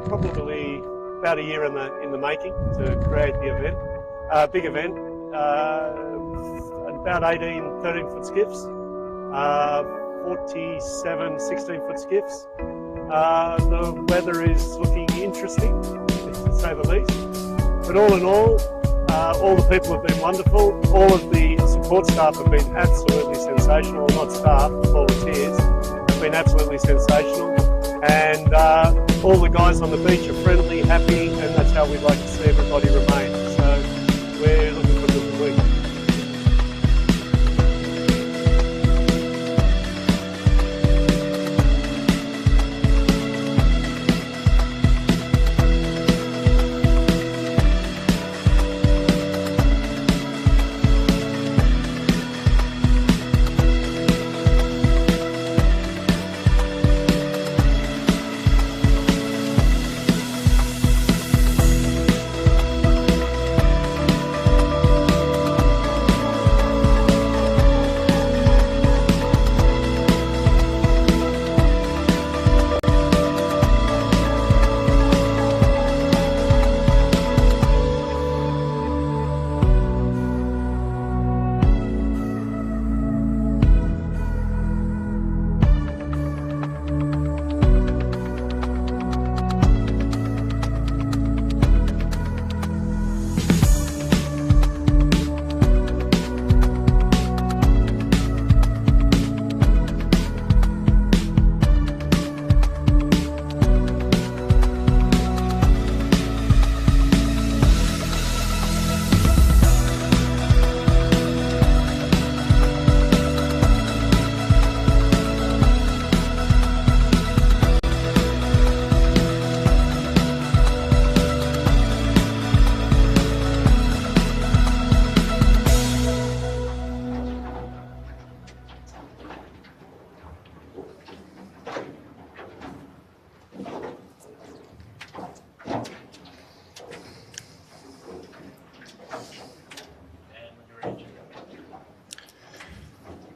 Probably about a year in the making to create the event. Big event, about 18, 13-foot skiffs, 47, 16-foot skiffs. The weather is looking interesting, to say the least. But all in all the people have been wonderful. All of the support staff have been absolutely sensational. Not staff, volunteers have been absolutely sensational. And all the guys on the beach are friendly, happy, and that's how we'd like to see everybody remain. So we're looking for a good week.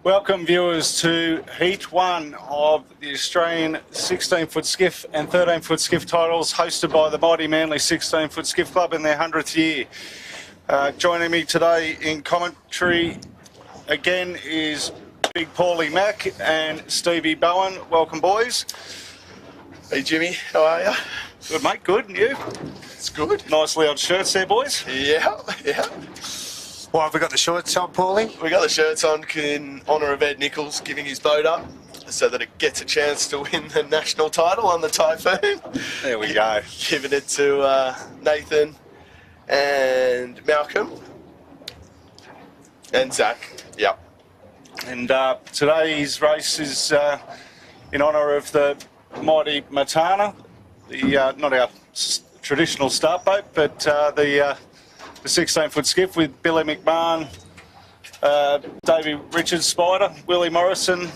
Welcome viewers to Heat 1 of the Australian 16-foot skiff and 13-foot skiff titles hosted by the mighty Manly16ft Skiff Club in their 100th year. Joining me today in commentary again is Big Paulie Mack and Stevie Bowen. Welcome boys. Hey Jimmy, how are you? Good mate, good, and you? It's good. Nicely on shirts there boys. Yeah. Why have we got the shorts on, Paulie? We got the shirts on in honour of Ed Nichols giving his boat up so that it gets a chance to win the national title on the Typhoon. There we go. Giving it to Nathan and Malcolm and Zach. Yep. And today's race is in honour of the mighty Matana, the not our traditional start boat, but the 16-foot skiff with Billy McMahon, Davey Richards, Spider, Willie Morrison,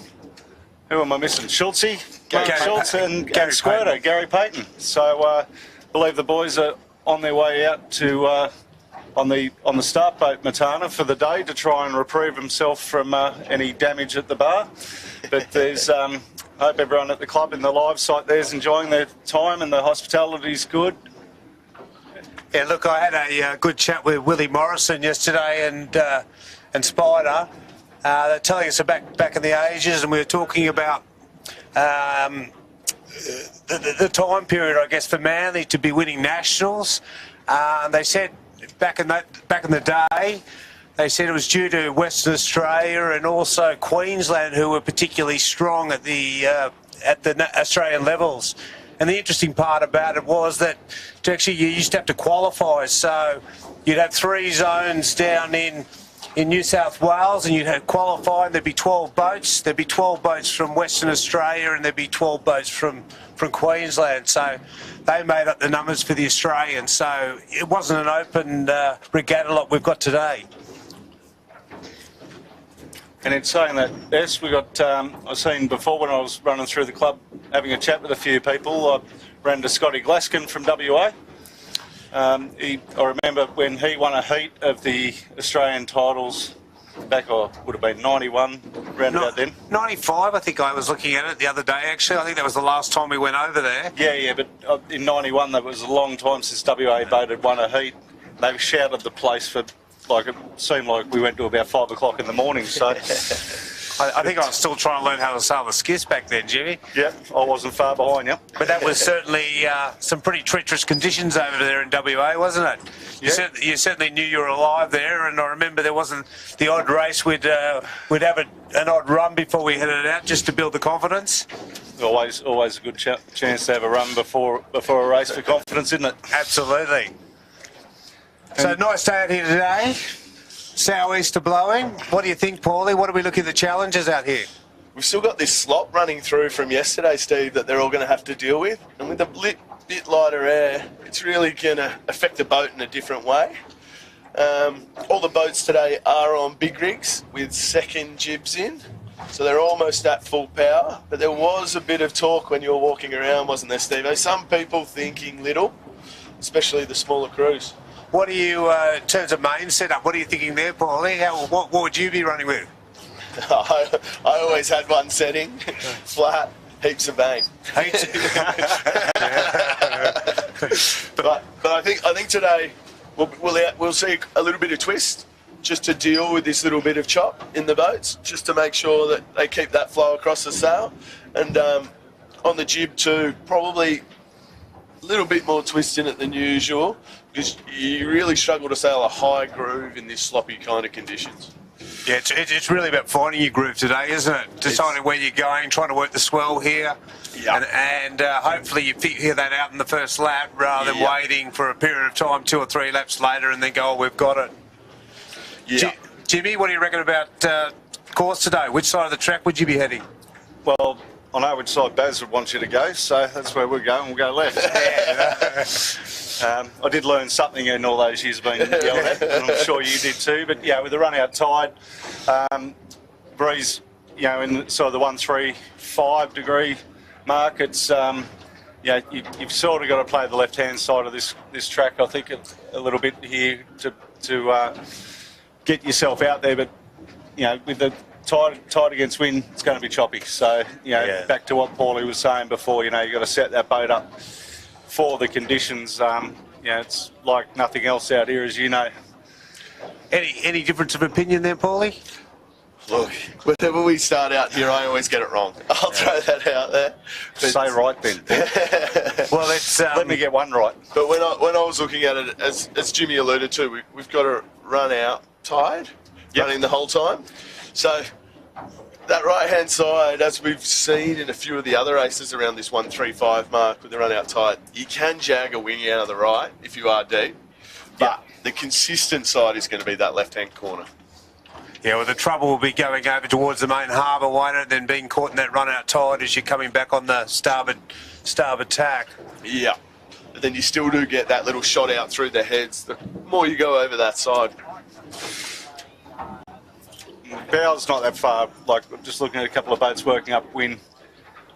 who am I missing? Schultze, Schultz, and Squirter, Gary Payton. So I believe the boys are on their way out to on the start boat Matana for the day to try and reprieve himself from any damage at the bar. But there's I hope everyone at the club in the live site there's enjoying their time and the hospitality's good. Yeah, look, I had a good chat with Willie Morrison yesterday and Spider. They're telling us back in the ages, and we were talking about the time period, I guess, for Manly to be winning nationals. They said back in the day, they said it was due to Western Australia and also Queensland, who were particularly strong at the Australian levels. And the interesting part about it was that you used to have to qualify. So you'd have 3 zones down in New South Wales, and you'd have qualify, and there'd be 12 boats. There'd be 12 boats from Western Australia, and there'd be 12 boats from Queensland. So they made up the numbers for the Australians. So it wasn't an open regatta like we've got today. And in saying that, yes, we got, I've seen before when I was running through the club, having a chat with a few people, I ran to Scotty Glaskin from WA. I remember when he won a heat of the Australian titles back, or would have been 91, round about then. 95, I think I was looking at it the other day, actually. I think that was the last time we went over there. Yeah, but in 91, that was a long time since WA boat had won a heat. They shouted the place for, like, it seemed like we went to about 5 o'clock in the morning, so... I think I was still trying to learn how to sail the skiffs back then, Jimmy. Yeah, I wasn't far behind you. But that was certainly some pretty treacherous conditions over there in WA, wasn't it? You certainly knew you were alive there, and I remember there wasn't the odd race we'd have an odd run before we headed out just to build the confidence. Always a good chance to have a run before a race for confidence, isn't it? Absolutely. So nice day out here today. Southeaster blowing. What do you think, Paulie? What are we looking at the challenges out here? We've still got this slop running through from yesterday, Steve, that they're all going to have to deal with. And with a bit lighter air, it's really going to affect the boat in a different way. All the boats today are on big rigs with second jibs in, so they're almost at full power. But there was a bit of talk when you were walking around, wasn't there, Steve? Some people thinking little, especially the smaller crews. What are you, in terms of main setup, what are you thinking there, Paulie? What would you be running with? I always had one setting, flat, heaps of bang. but I think today we'll see a little bit of twist, just to deal with this little bit of chop in the boats, just to make sure that they keep that flow across the sail. And on the jib too, probably a little bit more twist in it than usual, because you really struggle to sail a high groove in this sloppy kind of conditions. Yeah, it's really about finding your groove today, isn't it? Deciding where you're going, trying to work the swell here, and hopefully you figure that out in the first lap rather than waiting for a period of time, 2 or 3 laps later, and then go, oh, we've got it. Yeah. Jimmy, what do you reckon about course today? Which side of the track would you be heading? Well, I know which side Baz would want you to go, so that's where we're going. We'll go left. I did learn something in all those years being yelled at, and I'm sure you did too. But yeah, with the run out tide, breeze, in sort of the 135 degree mark, it's you've sort of got to play the left hand side of this track. I think a little bit here to get yourself out there, but with the tide against wind, it's going to be choppy. So, back to what Paulie was saying before, you've got to set that boat up for the conditions. It's like nothing else out here, as you know. Any difference of opinion there, Paulie? Look, whenever we start out here, I always get it wrong. I'll throw that out there. But say right then. Well, let's let me get one right. But when I was looking at it, as Jimmy alluded to, we've got to run out tide, running the whole time. So that right-hand side, as we've seen in a few of the other races around this 135 mark with the run-out tide, you can jag a wing out of the right if you are deep, but the consistent side is going to be that left-hand corner. Yeah, well, the trouble will be going over towards the main harbour, won't it, then being caught in that run-out tide as you're coming back on the starboard tack. Yeah. But then you still do get that little shot out through the heads the more you go over that side. Bow's not that far, like just looking at a couple of boats working upwind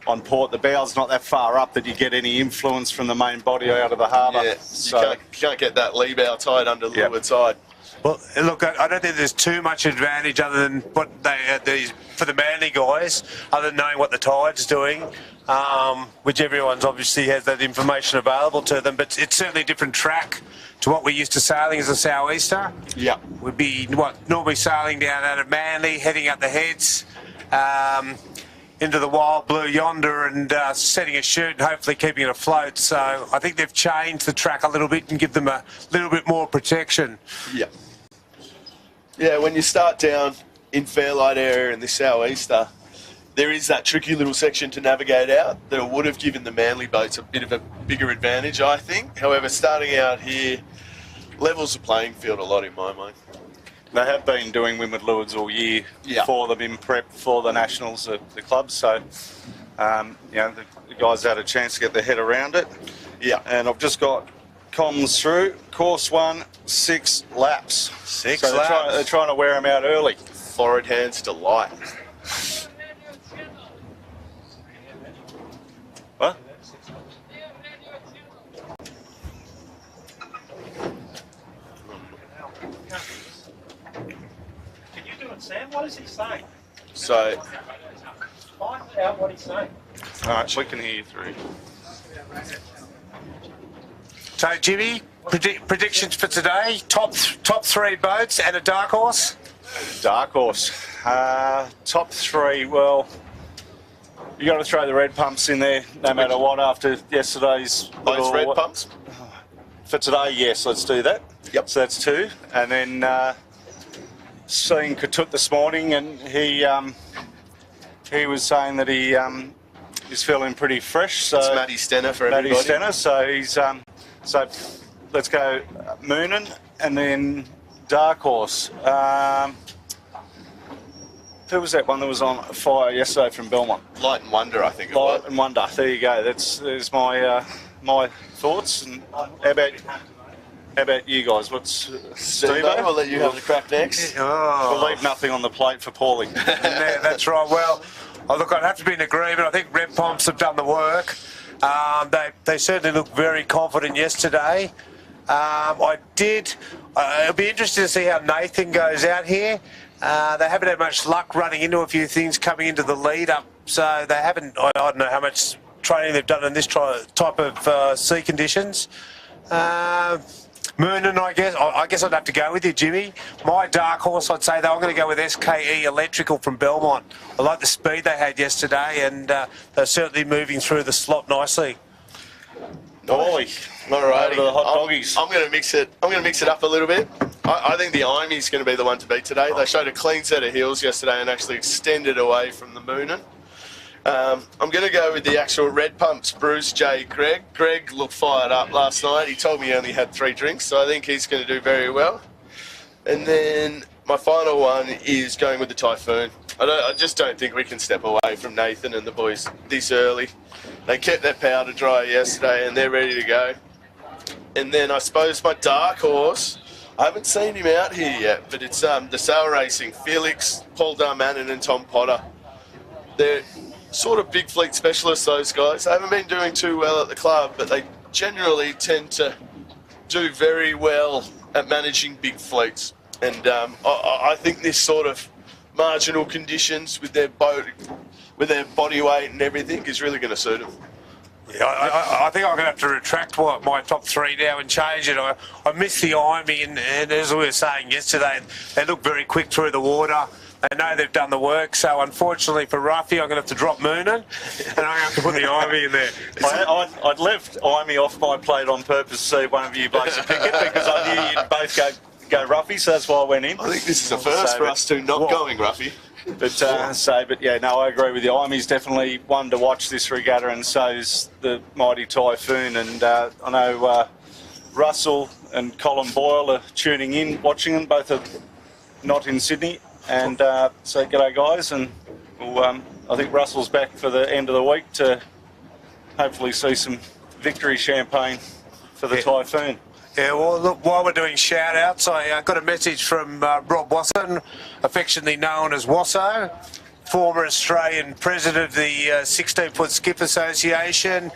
on port, the bow's not that far up that you get any influence from the main body out of the harbour. Yeah, so you can't get that lee bow tide under the leeward side. Well, look, I don't think there's too much advantage other than what for the Manly guys, other than knowing what the tide's doing, which everyone's obviously has that information available to them, but it's certainly a different track to what we're used to sailing as a sou'easter. Yeah. We'd be normally sailing down out of Manly, heading up the heads, into the wild blue yonder and setting a shoot and hopefully keeping it afloat. So I think they've changed the track a little bit and give them a little bit more protection. Yeah. Yeah, when you start down in Fairlight area in the sou'easter, there is that tricky little section to navigate out that would have given the Manly boats a bit of a bigger advantage, I think. However, starting out here levels the playing field a lot in my mind. They have been doing windward lewards all year for them in prep for the nationals, the club. So, the guys had a chance to get their head around it. Yeah. And I've just got comms through. Course 1, 6 laps. Six laps. They're trying to wear them out early. Forward hands delight. What? Sam, what is he saying? So, Find out what he's saying. All right, we can hear you through. So, Jimmy, predictions for today? Top three boats and a dark horse? Dark horse. Top three, well, you got to throw the red pumps in there no matter what after yesterday's... both red pumps? For today, yes, let's do that. Yep. So that's two. And then seeing Katut this morning, and he was saying that he is feeling pretty fresh. So It's Matty Stenner for Matty everybody. Stenner, so he's so let's go Moonin and then dark horse. Who was that one that was on fire yesterday from Belmont? Light and Wonder, I think it Light was. and Wonder. There you go. There's my my thoughts. And how about you guys? What's Steve? I'll let you have the crack next. We'll leave nothing on the plate for Paulie. Yeah, that's right. Well, look, I'd have to be in agreement. I think red pumps have done the work. They certainly looked very confident yesterday. It'll be interesting to see how Nathan goes out here. They haven't had much luck running into a few things coming into the lead up, so they haven't. I don't know how much training they've done in this type of sea conditions. Moonin, I guess I'd have to go with you, Jimmy. My dark horse, I'd say, though, I'm going to go with SKE Electrical from Belmont. I like the speed they had yesterday, and they're certainly moving through the slot nicely. Paulie. Alrighty. The hot doggies. I'm going to mix it. I'm going to mix it up a little bit. I think the Imy's going to be the one to beat today. They showed a clean set of heels yesterday and actually extended away from the Moonin. I'm going to go with the actual red pumps, Bruce J. Greg. Greg looked fired up last night. He told me he only had 3 drinks, so I think he's going to do very well. And then my final one is going with the Typhoon. I just don't think we can step away from Nathan and the boys this early. They kept their powder dry yesterday and they're ready to go. And then I suppose my dark horse, I haven't seen him out here yet, but it's the sail racing, Felix, Paul Darmanin and Tom Potter. They're sort of big fleet specialists, those guys. They haven't been doing too well at the club, but they generally tend to do very well at managing big fleets. And I think this sort of marginal conditions with their boat, with their body weight and everything is really going to suit them. Yeah, I think I'm going to have to retract my top 3 now and change it. I missed the Imy, and as we were saying yesterday, they look very quick through the water. They know they've done the work, so unfortunately for Ruffy, I'm going to have to drop Moonin, and I'm going to have to put the Imy in there. I'd left Imy off my plate on purpose to see one of you blokes pick it because I knew you'd both go Ruffy, so that's why I went in. I think this is a first for us two not going Ruffy. But yeah, no, I agree with you. Imy's definitely one to watch this regatta, and so's the mighty Typhoon. And I know Russell and Colin Boyle are tuning in, watching them. Both are not in Sydney, and so g'day guys. And we'll, I think Russell's back for the end of the week to hopefully see some victory champagne for the Typhoon. Yeah, well, look, while we're doing shout-outs, I got a message from Rob Wasson, affectionately known as Wasso, former Australian president of the 16ft Skiff Association,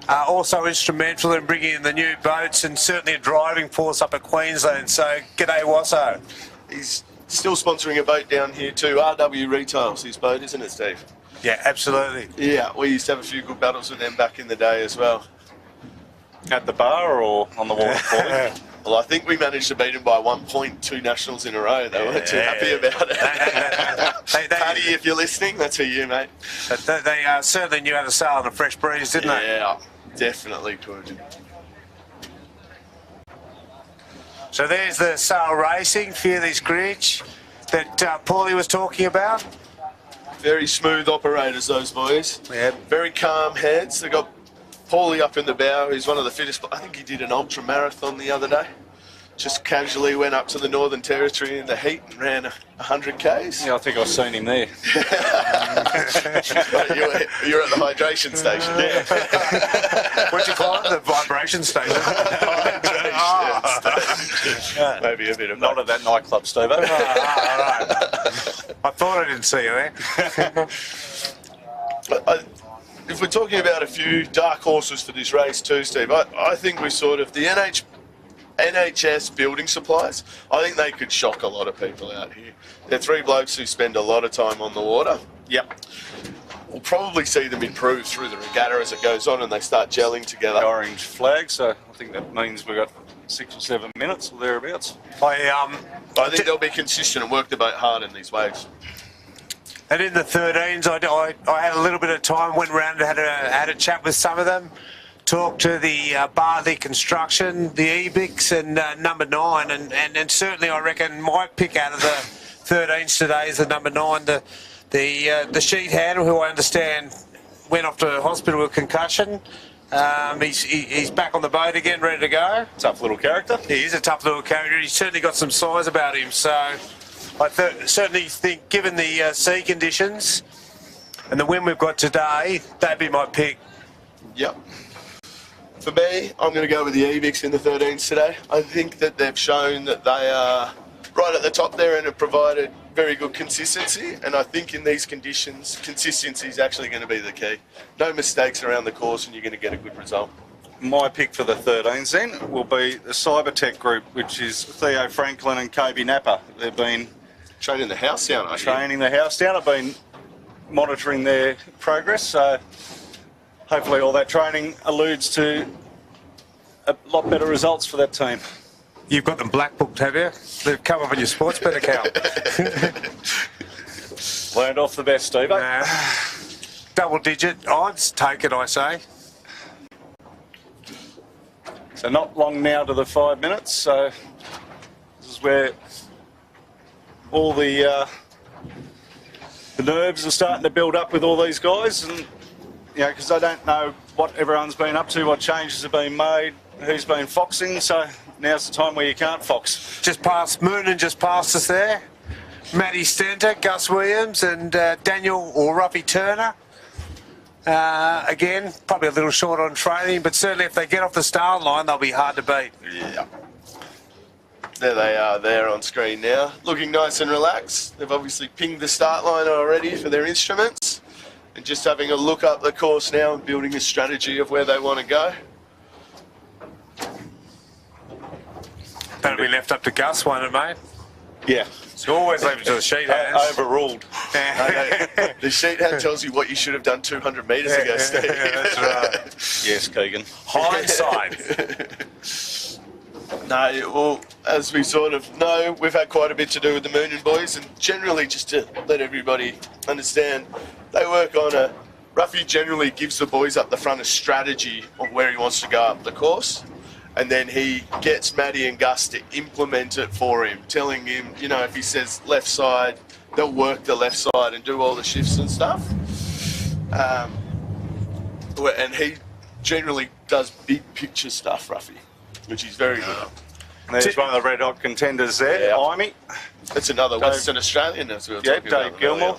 also instrumental in bringing in the new boats and certainly a driving force up at Queensland. So, g'day, Wasso. He's still sponsoring a boat down here too, RW Retails, his boat, isn't it, Steve? Yeah, absolutely. Yeah, we used to have a few good battles with them back in the day as well. At the bar or on the water? Well, I think we managed to beat them by 1 point, 2 nationals in a row. They weren't too happy about it. Paddy, if you're listening, that's for you, mate. They certainly knew how to sail in a fresh breeze, didn't they? Yeah, definitely could. So there's the sail racing, Felix Gridge, that Paulie was talking about. Very smooth operators, those boys. Yeah. Very calm heads. They got Paulie up in the bow. He's one of the fittest. I think he did an ultra marathon the other day. Just casually went up to the Northern Territory in the heat and ran 100 Ks. Yeah, I think I've seen him there. You're at the hydration station. Yeah. What'd you call it? The vibration station. Maybe a bit of Not at that nightclub, Steve. Right. I thought I didn't see you there. If we're talking about a few dark horses for this race too, Steve, I think we sort of, the NHS building supplies. I think they could shock a lot of people out here. They're three blokes who spend a lot of time on the water. Yep. We'll probably see them improve through the regatta as it goes on and they start gelling together. The orange flag, so I think that means we've got 6 or 7 minutes or thereabouts. I think they'll be consistent and work the boat hard in these waves. And in the 13s, I had a little bit of time, went around and had a chat with some of them, talked to the Barley Construction, the Ebix and number 9, and certainly I reckon my pick out of the 13s today is the number 9, the sheet handle, who I understand went off to hospital with concussion. He's back on the boat again, ready to go. Tough little character. He is a tough little character. He's certainly got some size about him. So I certainly think, given the sea conditions and the wind we've got today, that'd be my pick. Yep. For me, I'm going to go with the Ebix in the 13s today. I think that they've shown that they are right at the top there and have provided very good consistency, and I think in these conditions, consistency is actually going to be the key. No mistakes around the course and you're going to get a good result. My pick for the 13s then will be the Cybertech group, which is Theo Franklin and KB Napper. They've been training the house down, aren't you? Training the house down. I've been monitoring their progress, so hopefully all that training alludes to a lot better results for that team. You've got them black booked, have you? They've come up on your sports bet account. Learned off the best, Steve. Double-digit odds, take it, I say. So not long now to the 5 minutes. So this is where all the nerves are starting to build up with all these guys, and because they don't know what everyone's been up to, what changes have been made, who's been foxing. So now's the time where you can't fox. Just past Moonen, just past us there. Matty Stenter, Gus Williams and Daniel or Ruffy Turner. Again, probably a little short on training, but certainly if they get off the start line, they'll be hard to beat. Yeah. There they are there on screen now, looking nice and relaxed. They've obviously pinged the start line already for their instruments and just having a look up the course now and building a strategy of where they want to go. That'll be left up to Gus, won't it, mate? Yeah. So always leave it to the sheet hands. Overruled. The sheet hand tells you what you should have done 200 metres ago, Steve. That's right. Yes, Keegan. Hindsight. No, well, as we sort of know, we've had quite a bit to do with the Moonin boys, and generally, just to let everybody understand, they work on a... Ruffy generally gives the boys up the front a strategy of where he wants to go up the course, and then he gets Matty and Gus to implement it for him, telling him, if he says left side, they'll work the left side and do all the shifts and stuff. And he generally does big picture stuff, Ruffy, which is very good. There's one of the red hot contenders there, Yeah. Imey. That's another Western Australian, as we were talking about. Dave Gilmore.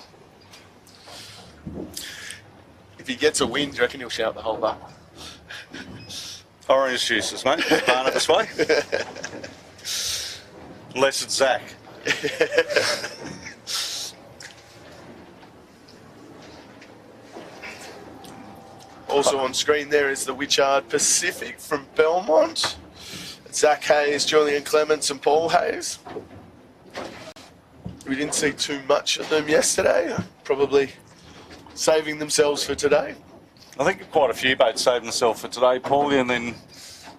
If he gets a win, do you reckon he'll shout the whole bar? Orange juices, mate. Barnabas way. Unless it's Zach. Also on screen there is the Witchard Pacific from Belmont. Zach Hayes, Julian Clements and Paul Hayes. We didn't see too much of them yesterday. Probably saving themselves for today. I think quite a few boats saved themselves for today, Paulie, and then,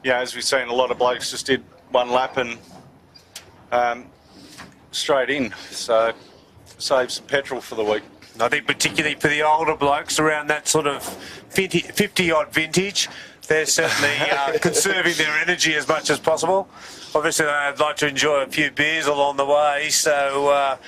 as we've seen, a lot of blokes just did one lap and straight in. So saved some petrol for the week. I think particularly for the older blokes around that sort of 50-odd vintage, they're certainly conserving their energy as much as possible. Obviously, they'd like to enjoy a few beers along the way, so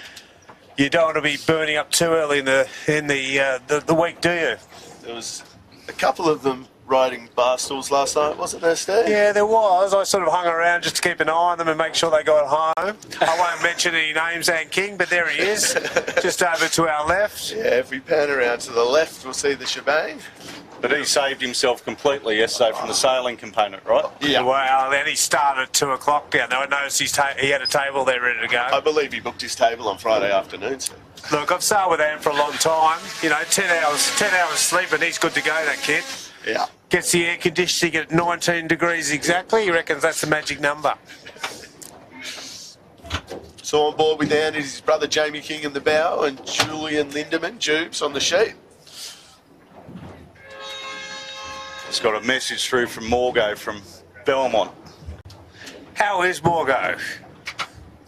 you don't want to be burning up too early in the week, do you? There was a couple of them riding bar stools last night, wasn't there, Steve? Yeah, there was. I sort of hung around just to keep an eye on them and make sure they got home. I won't mention any names, and King, but there he is, just over to our left. Yeah, if we pan around to the left, we'll see the shebang. But he saved himself completely yesterday from the sailing component, right? Yeah. Well, then he started at 2 o'clock down there. I noticed he had a table there ready to go. I believe he booked his table on Friday afternoon, so. Look, I've sailed with Anne for a long time. 10 hours sleep and he's good to go, that kid. Yeah. gets the air conditioning at 19 degrees exactly. He reckons that's the magic number. So on board with Andy is his brother Jamie King in the bow and Julian Lindemann, Jubes, on the sheet. It's got a message through from Morgo from Belmont. How is Morgo?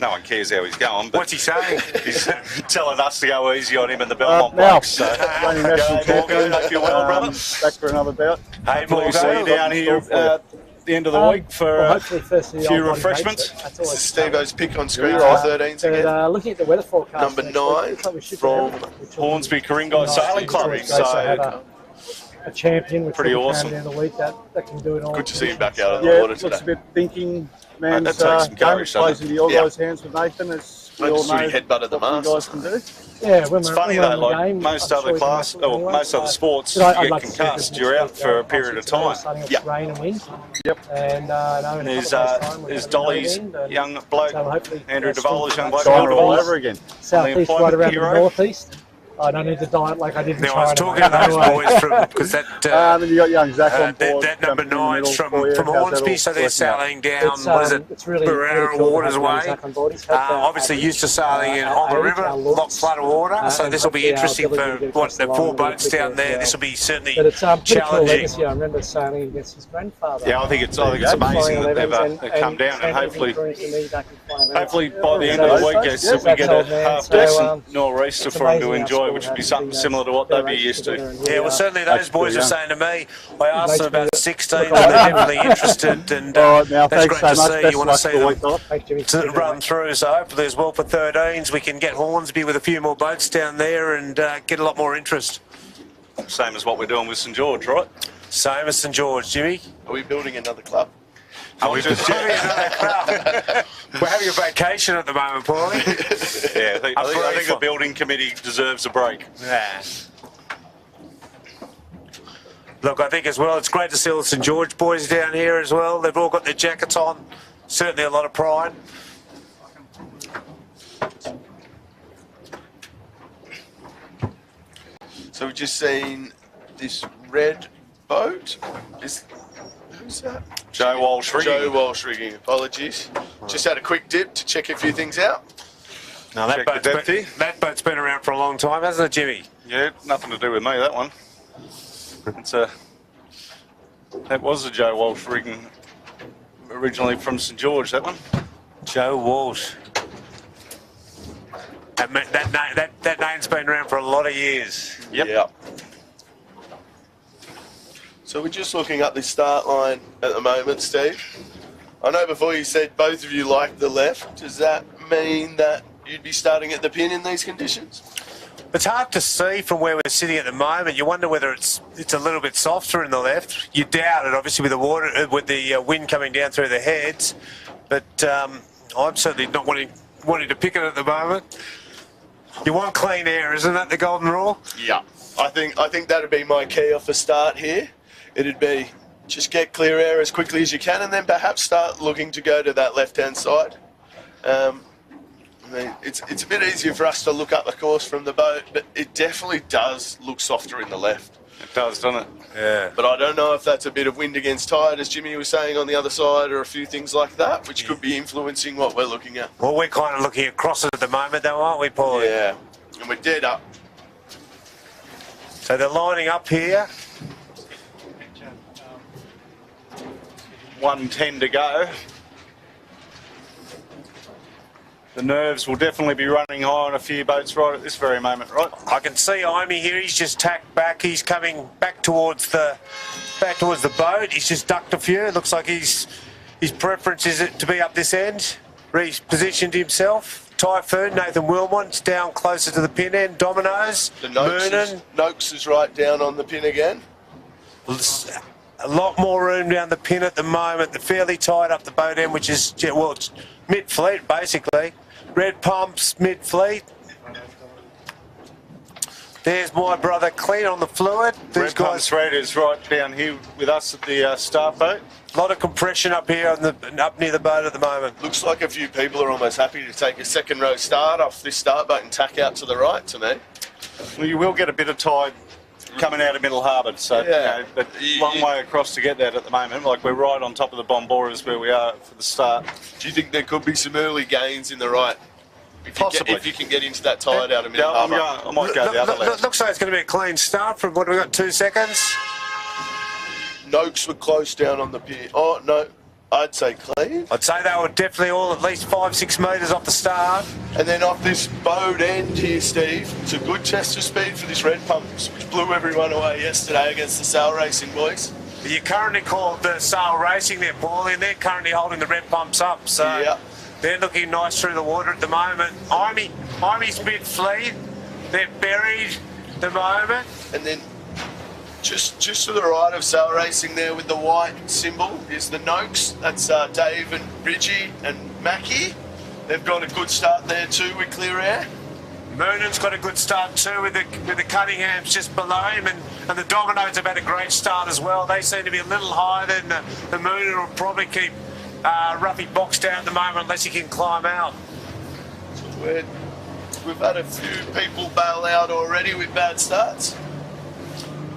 No one cares how he's going, but What's he saying? he's telling us to go easy on him and the Belmont Now, blokes. So, Manly National Morgo, hope you're well, brother. Back for another bout. Hey, We'll see you Morgo. down here at the end of the week for well, a hopefully first of the few old body refreshments. hates it. That's This always is Steve-O's pick on screen Yeah. for 13s But, again. looking at the weather forecast, Number next week, 9 looks like we should from have- which will be Hornsby Coringai nice. Sailing Club. It's great to have So a champion, which pretty will be awesome. crowned in the week that can do it all. Good to see him back out on the Yeah, water looks a today. bit thinking. Mate, Man's that takes some game courage, doesn't plays it? into your Yeah. guys' hands with Nathan, as we I all just saw know he headbutted the what you mast. guys can do. Yeah, when It's we're, funny when though, we're in the like game, most I'm other sure we can class, wrestle or anyway, most so- other sports, But you I'd get like to see concussed, this you're next out week, for a period of obviously time. today, starting off Yep. rain and wind. Yep. And I know in a There's couple of days' time we're there's gonna be Dolly's moving, and young bloke, so hopefully Andrew that's Devola's young bloke, China Andrew all Devola's. over again. southeast, right employment around hero. the northeast. I don't need to diet like I did in Now, I was China. talking to those boys from, because that, And you got young Zach on that, board. that number jumping in the 9's middle from for you. How's that Hornsby, all so they're working out? sailing down, It's, what is it, it's really, Barrera really cool to Waters have way. Zach on board. He's had, Obviously used to sailing on the our river, looks, lot flood of water, so and this will be hopefully our interesting ability for to get what across the the line 4 a little boats quicker down as there. well. This will be certainly But it's pretty cool challenging. legacy. I remember sailing against his grandfather. Yeah, I think it's amazing that they've come down, and hopefully by the end of the week, we get a half decent nor'easter for them to enjoy, which would be something similar to what they'd be used to. Yeah, well, certainly those boys are young. saying to me, I asked them about 16, and they're definitely interested, and All right, now, that's thanks great so to much. see. Best You want luck to for see the them week off. to run through, so hopefully as well for 13s we can get Hornsby with a few more boats down there and get a lot more interest. Same as what we're doing with St George, right? Same as St George, Jimmy. Are we building another club? Are we just, We're having a vacation at the moment, Paulie. yeah, I think the building committee deserves a break. Yeah. Look, I think as well, it's great to see all the St George boys down here as well. They've all got their jackets on. Certainly a lot of pride. So we've just seen this red boat. Who's that? Joe Walsh rigging. Joe Walsh rigging. Apologies. Just had a quick dip to check a few things out. Now Check the depth that boat's been around for a long time, hasn't it, Jimmy? Yeah, nothing to do with me, that one. It's that was a Joe Walsh rigging, originally from St George, that one. Joe Walsh. That name's been around for a lot of years. Yep. Yeah. So we're just looking up the start line at the moment, Steve. I know before you said both of you like the left. Does that mean that you'd be starting at the pin in these conditions? It's hard to see from where we're sitting at the moment. You wonder whether it's a little bit softer in the left. You doubt it, obviously, with the water, with the wind coming down through the heads. But I'm certainly not wanting to pick it at the moment. You want clean air, isn't that the golden rule? Yeah. I think that'd be my key off the start here. It'd be just get clear air as quickly as you can, and then perhaps start looking to go to that left-hand side. I mean, it's a bit easier for us to look up the course from the boat, but it definitely does look softer in the left. It does, doesn't it? Yeah. But I don't know if that's a bit of wind against tide, as Jimmy was saying, on the other side, or a few things like that, which could be influencing what we're looking at. Well, we're kind of looking across it at the moment, though, aren't we, Paul? Yeah, and we're dead up. So they're lining up here. 1:10 to go. The nerves will definitely be running high on a few boats right at this very moment, right? I can see Imey here. He's just tacked back. He's coming back towards the boat. He's just ducked a few. It looks like his preference is to be up this end. He's positioned himself. Typhoon, Nathan Wilmot's down closer to the pin end. Dominoes, The Moonen. Noakes is right down on the pin again. A lot more room down the pin at the moment. They're fairly tight up the boat end, which is, well, it's mid-fleet, basically. Red pumps, mid-fleet. There's my brother clean on the fluid. These Red guys, Pumps Red is right down here with us at the start boat. a lot of compression up here up near the boat at the moment. Looks like a few people are almost happy to take a second row start off this start boat and tack out to the right to me. Well, you will get a bit of tide coming out of Middle Harbour. So, Yeah. but long way across to get that at the moment. Like, we're right on top of the Bomboras where we are for the start. Do you think there could be some early gains in the right? Possibly. If you can get into that tide out of Middle Yeah, Harbour. I might go the other left. Looks like it's going to be a clean start from what have we got, 2 seconds? Noakes were close down on the pier. Oh, no. I'd say clean. I'd say they were definitely all at least 5-6 metres off the start. And then off this boat end here, Steve, it's a good test of speed for this red pumps, which blew everyone away yesterday against the sail racing boys. You currently called the sail racing there, Paulie, and they're currently holding the red pumps up. So Yeah. they're looking nice through the water at the moment. Imy's mid-fleet. They're buried at the moment. And then just to the right of sail racing there with the white symbol is the Noakes. That's Dave and Bridgie and Mackie. They've got a good start there too with clear air. Moonan's got a good start too with the Cunninghams just below him, and the Dominoes have had a great start as well. They seem to be a little higher than the Moonan will probably keep Ruffy boxed out at the moment unless he can climb out. We've had a few people bail out already with bad starts.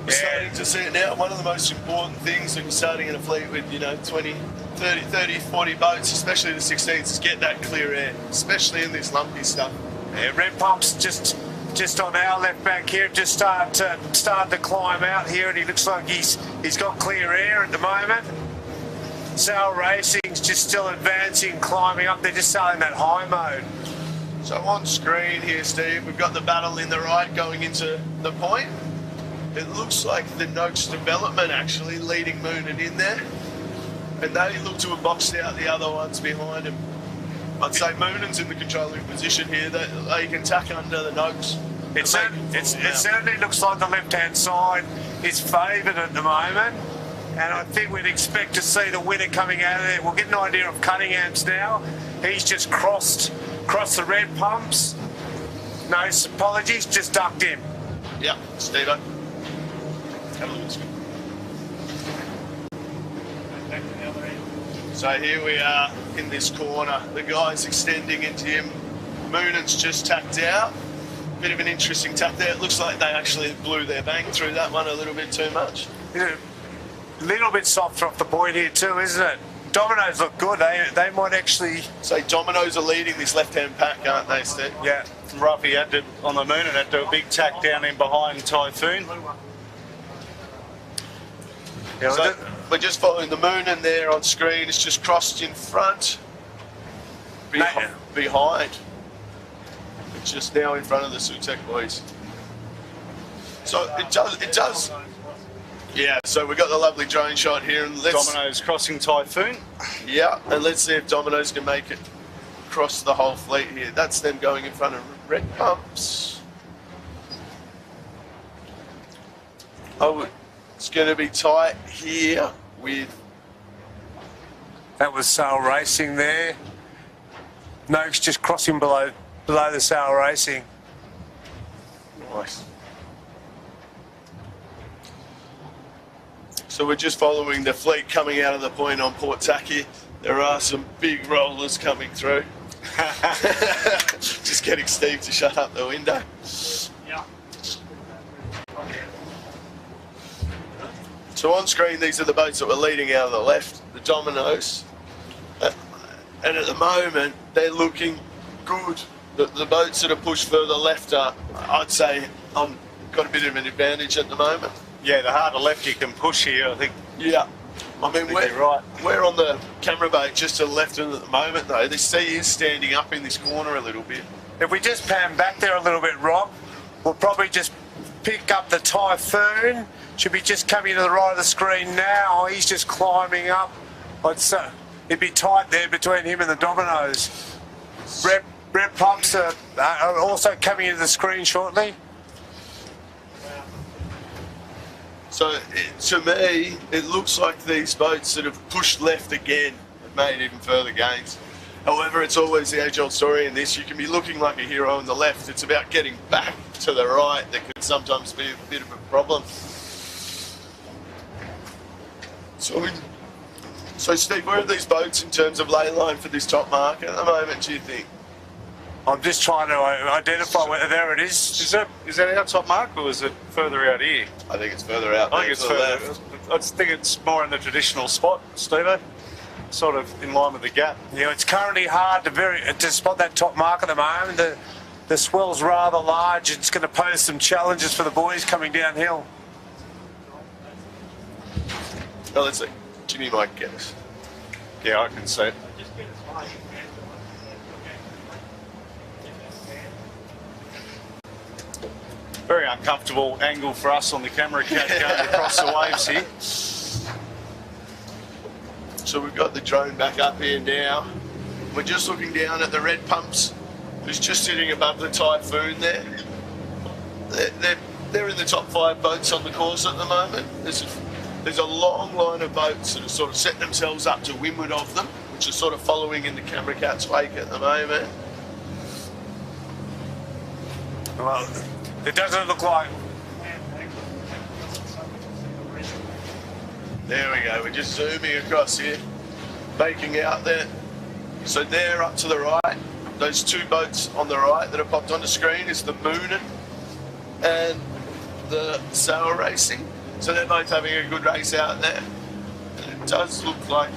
We're starting to see it now. One of the most important things when you're starting in a fleet with, 20, 30, 40 boats, especially the 16s, is get that clear air, especially in this lumpy stuff. Yeah, red pumps just on our left back here, just started to climb out here, and he looks like he's got clear air at the moment. Sail Racing's just still advancing, climbing up. They're just sailing that high mode. So on screen here, Steve, we've got the battle in the right going into the point. It looks like the Noakes development actually leading Moonan in there. And they look to have boxed out the other ones behind him. I'd say Moonan's in the controlling position here. They can tack under the Noakes. It certainly looks like the left-hand side is favoured at the moment. And I think we'd expect to see the winner coming out of there. We'll get an idea of Cunningham's now. He's just crossed the red pumps. No apologies, just ducked him. Yeah, Steve-o. Have a look at So here we are in this corner. The guy's extending into him. Moonan's just tacked out. Bit of an interesting tack there. It looks like they actually blew their bank through that one a little bit too much. A little bit softer off the point here too, isn't it? Dominoes look good. They might actually... So Dominoes are leading this left-hand pack, aren't they, Steve? Yeah. Ruffy on the Moonan had to do a big tack down in behind Typhoon. Yeah, So we're just following the Moonan there on screen. It's just crossed in front. Behind. It's just now in front of the Sutek boys. So it does. Yeah, so we've got the lovely drone shot here, and Dominoes crossing Typhoon. Yeah, and let's see if Dominoes can make it across the whole fleet here. That's them going in front of red pumps. Oh, it's going to be tight here with... That was Sail Racing there. Noakes just crossing below the Sail Racing. Nice. So we're just following the fleet coming out of the point on Port Tacky. There are some big rollers coming through. Just getting Steve to shut up the window. Yeah. So on screen, these are the boats that were leading out of the left, the Dominoes. And at the moment, they're looking good. The boats that are pushed further left are, I'd say, got a bit of an advantage at the moment. Yeah, the harder left you can push here, I think. Yeah. I mean, right. we're on the camera boat just to the left of them at the moment, though. The sea is standing up in this corner a little bit. If we just pan back there a little bit, Rob, we'll probably just pick up the Typhoon. Should be just coming to the right of the screen now. He's just climbing up. It'd be tight there between him and the Dominoes. Red pumps are also coming into the screen shortly. So, to me, it looks like these boats that have pushed left again have made even further gains. However, it's always the age-old story in this. You can be looking like a hero on the left. It's about getting back to the right that can sometimes be a bit of a problem. So Steve, where are these boats in terms of ley line for this top mark at the moment, do you think? I'm just trying to identify whether there it is. Is that our top mark, or is it further out here? I think it's further out. I think it's further. I think it's more in the traditional spot, Steve. Sort of in line with the gap. Yeah, it's currently hard to spot that top mark at the moment. The swell's rather large. It's going to pose some challenges for the boys coming downhill. Oh, let's see. Jimmy might get us. Yeah, I can see it. Very uncomfortable angle for us on the camera going across the waves here. So we've got the drone back up here now. We're just looking down at the red pumps, who's just sitting above the Typhoon there. They're in the top 5 boats on the course at the moment. There's a long line of boats that have sort of set themselves up to windward of them, which are sort of following in the camera cat's wake at the moment. Well, it doesn't look like... There we go, we're just zooming across here, making out there. So there up to the right, those 2 boats on the right that have popped on the screen is the Moonin and the Sail Racing. So they're both having a good race out there. And it does look like...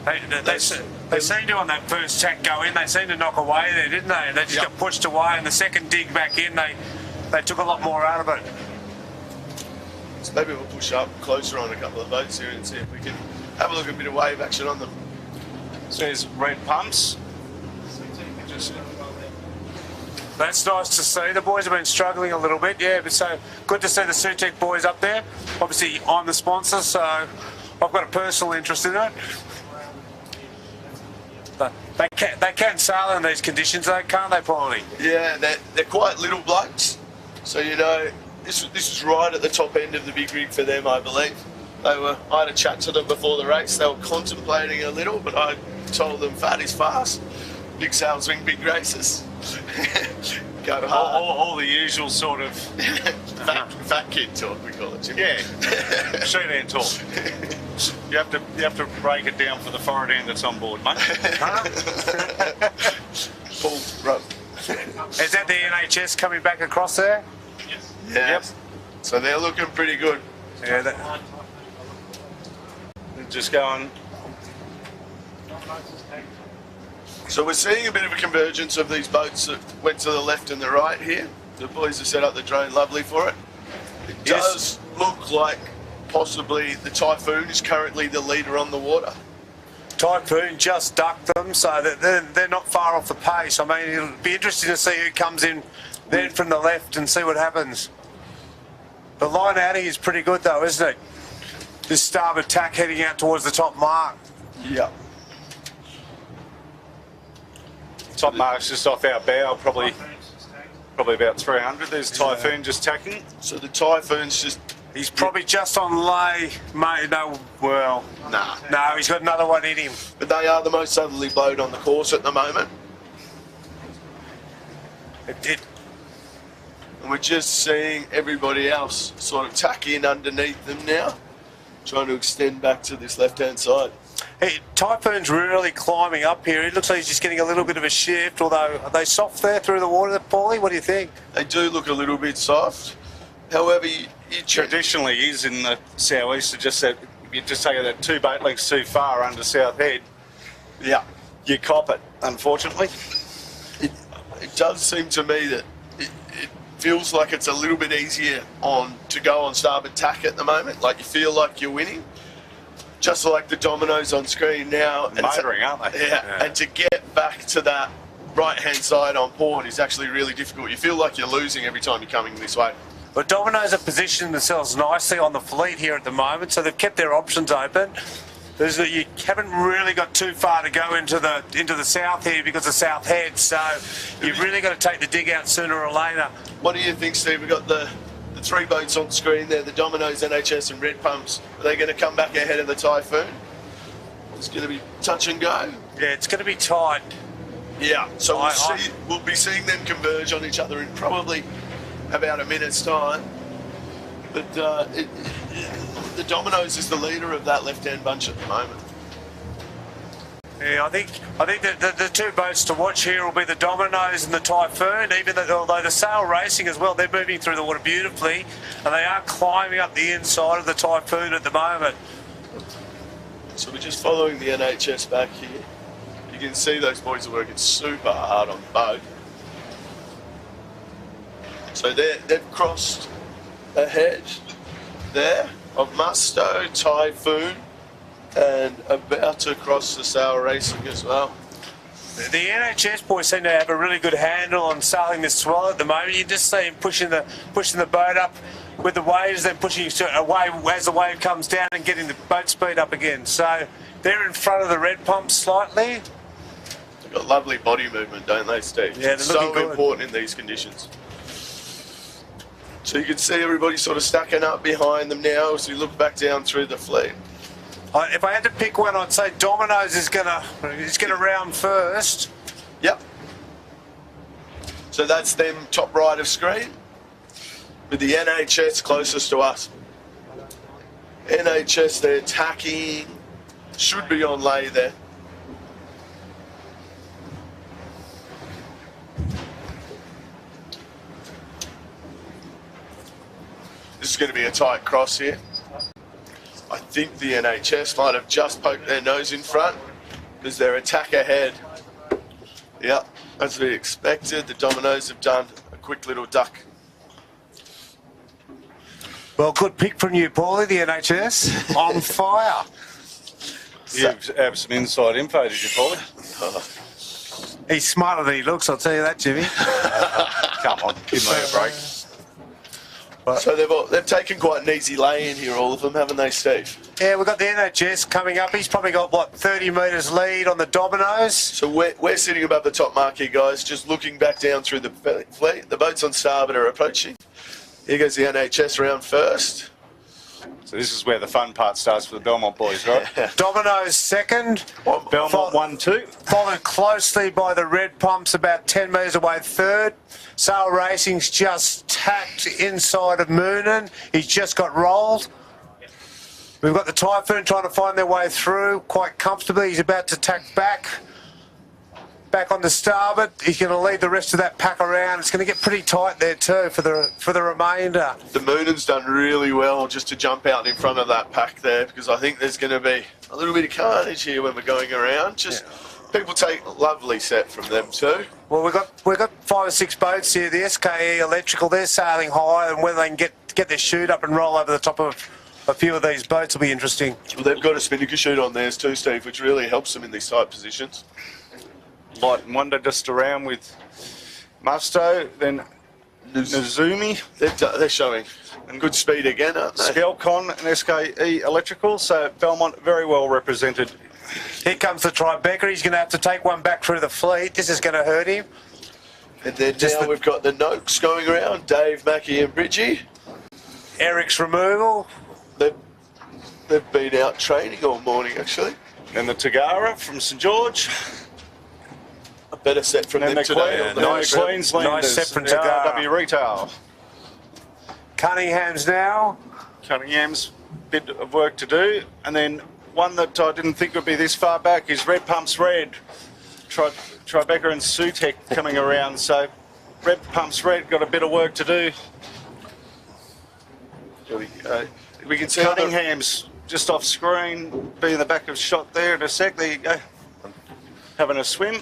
They seemed to, on that first tack go in, they seemed to knock away there, didn't they? And they just got pushed away, and the second dig back in, they took a lot more out of it. So maybe we'll push up closer on a couple of boats here and see if we can have a look at a bit of wave action on them. So there's red pumps. That's nice to see. The boys have been struggling a little bit, yeah, but so good to see the Sutek boys up there. Obviously, I'm the sponsor, so I've got a personal interest in it. But they can sail in these conditions, though, can't they, Paulie? Yeah, they're quite little blokes. So, you know, this is right at the top end of the big rig for them, I believe. I had a chat to them before the race. They were contemplating a little, but I told them fat is fast. Big sails wing big races. Go hard. All the usual sort of fat kid talk, we call it, Jim. yeah, sheet hand talk. You have to break it down for the foreign end that's on board, mate. Paul, run. Is that the NHS coming back across there? Yeah. Yep. So they're looking pretty good. Yeah. Just going. So we're seeing a bit of a convergence of these boats that went to the left and the right here. The boys have set up the drone lovely for it. It does look like possibly the Typhoon is currently the leader on the water. Typhoon just ducked them, so they're not far off the pace. I mean, it'll be interesting to see who comes in then from the left and see what happens. The line out here is pretty good, though, isn't it? This starboard tack heading out towards the top mark. Yeah. Top mark's just off our bow, probably about 300. There's Typhoon just tacking. So the Typhoon's just... He's probably just on lay, mate. No, Well, Nah. no, he's got another one in him. But they are the most southerly boat on the course at the moment. And we're just seeing everybody else sort of tack in underneath them now, trying to extend back to this left-hand side. Hey, Typhoon's really climbing up here. It looks like he's just getting a little bit of a shift, although are they soft there through the water, Paulie? What do you think? They do look a little bit soft. However, you traditionally is in the southeast. Just that if you just take it that 2 boat lengths too far under South Head, yeah, you cop it, unfortunately. it does seem to me that it feels like it's a little bit easier to go on starboard tack at the moment. Like you feel like you're winning. Just like the dominoes on screen now. Motoring, aren't they? Yeah, and to get back to that right-hand side on port is actually really difficult. You feel like you're losing every time you're coming this way. But Domino's have positioned themselves nicely on the fleet here at the moment, so they've kept their options open. You haven't really got too far to go into the south here because of South Head, so you've really got to take the dig out sooner or later. What do you think, Steve? We've got the 3 boats on screen there, the Domino's, NHS and Red Pumps. Are they going to come back ahead of the Typhoon? It's going to be touch and go. Yeah, it's going to be tight. Yeah, so we'll be seeing them converge on each other in probably about a minute's time. But the Domino's is the leader of that left-hand bunch at the moment. Yeah, I think that the two boats to watch here will be the Dominoes and the Typhoon. Although the sail racing as well, they're moving through the water beautifully, and they are climbing up the inside of the Typhoon at the moment. So we're just following the NHS back here. You can see those boys are working super hard on the boat. So they've crossed ahead there of Musto, Typhoon, and about to cross the sail racing as well. The NHS boys seem to have a really good handle on sailing this swell at the moment. You just see him pushing the boat up with the waves, then pushing away as the wave comes down and getting the boat speed up again. So they're in front of the red pump slightly. They've got lovely body movement, don't they, Steve? Yeah, they're it's so looking good. important in these conditions. So you can see everybody sort of stacking up behind them now as we look back down through the fleet. If I had to pick one, I'd say Dominoes is gonna round first. Yep. So that's them top right of screen, with the NHS closest to us. NHS, they're tacking, should be on lay there. This is going to be a tight cross here. I think the NHS might have just poked their nose in front because their attack ahead. Yep, as we expected, the Dominoes have done a quick little duck. Well, good pick from you, Paulie. The NHS on fire. You have some inside info, did you, Paulie? He's smarter than he looks, I'll tell you that, Jimmy. Come on, give me a break. So they've taken quite an easy lay in here, all of them, haven't they, Steve? Yeah, we've got the NHS coming up. He's probably got, what, 30 metres lead on the Dominoes? So we're sitting above the top mark here, guys, just looking back down through the fleet. The boats on starboard are approaching. Here goes the NHS round first. So this is where the fun part starts for the Belmont boys, right? Dominoes second. Belmont 1-2. Followed closely by the red pumps about 10 metres away third. Sail Racing's just tacked inside of Moonan. He's just got rolled. We've got the Typhoon trying to find their way through quite comfortably. He's about to tack back on the starboard. He's going to lead the rest of that pack around. It's going to get pretty tight there too for the remainder. The Moonan's done really well just to jump out in front of that pack there, because I think there's going to be a little bit of carnage here when we're going around. Just people take a lovely set from them too. Well, we've got 5 or 6 boats here. The SKE Electrical, they're sailing high, and whether they can get their chute up and roll over the top of a few of these boats will be interesting. Well, they've got a spinnaker chute on theirs too, Steve, which really helps them in these tight positions. Light and Wonder just around with Musto, then Nizumi. They're showing good speed again, aren't they? Skelcon and SKE Electrical, so Belmont very well represented. Here comes the Tribeca. He's going to have to take one back through the fleet. This is going to hurt him. And then now we've got the Noakes going around, Dave, Mackie and Bridgie. Eric's removal. They've been out training all morning, actually. And the Tagara from St George. A better set from them today. Queenslanders. Nice set from Tagara. RW Retail. Cunningham's now. Cunningham's bit of work to do. And then one that I didn't think would be this far back is Red Pumps Red. Tribeca and Sutek coming around. So Red Pumps Red got a bit of work to do. Here we go. We can see Cunningham's just off screen, be in the back of shot there in a sec. There you go. Having a swim.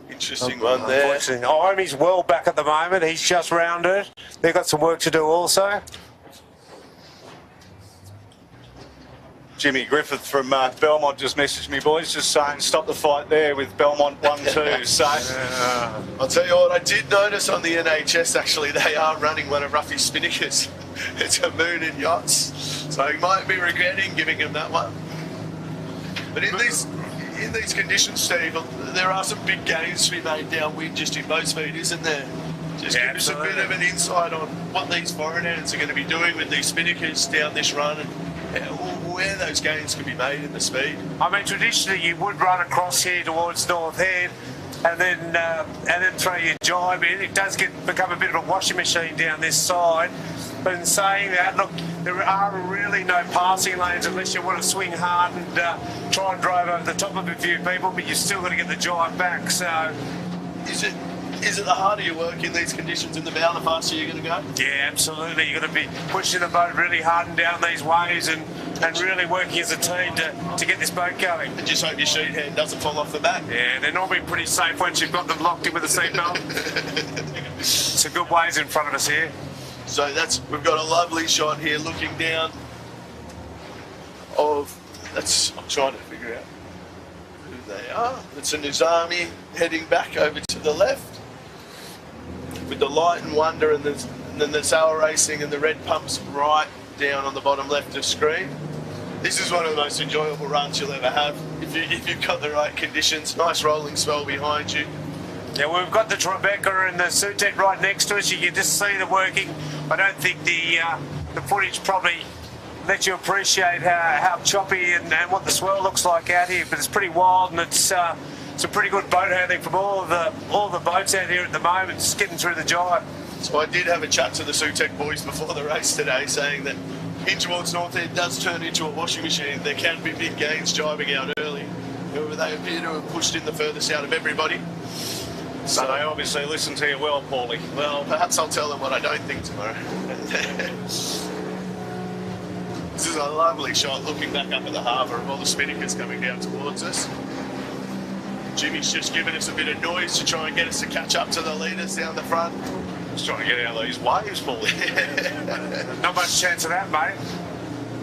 Interesting one there. Irony's well back at the moment. He's just rounded. They've got some work to do also. Jimmy Griffith from Belmont just messaged me, boys, just saying stop the fight there with Belmont 1-2. So I'll tell you what, I did notice on the NHS actually they are running one of Ruffy's spinnakers. It's a Moon and Yachts, so he might be regretting giving him that one. But in these conditions, Steve, there are some big gains to be made downwind just in boat speed, isn't there? Just give us a bit of an insight on what these foreign hands are going to be doing with these spinnakers down this run and where those gains can be made in the speed. I mean, traditionally you would run across here towards North Head and then throw your jibe in. It does become a bit of a washing machine down this side. But in saying that, look, there are really no passing lanes unless you want to swing hard and try and drive over the top of a few people, but you're still going to get the drive back. So, is it the harder you work in these conditions in the bow, the faster you're going to go? yeah, absolutely. You're going to be pushing the boat really hard and down these waves and really working as a team to get this boat going. And just hope your sheet hand doesn't fall off the back. Yeah, they're normally pretty safe once you've got them locked in with a seatbelt. Some good waves in front of us here. So we've got a lovely shot here looking down I'm trying to figure out who they are. It's a Nizami heading back over to the left with the Light and Wonder and then the Sail Racing and the red pumps right down on the bottom left of screen. This is one of the most enjoyable runs you'll ever have if you've got the right conditions. Nice rolling swell behind you. Yeah, well, we've got the Tribeca and the Sutek right next to us. You can just see the working. I don't think the footage probably lets you appreciate how choppy and what the swell looks like out here, but it's pretty wild and it's a pretty good boat handling from all the boats out here at the moment, just getting through the jibe. So I did have a chat to the Sutek boys before the race today, saying that in towards North End does turn into a washing machine. There can be big gains jibing out early. However, they appear to have pushed in the furthest out of everybody. So they obviously listen to you well, Paulie. Well, perhaps I'll tell them what I don't think tomorrow. This is a lovely shot looking back up at the harbour of all the spinnakers coming down towards us. Jimmy's just giving us a bit of noise to try and get us to catch up to the leaders down the front. Just trying to get out of these waves, Paulie. Not much chance of that, mate.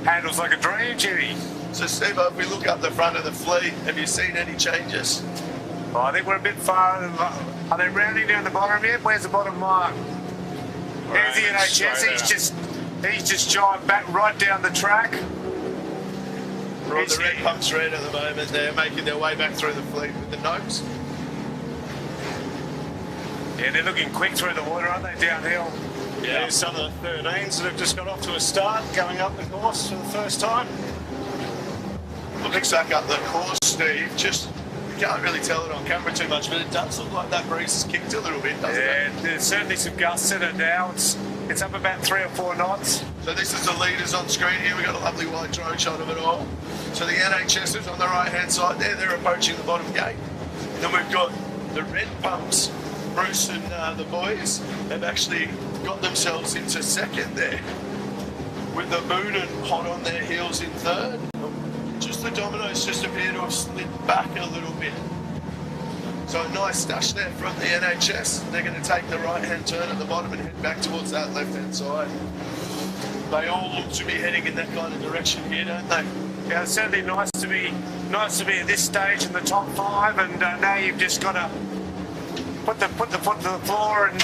Handles like a dream, Jimmy. So, Steve, if we look up the front of the fleet, have you seen any changes? Oh, I think we're a bit far. Are they rounding down the bottom yet? Where's the bottom mark? There's the NHS. He's just jived back right down the track. We're on the red pumps red at the moment. They're making their way back through the fleet with the nopes. Yeah, they're looking quick through the water, aren't they, downhill? Yeah, there's some of the 13s that have just got off to a start, going up the course for the first time. Looking back up the course, Steve, you can't really tell it on camera too much, but it does look like that breeze has kicked a little bit, doesn't it? Yeah, there's certainly some gusts in it now. It's up about 3 or 4 knots. So this is the leaders on screen here. We've got a lovely wide drone shot of it all. So the NHS is on the right-hand side there. They're approaching the bottom gate. Then we've got the red pumps. Bruce and the boys have actually got themselves into second there, with the Moon and Hot on their heels in third. Just the Dominoes just appear to have slid back a little bit. So a nice dash there from the NHS. They're going to take the right-hand turn at the bottom and head back towards that left-hand side. They all look to be heading in that kind of direction here, don't they? Yeah, it's certainly nice to be at this stage in the top 5, and now you've just got to put the foot to the floor, and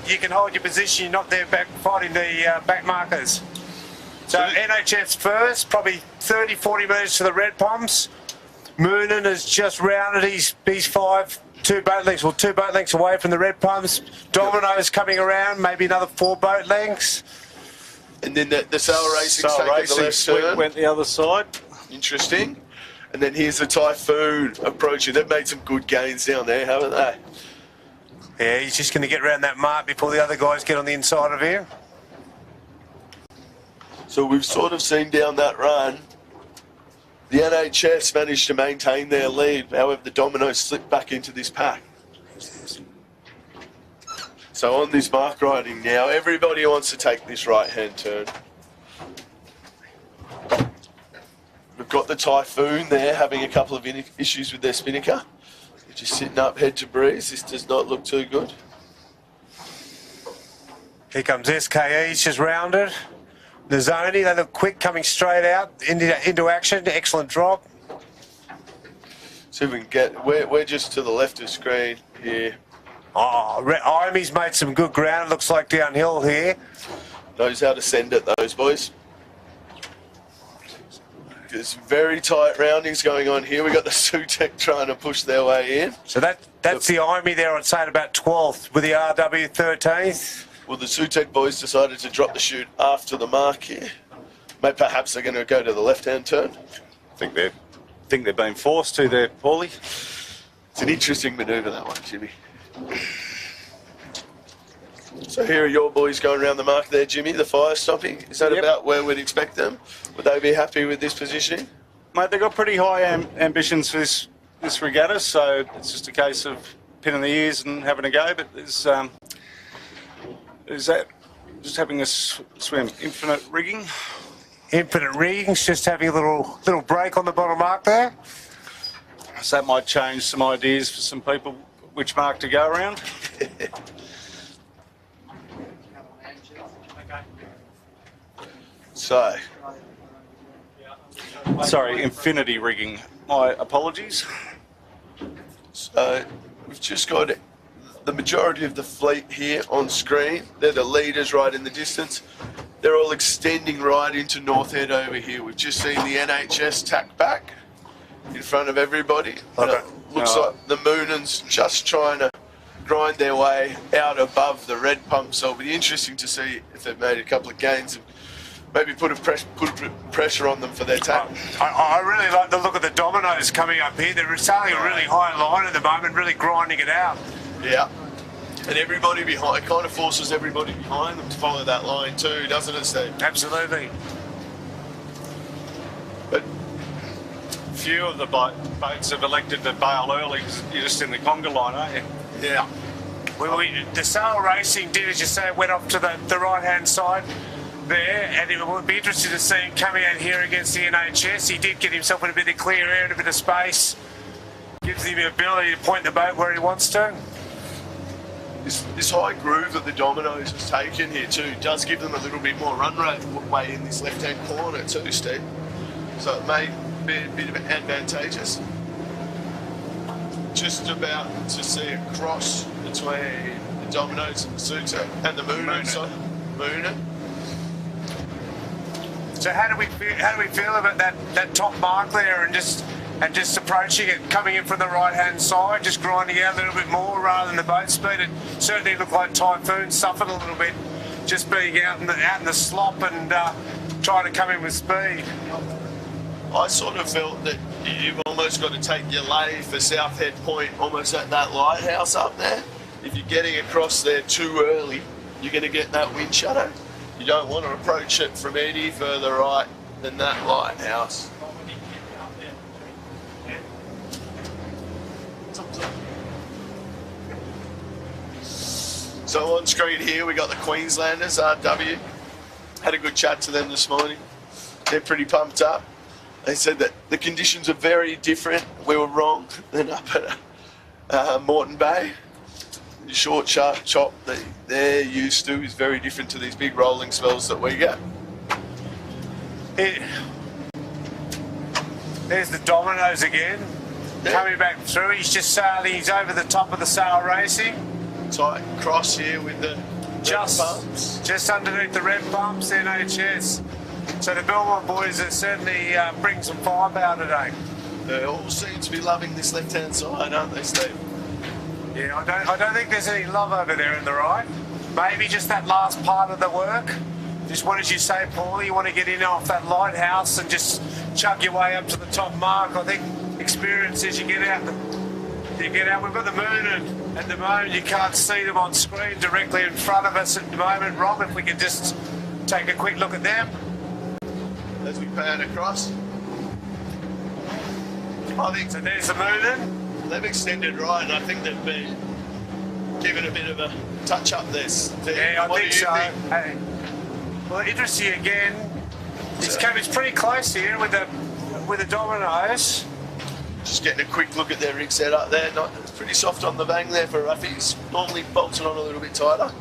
you can hold your position. You're not there back fighting the back markers. So NHS first, probably 30-40 metres to the red pumps. Moonen has just rounded. He's 2 boat lengths away from the red pumps. Domino's coming around, maybe another 4 boat lengths. And then the Sail Racing's taking the left turn. Went the other side. Interesting. And then here's the Typhoon approaching. They've made some good gains down there, haven't they? Yeah, he's just going to get around that mark before the other guys get on the inside of him. So we've sort of seen down that run, the NHS managed to maintain their lead. However, the Dominoes slipped back into this pack. So on this mark riding now, everybody wants to take this right-hand turn. We've got the Typhoon there having a couple of issues with their spinnaker. They're just sitting up head to breeze. This does not look too good. Here comes SKE, he's just rounded. The Zoni, they look quick coming straight out into action. Excellent drop. So we can get, we're just to the left of screen here. Oh, Imy's made some good ground, it looks like downhill here. Knows how to send it, those boys. There's very tight roundings going on here. We've got the Sutek trying to push their way in. So that's the Imy there, I'd say at about 12th with the RW 13th. Well, the Sutek boys decided to drop the chute after the mark here. Maybe perhaps they're going to go to the left-hand turn. I think they're being forced to there, Paulie. It's an interesting manoeuvre, that one, Jimmy. So here are your boys going around the mark there, Jimmy, the fire stopping. Is that about where we'd expect them? Would they be happy with this positioning? Mate, they've got pretty high ambitions for this regatta, so it's just a case of pinning the ears and having a go. But there's that just having a swim, infinite rigging. Infinite rigging's just having a little break on the bottom mark there. So that might change some ideas for some people which mark to go around. So, sorry, infinity rigging. My apologies. so we've just got the majority of the fleet here on screen. They're the leaders right in the distance. They're all extending right into North Head over here. We've just seen the NHS tack back in front of everybody. Okay. Looks like the Moonans just trying to grind their way out above the red pump. So it'll be interesting to see if they've made a couple of gains and maybe put a pressure on them for their tack. I really like the look of the Dominoes coming up here. They're sailing a really high line at the moment, really grinding it out. Yeah. And everybody behind, it kind of forces everybody behind them to follow that line too, doesn't it, Steve? Absolutely. But Few of the boats have elected to bail early because you're just in the conga line, aren't you? yeah, The sail racing did, as you say, went off to the right-hand side there, and it would be interesting to see him coming out here against the NHS. He did get himself in a bit of clear air and a bit of space. Gives him the ability to point the boat where he wants to. this high groove that the Dominoes has taken here too does give them a little bit more runway in this left-hand corner too, Steve. So it may be a bit of advantageous. Just about to see a cross between the Dominoes and the Suter and the Mooner. So how do we feel about that top mark there and just approaching it, coming in from the right-hand side, just grinding out a little bit more rather than the boat speed? It certainly looked like Typhoon suffered a little bit, just being out in the slop and trying to come in with speed. I sort of felt that you've almost got to take your lay for South Head Point almost at that lighthouse up there. If you're getting across there too early, you're going to get that wind shadow. You don't want to approach it from any further right than that lighthouse. So on screen here we got the Queenslanders, RW. Had a good chat to them this morning. They're pretty pumped up. They said that the conditions are very different. We were wrong than up at Moreton Bay. The short, sharp chop that they're used to is very different to these big rolling spells that we get. There's the Dominoes again, coming back through. He's just sailing. He's over the top of the sail racing. Tight cross here with the red pumps. Just underneath the red pumps, NHS. So the Belmont boys are certainly bring some firepower today. They all seem to be loving this left-hand side, aren't they, Steve? Yeah, I don't think there's any love over there in the right. Maybe just that last part of the work. Just what did you say, Paul? You want to get in off that lighthouse and just chug your way up to the top mark. I think experience is you get out. We've got the moon, and at the moment you can't see them on screen directly in front of us at the moment. Rob, if we could just take a quick look at them. As we pan across. I think So there's the moon. they've extended right, and I think they've been given a bit of a touch up there. Yeah, I What think do you so. think? Hey, well, interesting again. It's pretty close here with the Dominoes. Just getting a quick look at their rig setup there. It's pretty soft on the bang there for roughies. Normally bolting on a little bit tighter.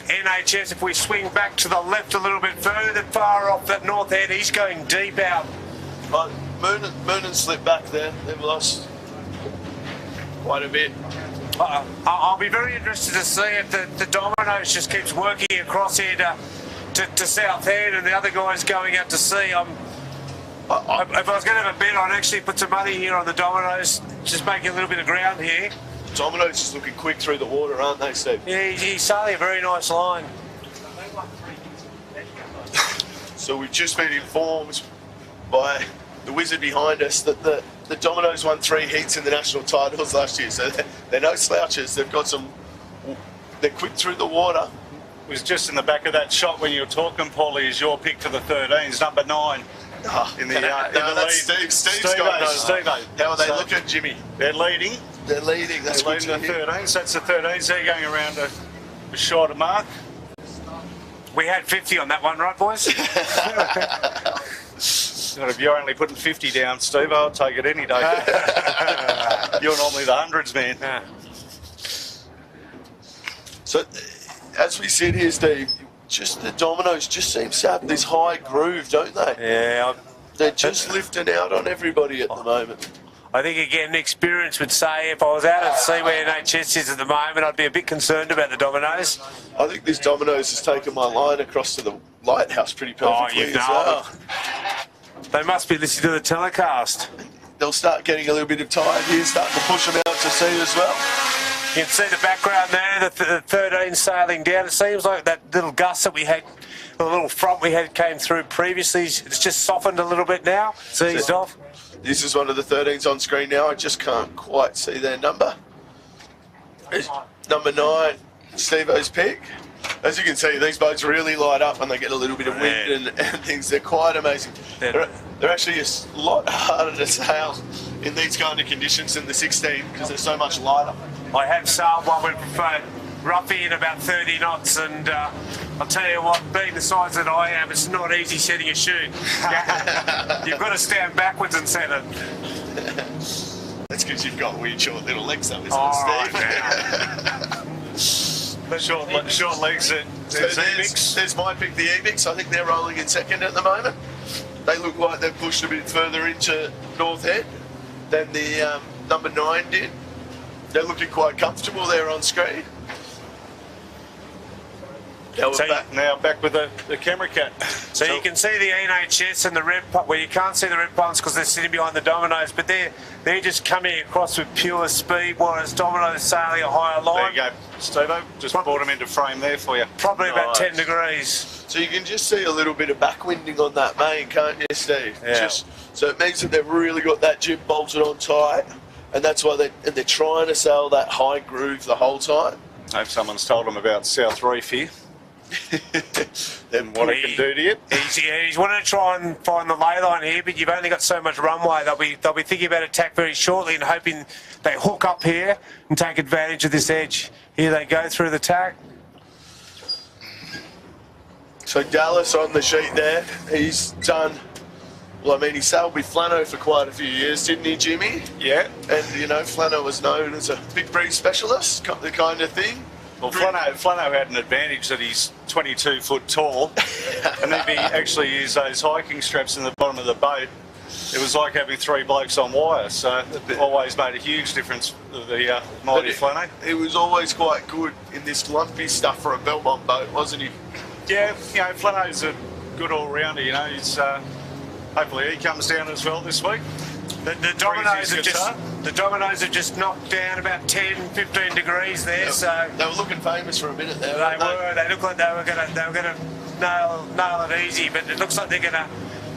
NHS, if we swing back to the left a little bit further, far off that north head, he's going deep out. But Moon and slipped back there. They've lost quite a bit. I'll be very interested to see if the Dominoes just keeps working across here to South Head and the other guys going out to sea. If I was going to have a bet, I'd actually put some money here on the Dominoes, just making a little bit of ground here. Dominoes is looking quick through the water, aren't they, Steve? Yeah, he's sailing a very nice line. So we've just been informed by the wizard behind us that the Dominoes won 3 heats in the national titles last year. So they're no slouches. They've got some They're quick through the water. Was just in the back of that shot when you were talking, Paulie, is your pick for the 13s, number 9. Oh, In the that's lead. Steve's got no. Steve-O. How are they So looking, Jimmy? They're leading. They're leading. That's They're good leading to the hear. 13s. That's the 13s. They're going around a shorter mark. We had 50 on that one, right, boys? But if you're only putting 50 down, Steve, I'll take it any day. You're normally the hundreds, man. Yeah. So, as we sit here, Steve, just the Dominoes just seems to have this high groove, don't they? Yeah, They're just lifting out on everybody at the moment. I think, again, experience would say if I was out at sea where NHS is at the moment, I'd be a bit concerned about the Dominoes. I think this Dominoes has taken my line across to the lighthouse pretty perfectly you as know well. They must be listening to the telecast. They'll start getting a little bit of tide here, starting to push them out to sea as well. You can see the background there, the 13 sailing down. It seems like that little gust that we had, the little front we had came through previously. It's just softened a little bit now. It's eased off. This is one of the 13s on screen now. I just can't quite see their number. It's number 9, Steve-O's pick. As you can see, these boats really light up when they get a little bit of wind and things. They're quite amazing. They're actually a lot harder to sail in these kind of conditions than the 16 because they're so much lighter. I have sailed one with roughy in about 30 knots, and I'll tell you what, being the size that I am, it's not easy setting a chute. You've got to stand backwards and set it. That's because you've got weird short little legs though, isn't All it, right, Steve? Short legs at There's my pick, the Ebix. I think they're rolling in second at the moment. They look like they've pushed a bit further into North Head than the number 9 did. They're looking quite comfortable there on screen. Now we're back with the camera cat. So you can see the NHS and the red pump. Well, you can't see the red pumps because they're sitting behind the Dominoes, but they're just coming across with pure speed, whereas Dominoes sailing a higher line. There you go, Steve-O. Just brought them into frame there for you. Probably about Nice. 10 degrees. So you can just see a little bit of backwinding on that main, can't you, Steve? Yeah. So it means that they've really got that jib bolted on tight, and that's why they're trying to sail that high groove the whole time. I hope someone's told them about South Reef here. Then What it can do to you. He's wanting to try and find the ley line here, but you've only got so much runway. They'll be thinking about attack very shortly and hoping they hook up here and take advantage of this edge. Here they go through the tack. So Dallas on the sheet there, he's done. Well, I mean, he sailed with Flano for quite a few years, didn't he, Jimmy? Yeah. And, you know, Flano was known as a big breeze specialist, the kind of thing. Well, Flano had an advantage that he's 22 foot tall, and if he actually used those hiking straps in the bottom of the boat, it was like having 3 blokes on wire. So it always made a huge difference. The mighty Flano. He was always quite good in this lumpy stuff for a Belmont boat, wasn't he? Yeah, you know, Flano's a good all-rounder. You know, he's hopefully he comes down as well this week. The Dominoes have just knocked down about 10, 15 degrees there. So They were looking famous for a minute there. they weren't were. They looked like they were gonna nail it easy, but it looks like they're gonna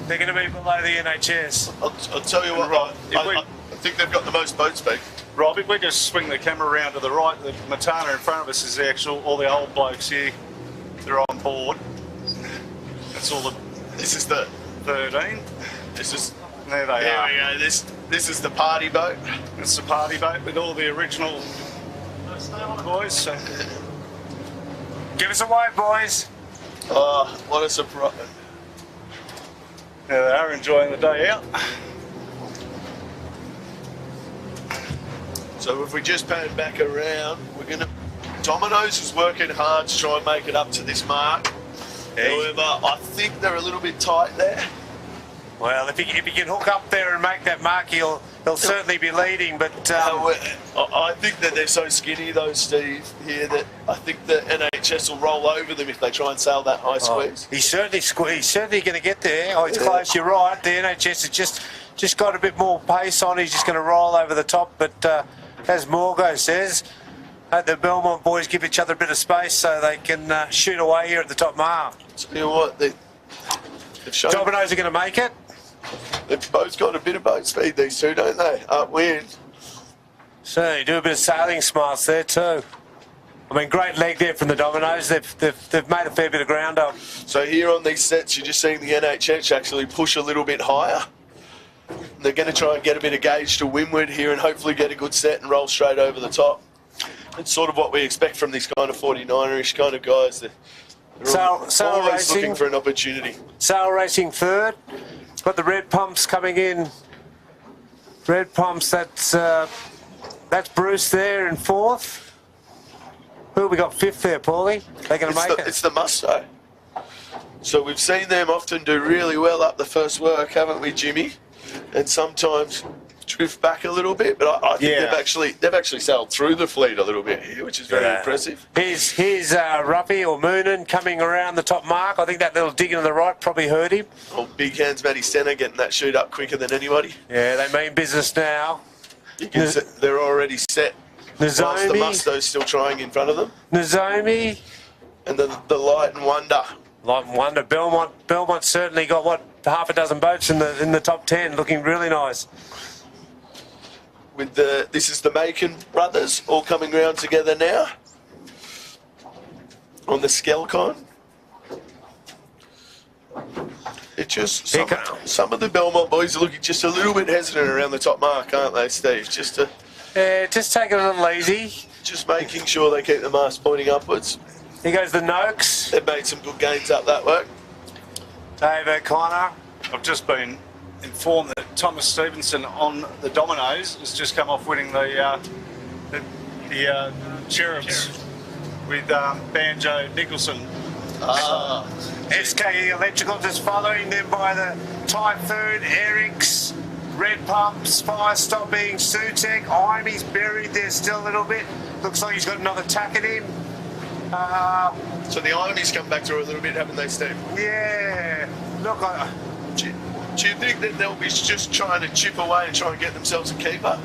be below the NHS. I'll tell you what, Right, I think they've got the most boat speed. Rob, if we just swing the camera around to the right, the Matana in front of us is all the old blokes here. They're on board. That's all the This is the 13. this is There they there are. we go. This is the party boat. It's the party boat with all the original boys. So Give us a wave, boys. Oh, what a surprise! there they are, enjoying the day out. So if we just pan back around, we're gonna. Dominoes is working hard to try and make it up to this mark. However, I think they're a little bit tight there. Well, if he can hook up there and make that mark, he'll certainly be leading. But I think that they're so skinny, though, Steve, here, that I think the NHS will roll over them if they try and sail that high squeeze. he's certainly going to get there. Oh, he's close. You're right. The NHS has just got a bit more pace on. He's just going to roll over the top. But as Morgo says, the Belmont boys give each other a bit of space so they can shoot away here at the top mark. Tell you what, they've shown. Dominoes are going to make it. They've both got a bit of boat speed, these two, don't they? Upwind. So you do a bit of sailing smarts there too. I mean, great leg there from the Dominoes. They've made a fair bit of ground up. So here on these sets, you're just seeing the NHH actually push a little bit higher. They're going to try and get a bit of gauge to windward here and hopefully get a good set and roll straight over the top. It's sort of what we expect from these kind of 49er-ish kind of guys. They're always Racing, looking for an opportunity. Sail Racing third. Got the red pumps coming in. Red pumps, that's Bruce there in fourth. Who have we got fifth there, Paulie? They're going to make it. It's the Musto. So we've seen them often do really well up the first work, haven't we, Jimmy? And sometimes drift back a little bit, but I think they've actually sailed through the fleet a little bit here, which is very impressive. Here's Ruffy or Moonen coming around the top mark. I think that little dig into the right probably hurt him. Oh, big hands, Matty Stenner getting that shoot up quicker than anybody. Yeah, they mean business now. They're already set. Whilst the Nozomi. Musto's still trying in front of them. Nozomi. And the Light and Wonder. Light and Wonder. Belmont certainly got, what, half a dozen boats in the top 10, looking really nice. This is the Macon brothers all coming round together now on the Skelcon. It just some of the Belmont boys are looking just a little bit hesitant around the top mark, aren't they, Steve? Just take it a little easy. Just making sure they keep the mast pointing upwards. Here goes the Noakes. They've made some good gains up that work. Dave O'Connor. I've just been informed that Thomas Stevenson on the Dominoes has just come off winning the Cherubs with Banjo Nicholson. SKE Electrical just following them by the Typhoon, Eric's, Red Pumps, Fire Stopping, Sutek. Imey's buried there still a little bit. Looks like he's got another tack at him. So the Imey's come back through a little bit, haven't they, Steve? Yeah. Look, do you think that they'll be just trying to chip away and try and get themselves a keeper?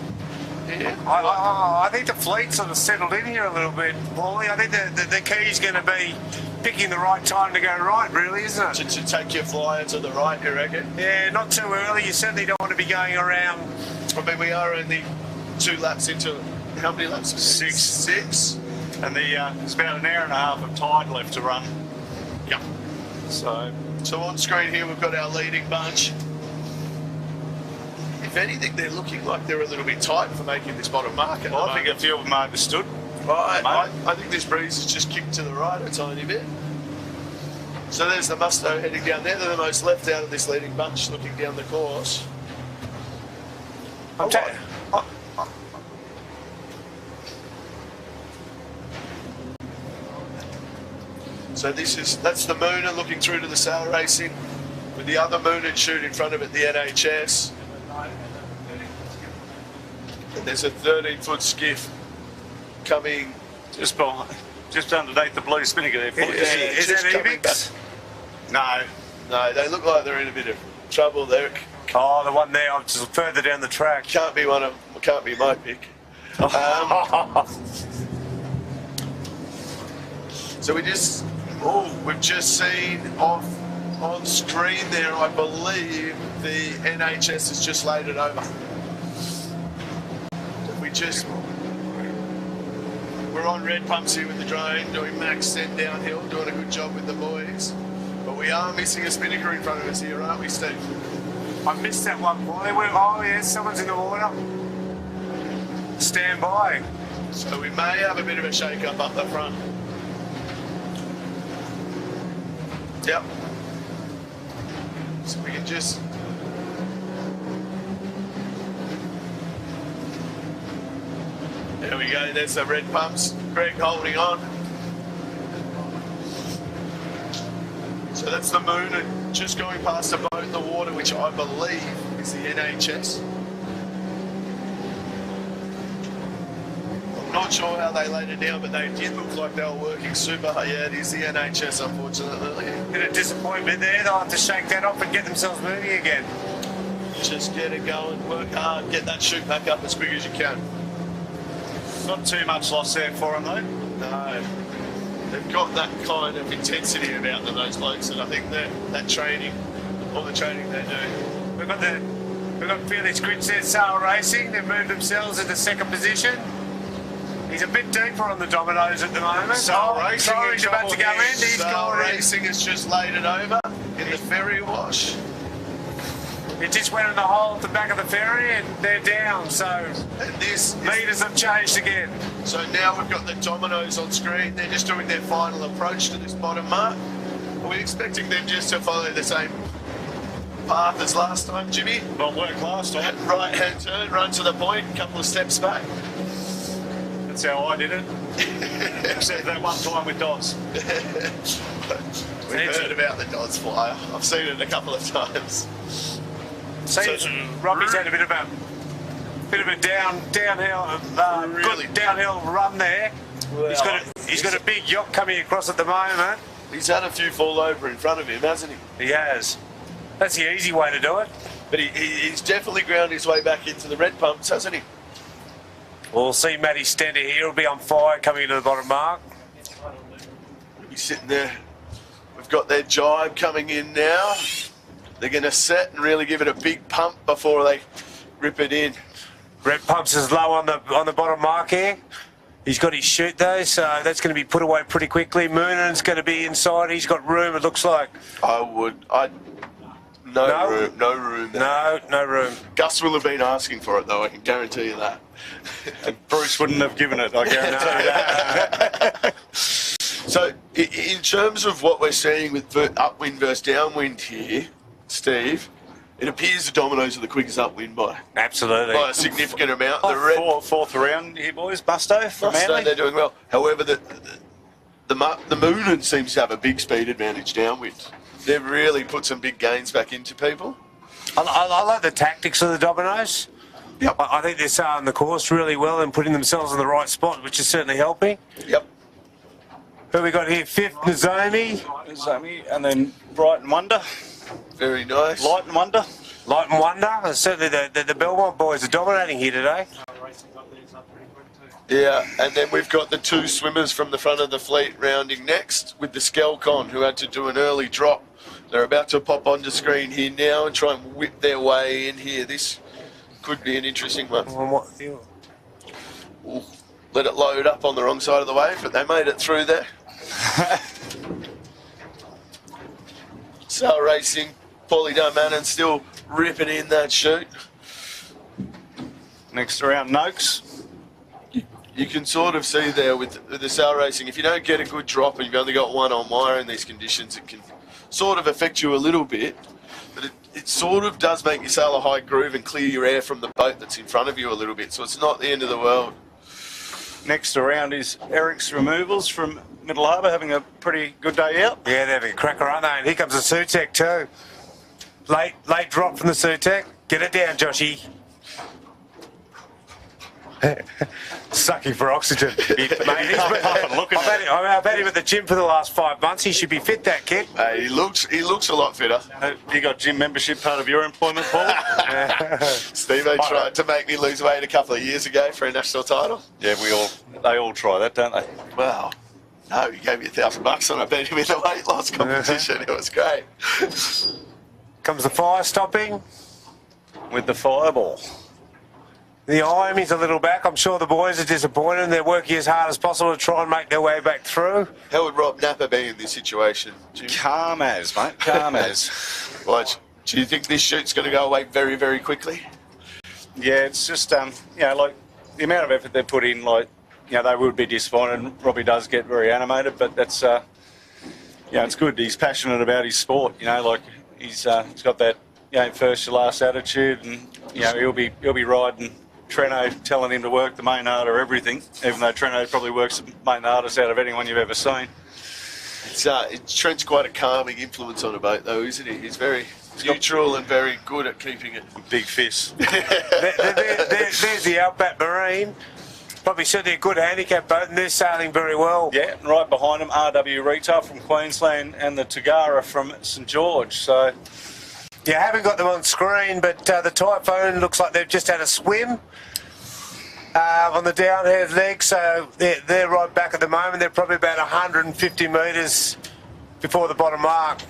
Yeah. I think the fleet sort of settled in here a little bit, Paulie. I think the key's going to be picking the right time to go right, really, isn't it? To take your flyer to the right, you reckon? Yeah, not too early. You certainly don't want to be going around. I mean, we are only 2 laps into... How many laps? 6. And there's about an hour and a half of tide left to run. Yeah. So on screen here, we've got our leading bunch. If anything, they're looking like they're a little bit tight for making this bottom market. I think a few of them understood. I think this breeze has just kicked to the right a tiny bit. So there's the Musto heading down there. They're the most left out of this leading bunch looking down the course. So that's the Mooner looking through to the Sail Racing with the other Mooner shoot in front of it, the NHS. And there's a 13-foot skiff coming just underneath the blue spinnaker there. Is that Evix? No, they look like they're in a bit of trouble there. Oh, the one there, I'm just further down the track. Can't be my pick. So we've just seen on screen there, I believe the NHS has just laid it over. We're on red pumps here with the drone, doing max send downhill, doing a good job with the boys. But we are missing a spinnaker in front of us here, aren't we, Steve? I missed that one, boy. Oh, yeah, someone's in the water. Stand by. So we may have a bit of a shake-up up the front. Yep. So we can just... There we go, there's the red pumps. Greg holding on. So that's the moon and just going past a boat in the water, which I believe is the NHS. I'm not sure how they laid it down, but they did look like they were working super hard. Yeah, it is the NHS, unfortunately. Bit of disappointment there. They'll have to shake that off and get themselves moving again. Just get it going, work hard, get that chute back up as quick as you can. Not too much loss there for them, though. No. They've got that kind of intensity about them, those blokes, and I think that training, all the training they're doing. We've got Felix Grits there, Sail Racing. They've moved themselves into second position. He's a bit deeper on the dominoes at the moment. Sail Racing sorry, in he's about to go trouble in. here. He's Sail gone in. Racing has just laid it over in the ferry wash. It just went in the hole at the back of the ferry and they're down, so And this meters have changed again. So now we've got the dominoes on screen. They're just doing their final approach to this bottom mark. Are we expecting them just to follow the same path as last time, Jimmy? Well, worked last time. Right hand turn, run to the point, couple of steps back. That's how I did it. Except that one time with Dodds. We've heard about the Dodds flyer. I've seen it a couple of times. See, Robbie's had a bit of a downhill, Really? good downhill run there. Well, He's got a big yacht coming across at the moment. He's had a few fall over in front of him, hasn't he? He has. That's the easy way to do it. But he's definitely ground his way back into the red pumps, hasn't he? We'll see Matty Stender here. He'll be on fire coming into the bottom mark. He's sitting there. We've got their jibe coming in now. They're going to set and really give it a big pump before they rip it in. Red pumps is low on the bottom mark here. He's got his chute though, so that's going to be put away pretty quickly. Moonan's going to be inside. He's got room, it looks like. No room there. No room. Gus will have been asking for it though, I can guarantee you that. And Bruce wouldn't have given it, I guarantee you that. So in terms of what we're seeing with upwind versus downwind here, Steve, it appears the dominoes are the quickest upwind by Absolutely. a significant amount. Oh, The red fourth round here, boys. Busto from Musto, Manly. they're doing well. However, the Moonan seems to have a big speed advantage downwind. They've really put some big gains back into people. I like the tactics of the dominoes. Yep. I think they're sailing the course really well and putting themselves in the right spot, which is certainly helping. Yep. Who we got here? Fifth, Nozomi. Zomi, and then Bright and Wonder. Very nice. Light and Wonder. Light and Wonder. And certainly the Belmont boys are dominating here today. Yeah, and then we've got the two swimmers from the front of the fleet rounding next with the Skelcon, who had to do an early drop. They're about to pop onto screen here now and try and whip their way in here. This could be an interesting one. Ooh, let it load up on the wrong side of the wave, but they made it through there. Sail Racing, Paulie Darmanin still ripping in that chute. Next around, Noakes. You can sort of see there with the Sail Racing, if you don't get a good drop and you've only got one on wire in these conditions, it can sort of affect you a little bit, but it sort of does make you sail a high groove and clear your air from the boat that's in front of you a little bit, so it's not the end of the world. Next around is Eric's Removals from Middle Harbour, having a pretty good day out. Yeah, they're having a cracker, aren't they? And here comes the Sutek too. Late drop from the Sutek. Get it down, Joshy. Sucking for oxygen. Mate, I've had him at the gym for the last 5 months. He should be fit, that kid. He looks a lot fitter. You got gym membership part of your employment, Paul? Steve tried to make me lose weight a couple of years ago for a national title. Yeah, they all try that, don't they? Well, no, he gave me $1,000 and I beat him in the weight loss competition. It was great. Comes the fire stopping. With the fireball. The Iamy's a little back. I'm sure the boys are disappointed and they're working as hard as possible to try and make their way back through. How would Rob Napper be in this situation, Jim? Calm as, mate. Calm as. Right. Do you think this shoot's going to go away very, very quickly? Yeah, it's just, like the amount of effort they put in, they would be disappointed. Robbie does get very animated, but that's, it's good. He's passionate about his sport, he's got that, first to last attitude, and, he'll be riding Treno, telling him to work the main art or everything, even though Treno probably works the main hardest out of anyone you've ever seen. Trent's quite a calming influence on a boat, though, isn't he? He's very neutral and very good at keeping it. Big fist. There's the Outback Marine. Probably certainly a good handicap boat, and they're sailing very well. Yeah, and right behind them, RW Retail from Queensland and the Tagara from St George. So, you haven't got them on screen, but the Typhoon looks like they've just had a swim on the downhead leg, so they're right back at the moment. They're probably about 150 metres before the bottom mark.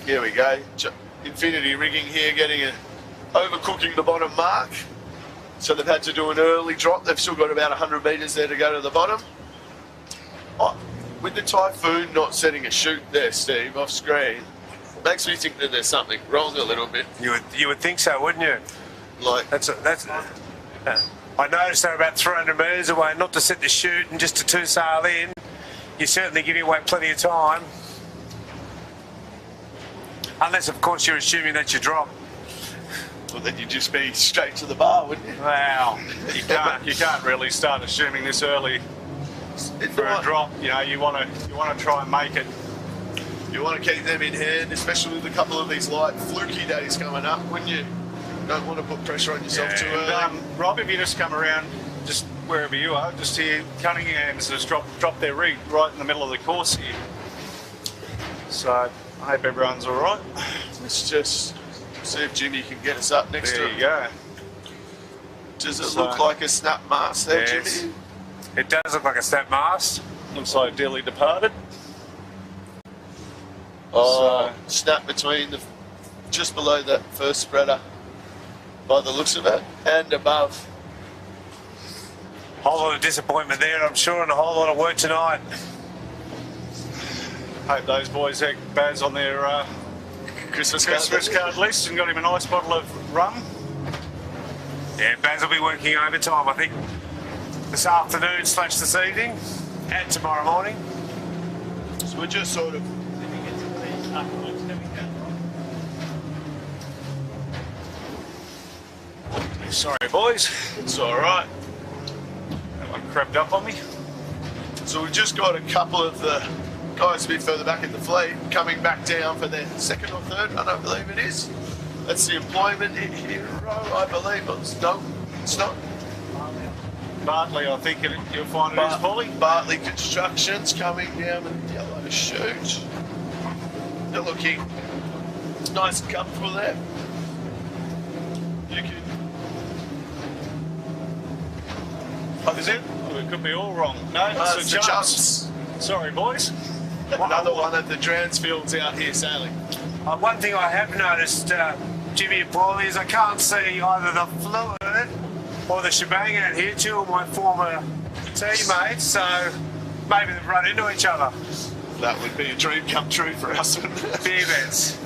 Here we go. Infinity rigging here, getting overcooking the bottom mark. So they've had to do an early drop. They've still got about 100 metres there to go to the bottom. Oh, with the Typhoon not setting a chute there, Steve, off screen, makes me think that there's something wrong a little bit. You would think so, wouldn't you? Like, I noticed they're about 300 metres away, not to set the chute and just to two sail in. You're certainly giving away plenty of time. Unless, of course, you're assuming that you drop. well, then you'd just be straight to the bar, wouldn't you? Wow, you can't really start assuming this early for a drop. You know, you want to try and make it. You want to keep them in hand, especially with a couple of these light, fluky days coming up, wouldn't you? Don't want to put pressure on yourself too early. And, Rob, if you just come around, just wherever you are, just here, Cunningham's just drop their rig right in the middle of the course here. So I hope everyone's all right. Let's just see if Jimmy can get us up next to There him. you go. Does it look like a snap mast there, Yes. Jimmy? It does look like a snap mast. Looks like dearly departed. Oh, snap between just below that first spreader, by the looks of it, and above. Whole lot of disappointment there, I'm sure, and a whole lot of work tonight. Hope those boys had Baz on their Christmas card list and got him a nice bottle of rum. Yeah, Baz will be working overtime, I think, this afternoon / this evening and tomorrow morning. So we're just sort of Sorry, boys. it's all right. That one crept up on me. So we've just got a couple of the guys a bit further back in the fleet coming back down for their second or third run, I believe it is. That's the employment hero, I believe. No, it's not. Bartley, I think you'll find it is, Paulie. Bartley Construction's coming down with the yellow chute. They're looking nice and comfortable there. You can. Oh, is it? Oh, it could be all wrong. No, It's the jumps. Sorry, boys. Another one of the Dransfields out here sailing. One thing I have noticed, Jimmy and Paulie, is I can't see either the fluid or the shebang out here. Two of my former teammates, so maybe they've run into each other. That would be a dream come true for us. Beer bets.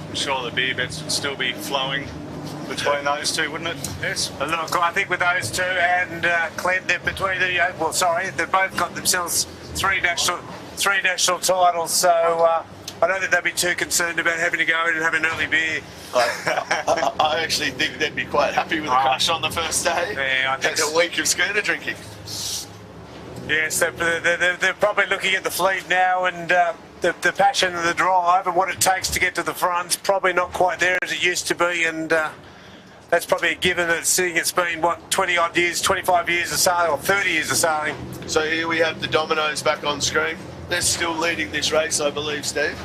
I'm sure the beer bets would still be flowing between those two, wouldn't it? Yes. Look, I think with those two and Clint, they're between the they've both got themselves three national titles, so I don't think they'd be too concerned about having to go in and have an early beer. I actually think they'd be quite happy with a crash on the first day. Yeah, I think and a week of schooner drinking. Yes, they're probably looking at the fleet now and the passion and the drive and what it takes to get to the front's probably not quite there as it used to be, and that's probably a given that seeing it's been, 20 odd years, 25 years of sailing, or 30 years of sailing. So here we have the Dominoes back on screen. They're still leading this race, I believe, Steve.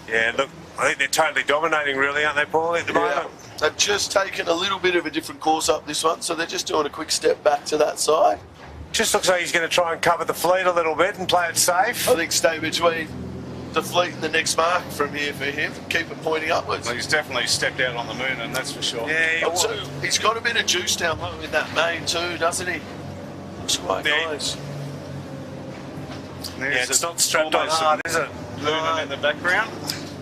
Yeah, look, I think they're totally dominating, really, aren't they, Paul, at the moment? They've just taken a little bit of a different course up this one, so they're just doing a quick step back to that side. Just looks like he's going to try and cover the fleet a little bit and play it safe. I think stay between the fleet and the next mark from here for him. Keep it pointing upwards. Well, he's definitely stepped out on the moon, and that's for sure. Yeah, He's got a bit of juice down low in that main too, doesn't he? Looks quite nice. it's not strapped on hard, is it? Mooning in the background.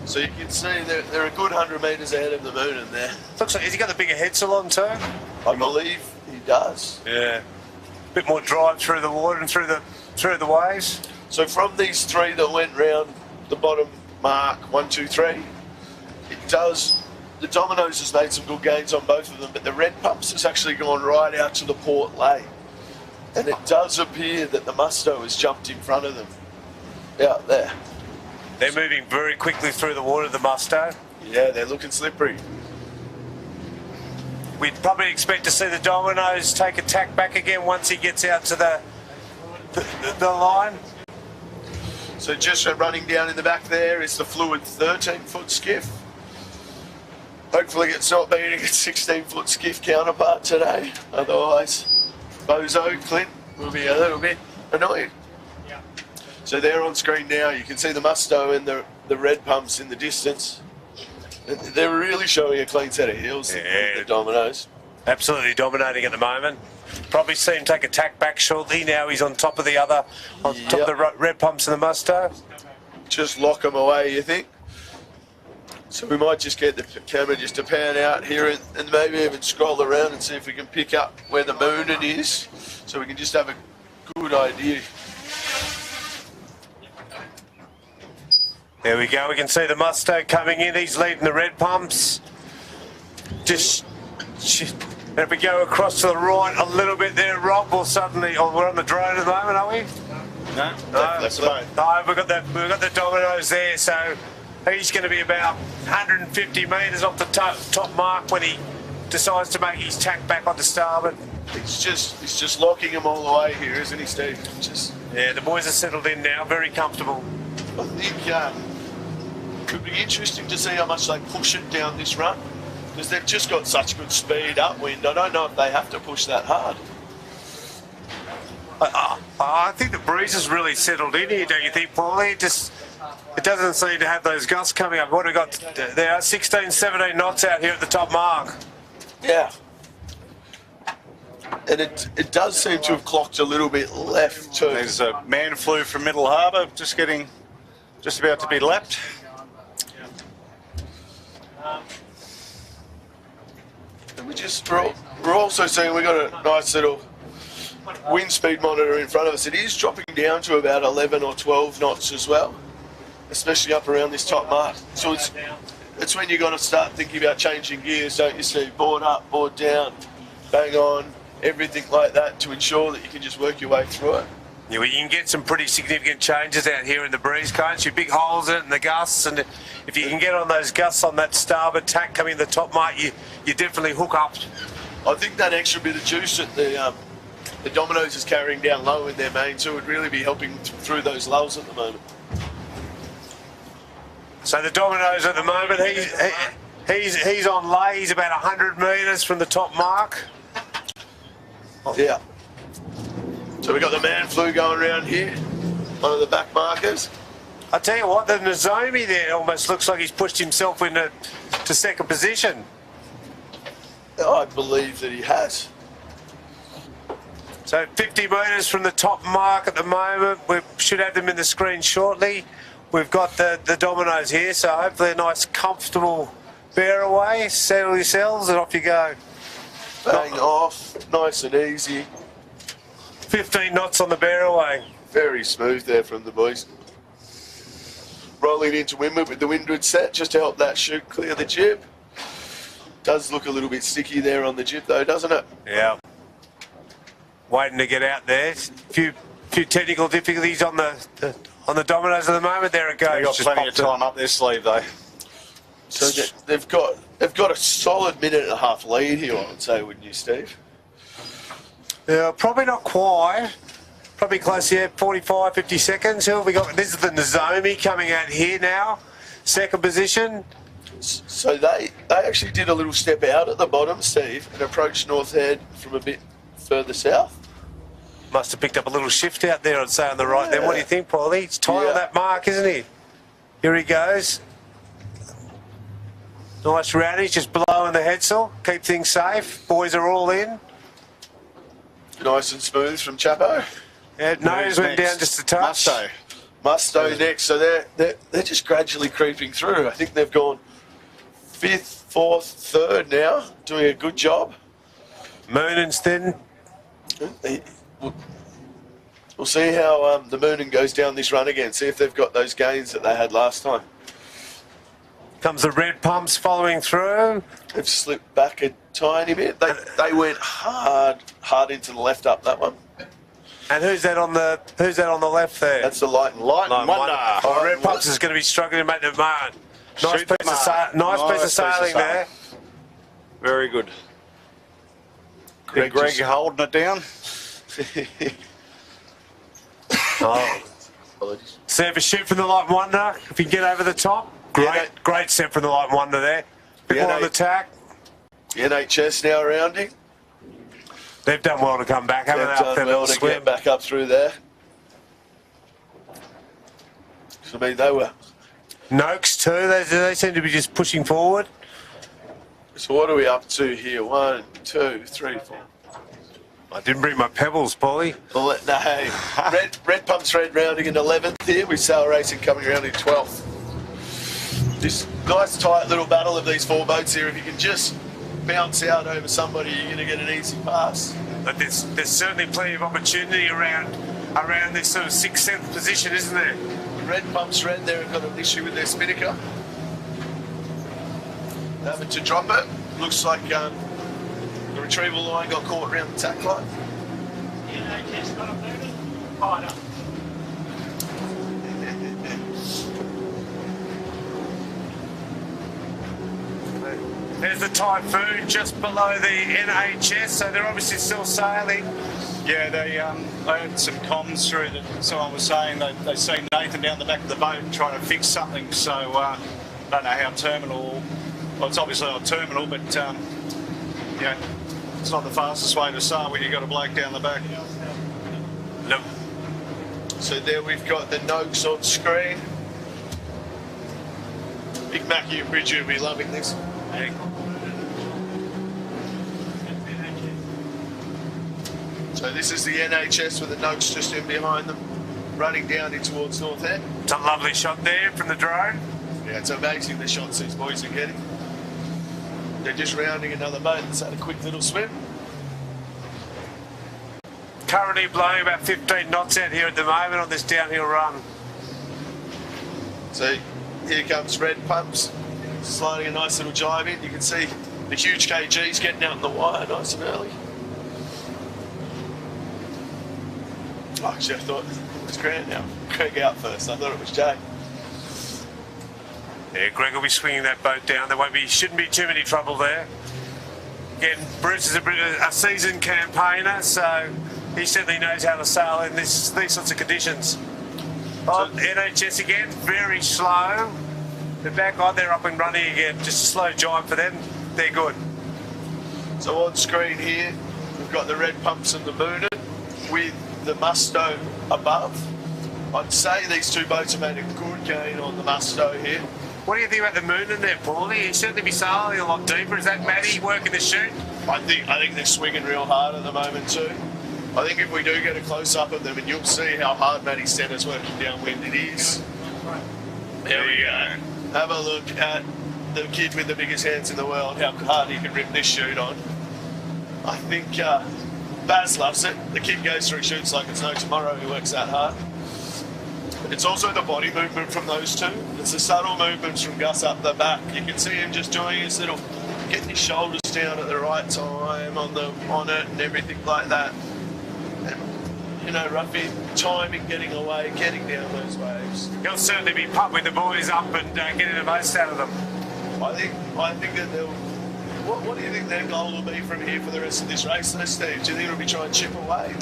So you can see they're a good 100 metres ahead of the moon in there. Looks like, has he got the bigger head salon too? I believe he does. Yeah. Bit more drive through the water and through the waves. So from these three that went round the bottom mark, 1, 2, 3, it does. The Dominoes has made some good gains on both of them, but the Red Pumps has actually gone right out to the port lay. And it does appear that the Musto has jumped in front of them out there. They're moving very quickly through the water, the Musto. Yeah, they're looking slippery. We'd probably expect to see the Dominoes take a tack back again once he gets out to the line. So just running down in the back there is the fluid 13-foot skiff. Hopefully it's not beating a 16-foot skiff counterpart today. Otherwise, Bozo, Clint, will be a little bit annoyed. Yeah. So they're on screen now. You can see the Musto and the Red Pumps in the distance. They're really showing a clean set of heels, Yeah. the Dominoes. Absolutely dominating at the moment. Probably see him take a tack back shortly. Now he's on top of the other, on top of the red pumps and the Musto. Just lock them away, you think? So we might just get the camera just to pan out here and maybe even scroll around and see if we can pick up where the Moonin is, so we can just have a good idea. There we go. We can see the Musto coming in. He's leading the red pumps. Just if we go across to the right a little bit there, Rob, we'll suddenly. Oh, we're on the drone at the moment, are we? No, That's right. No, we've got the Dominoes there, so he's going to be about 150 metres off the top mark when he decides to make his tack back onto starboard. He's just locking them all away here, isn't he, Steve? Yeah, the boys are settled in now, very comfortable. I think it could be interesting to see how much they push it down this run, because they've just got such good speed upwind. I don't know if they have to push that hard. I think the breeze has really settled in here, don't you think, Paulie? It doesn't seem to have those gusts coming up. What have we got there? 16, 17 knots out here at the top mark. Yeah. And it does seem to have clocked a little bit left too. There's a man flew from Middle Harbour, just about to be lapped. And we're also seeing we've got a nice little wind speed monitor in front of us. It is dropping down to about 11 or 12 knots as well, especially up around this top mark. So it's when you've got to start thinking about changing gears, don't you see? Board up, board down, bang on, everything like that to ensure that you can just work your way through it. Yeah, well, you can get some pretty significant changes out here in the breeze, can't you? Big holes in it and the gusts, and if you can get on those gusts on that starboard tack coming in the top mark, you definitely hook up. I think that extra bit of juice that the Dominoes is carrying down low in their main, so would really be helping through those lulls at the moment. So the Dominoes at the moment, he's on lay. He's about 100 metres from the top mark. Yeah. So we've got the man flu going around here, one of the back markers. I tell you what, the Nozomi there almost looks like he's pushed himself into second position. I believe that he has. So 50 metres from the top mark at the moment. We should have them in the screen shortly. We've got the Dominoes here, so hopefully a nice comfortable bear away. Settle yourselves and off you go. Bang off, nice and easy. 15 knots on the bear away. Very smooth there from the boys. Rolling into windward with the windward set just to help that chute clear the jib. Does look a little bit sticky there on the jib though, doesn't it? Yeah. Waiting to get out there. Few technical difficulties on the Dominoes at the moment. There it goes. They've got plenty of time up their sleeve though. So they've got a solid minute and a half lead here, I would say, wouldn't you, Steve? Yeah, probably not quite. Probably close here, 45, 50 seconds. Who have we got? This is the Nozomi coming out here now. Second position. So they actually did a little step out at the bottom, Steve, and approached North Head from a bit further south. Must have picked up a little shift out there, I'd say, on the right. Yeah. Then what do you think, Paulie? He's tight on that mark, isn't he? Here he goes. Nice rally, just blowing the headsail. Keep things safe. Boys are all in. Nice and smooth from Chapo. Yeah, nose went down just a touch. Musto next, so they're just gradually creeping through. I think they've gone 5th, 4th, 3rd now, doing a good job. Moonan's thin. We'll see how the Moonin goes down this run again, see if they've got those gains that they had last time. Comes the red pumps following through. They've slipped back a tiny bit. They went hard into the left up that one. And who's that on the left there? That's the Light and Wonder. Oh, red pumps is going to be struggling to make the mark. Nice piece of sailing there. Very good. Greg holding it down. Apologies. Serve a shoot from the Light and Wonder. If you can get over the top. Great set from the Light and Wonder there. Bit more on the tack. The NHS now rounding. They've done well to come back, haven't they? They've done well to get back up through there. I mean, they were Noakes too, they seem to be just pushing forward. So what are we up to here? 1, 2, 3, 4. I didn't bring my pebbles, Paulie. Well, no, Red Pump's red rounding in 11th here, with Sail Racing coming around in 12th. This nice tight little battle of these 4 boats here. If you can just bounce out over somebody, you're going to get an easy pass. But there's certainly plenty of opportunity around this sort of 6th, 7th position, isn't there? Red Pump's red there have got an issue with their spinnaker. Having to drop it. Looks like the retrieval line got caught around the tack line. There's the Typhoon just below the NHS, so they're obviously still sailing. Yeah, I had some comms through that someone was saying they seen Nathan down the back of the boat trying to fix something, so I don't know how terminal, well, it's obviously on terminal, but yeah, it's not the fastest way to sail when you've got a bloke down the back. Look. So there we've got the Noakes on screen. Big Mackie and Bridget will be loving this. Yeah. So this is the NHS with the Noakes just in behind them, running down in towards North End. It's a lovely shot there from the drone. Yeah, it's amazing the shots these boys are getting. They're just rounding another boat that's had a quick little swim. Currently blowing about 15 knots out here at the moment on this downhill run. So here comes Red Pumps, sliding a nice little jibe in. You can see the huge KGs getting out in the wire nice and early. Oh, actually, I thought it was Grant now. Greg out first. I thought it was Jay. Yeah, Greg will be swinging that boat down. There shouldn't be too many trouble there. Again, Bruce is a seasoned campaigner, so he certainly knows how to sail in these sorts of conditions. Oh, NHS again, very slow. The back on, they're up and running again. Just a slow jibe for them. They're good. So on screen here, we've got the Red Pumps and the Moonin with the Musto above. I'd say these 2 boats have made a good gain on the Musto here. What do you think about the Moonin there, Paulie? He'll certainly be sailing a lot deeper. Is that Matty working the chute? I think they're swinging real hard at the moment too. I think if we do get a close-up of them, and you'll see how hard Matty Stenner's working downwind, it is. There we go. Have a look at the kid with the biggest hands in the world, how hard he can rip this chute on. I think Baz loves it. The kid goes through chutes like it's no tomorrow. He works that hard. It's also the body movement from those 2. It's the subtle movements from Gus up the back. You can see him just doing his little, getting his shoulders down at the right time on it and everything like that. And, you know, Ruffy timing, getting away, getting down those waves. He'll certainly be pumping the boys up and getting the most out of them. I think that they'll. What do you think their goal will be from here for the rest of this race, though, Steve? Do you think it'll be trying to chip away?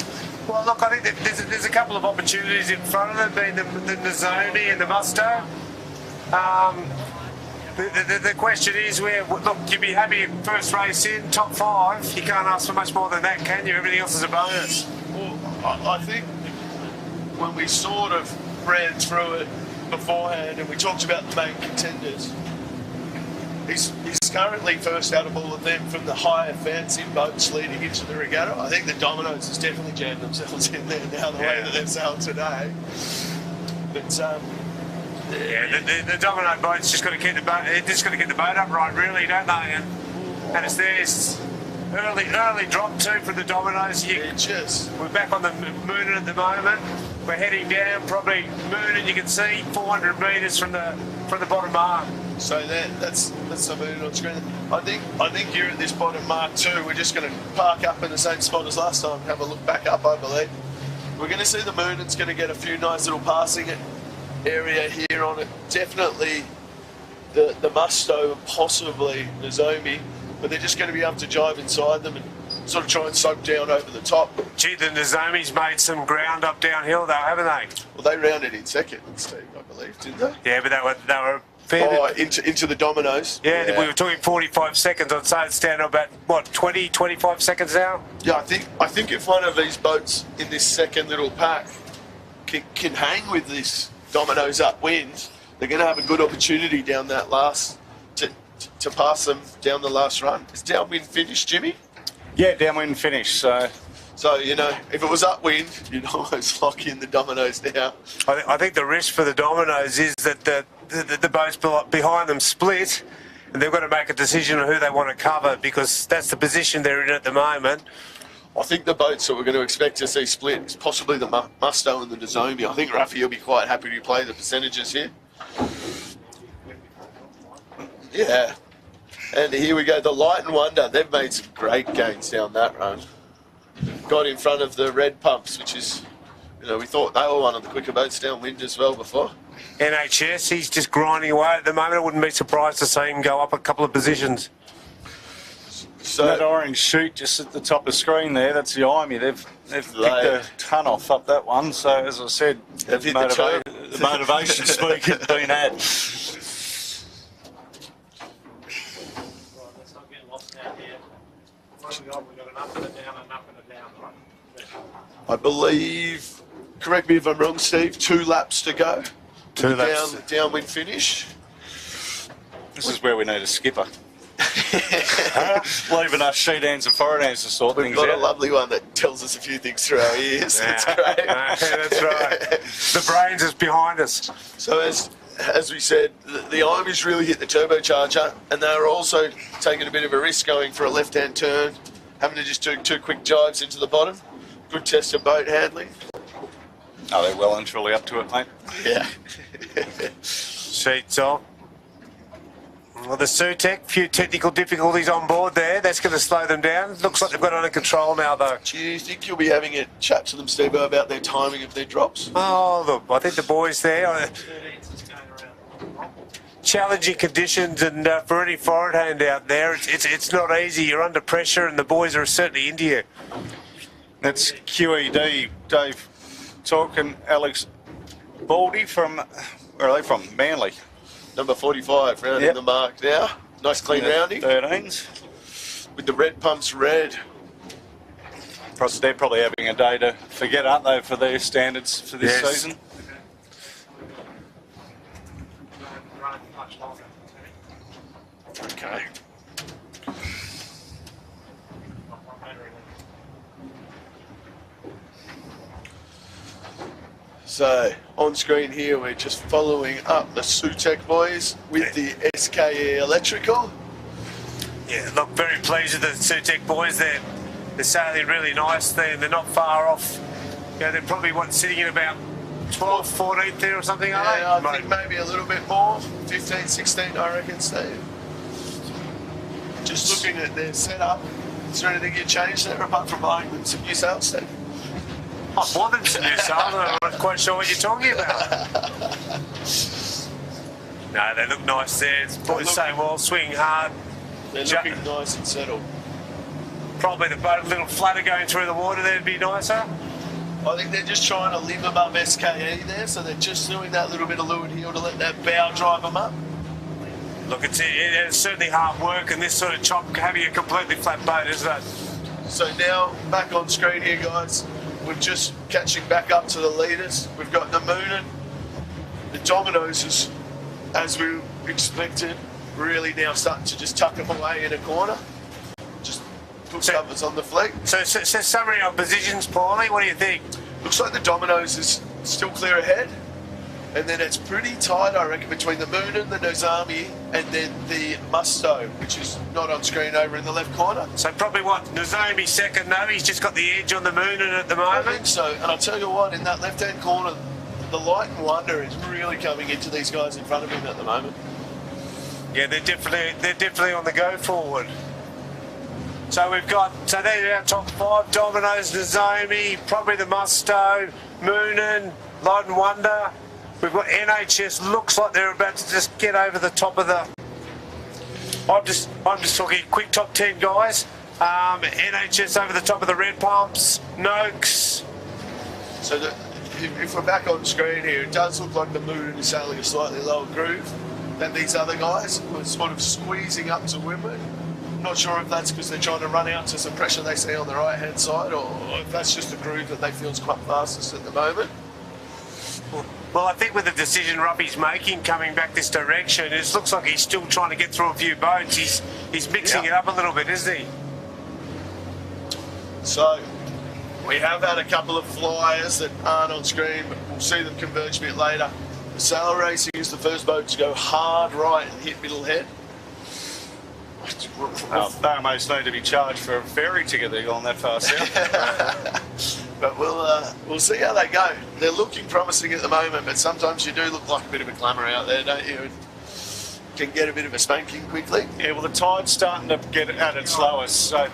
Well, look, I think that there's a couple of opportunities in front of them, being the Nozomi and the Musto. The question is, look, you'd be happy first race in, top 5. You can't ask for much more than that, can you? Everything else is a bonus. Well, I think when we sort of ran through it beforehand and we talked about the main contenders, he's currently first out of all of them from the higher fancy boats leading into the regatta. I think the Dominoes has definitely jammed themselves in there now, the way that they've sailed today. But the Domino boat's just got to keep the boat upright, really, don't they? And it's theirs. Early drop too from the Dominoes. We're back on the Moonin at the moment. We're heading down, probably Moonin. You can see 400 metres from the bottom mark. So that's the Moonin on screen. I think here at this bottom mark too, we're just going to park up in the same spot as last time. Have a look back up, I believe. We're going to see the Moonin's going to get a few nice little passing area here on it. Definitely the Musto, possibly Nozomi, but they're just going to be able to jive inside them and sort of try and soak down over the top. Gee, the Nozomi's made some ground up downhill though, haven't they? Well, they rounded in second, Steve, I believe, didn't they? Yeah, but they were into the Dominoes. Yeah, we were talking 45 seconds. I'd say it's down to about, what, 20, 25 seconds now? Yeah, I think if one of these boats in this second little pack can hang with this Dominoes upwind, they're going to have a good opportunity down that last to pass them down the last run. Is downwind finished, Jimmy? Yeah, downwind finish. So, you know, if it was upwind, you'd almost lock in the Dominoes now. I think the risk for the Dominoes is that the boats behind them split, and they've got to make a decision on who they want to cover, because that's the position they're in at the moment. I think the boats that we're going to expect to see split is possibly the Musto and the Nozomi. I think Rafi will be quite happy to play the percentages here. Yeah. And here we go, the Light and Wonder. They've made some great gains down that run. Got in front of the red pumps, which is, you know, we thought they were one of the quicker boats downwind as well before. NHS, he's just grinding away at the moment. I wouldn't be surprised to see him go up a couple of positions. So that orange chute just at the top of the screen there, that's the Army. They've picked a ton off up that one. So as I said, the motivation speak has been had. Let's not get lost out here. What have we got? We've got an up and a down and up and a down, right? I believe, correct me if I'm wrong, Steve, 2 laps to go. Two laps. Downwind finish. This is where we need a skipper. Leaving us sheet hands and forward hands to sort things out. We've got a lovely one that tells us a few things through our ears. That's great. Yeah, that's right. The brains is behind us. So as we said, the Army's really hit the turbocharger, and they're also taking a bit of a risk going for a left-hand turn, having to just do 2 quick dives into the bottom. Good test of boat handling. Oh, they're well and truly up to it, mate. Yeah. Sheets off. Well, the Sutek, few technical difficulties on board there. That's going to slow them down. Looks like they've got it under control now, though. Do you think you'll be having a chat to them, Steve, about their timing of their drops? Oh, look, I think the boys there, challenging conditions, and for any forward hand out there, it's not easy. You're under pressure, and the boys are certainly into you. That's QED, Dave Talk and Alex Baldy from, where are they from? Manly. Number 45, rounding the mark now. Nice clean rounding. 13s. With the red pumps red. They're probably having a day to forget, aren't they, for their standards for this season? Okay. So, on screen here, we're just following up the Sutek boys with the SKE Electrical. Yeah, look, very pleased with the Sutek boys. They're sailing really nice. They're not far off. You know, they're probably, sitting in about 12th, 14th there or something, are they? Yeah, I think maybe a little bit more. 15, 16, I reckon, Steve. Just looking at their setup, is there anything you changed there apart from buying them some new sails, Steve? I bought them some new sails. I'm not quite sure what you're talking about. No, they look nice there. It's boys saying, well, swing hard. They're looking nice and settled. Probably the boat a little flatter going through the water there would be nicer. I think they're just trying to live above SKE there, so they're just doing that little bit of leeward heel to let that bow drive them up. Look, it's certainly hard work, and this sort of chop having a completely flat boat, isn't it? So now, back on screen here, guys, we're just catching back up to the leaders. We've got the Moonin. The Dominoes is, as we expected, really now starting to just tuck them away in a corner. Just put covers on the fleet. So summary on positions, Paulie, what do you think? Looks like the Dominoes is still clear ahead. And then it's pretty tight, I reckon, between the Moonin, the Nozomi, and then the Musto, which is not on screen over in the left corner. So probably what, Nozomi second, no? He's just got the edge on the Moonin at the moment. I think so. And I'll tell you what, in that left-hand corner, the Light and Wonder is really coming into these guys in front of him at the moment. Yeah, they're definitely on the go forward. So they're our top 5, Dominoes, Nozomi, probably the Musto, Moonin, Light and Wonder. We've got NHS, looks like they're about to just get over the top of the... I'm just talking quick top 10 guys. NHS over the top of the red pumps, Noakes. So if we're back on screen here, it does look like the Moonin is sailing a slightly lower groove than these other guys. We're sort of squeezing up to windward. Not sure if that's because they're trying to run out to some pressure they see on the right-hand side, or if that's just the groove that they feel is quite fastest at the moment. Well, I think with the decision Ruffy's making coming back this direction, it looks like he's still trying to get through a few boats. He's mixing it up a little bit, isn't he? So, we have had a couple of flyers that aren't on screen, but we'll see them converge a bit later. The Sail Racing is the first boat to go hard right and hit middle head. They almost need to be charged for a ferry ticket. They're going that far south. But we'll see how they go. They're looking promising at the moment, but sometimes you do look like a bit of a glamour out there, don't you? Can get a bit of a spanking quickly. Yeah, well, the tide's starting to get at its lowest, so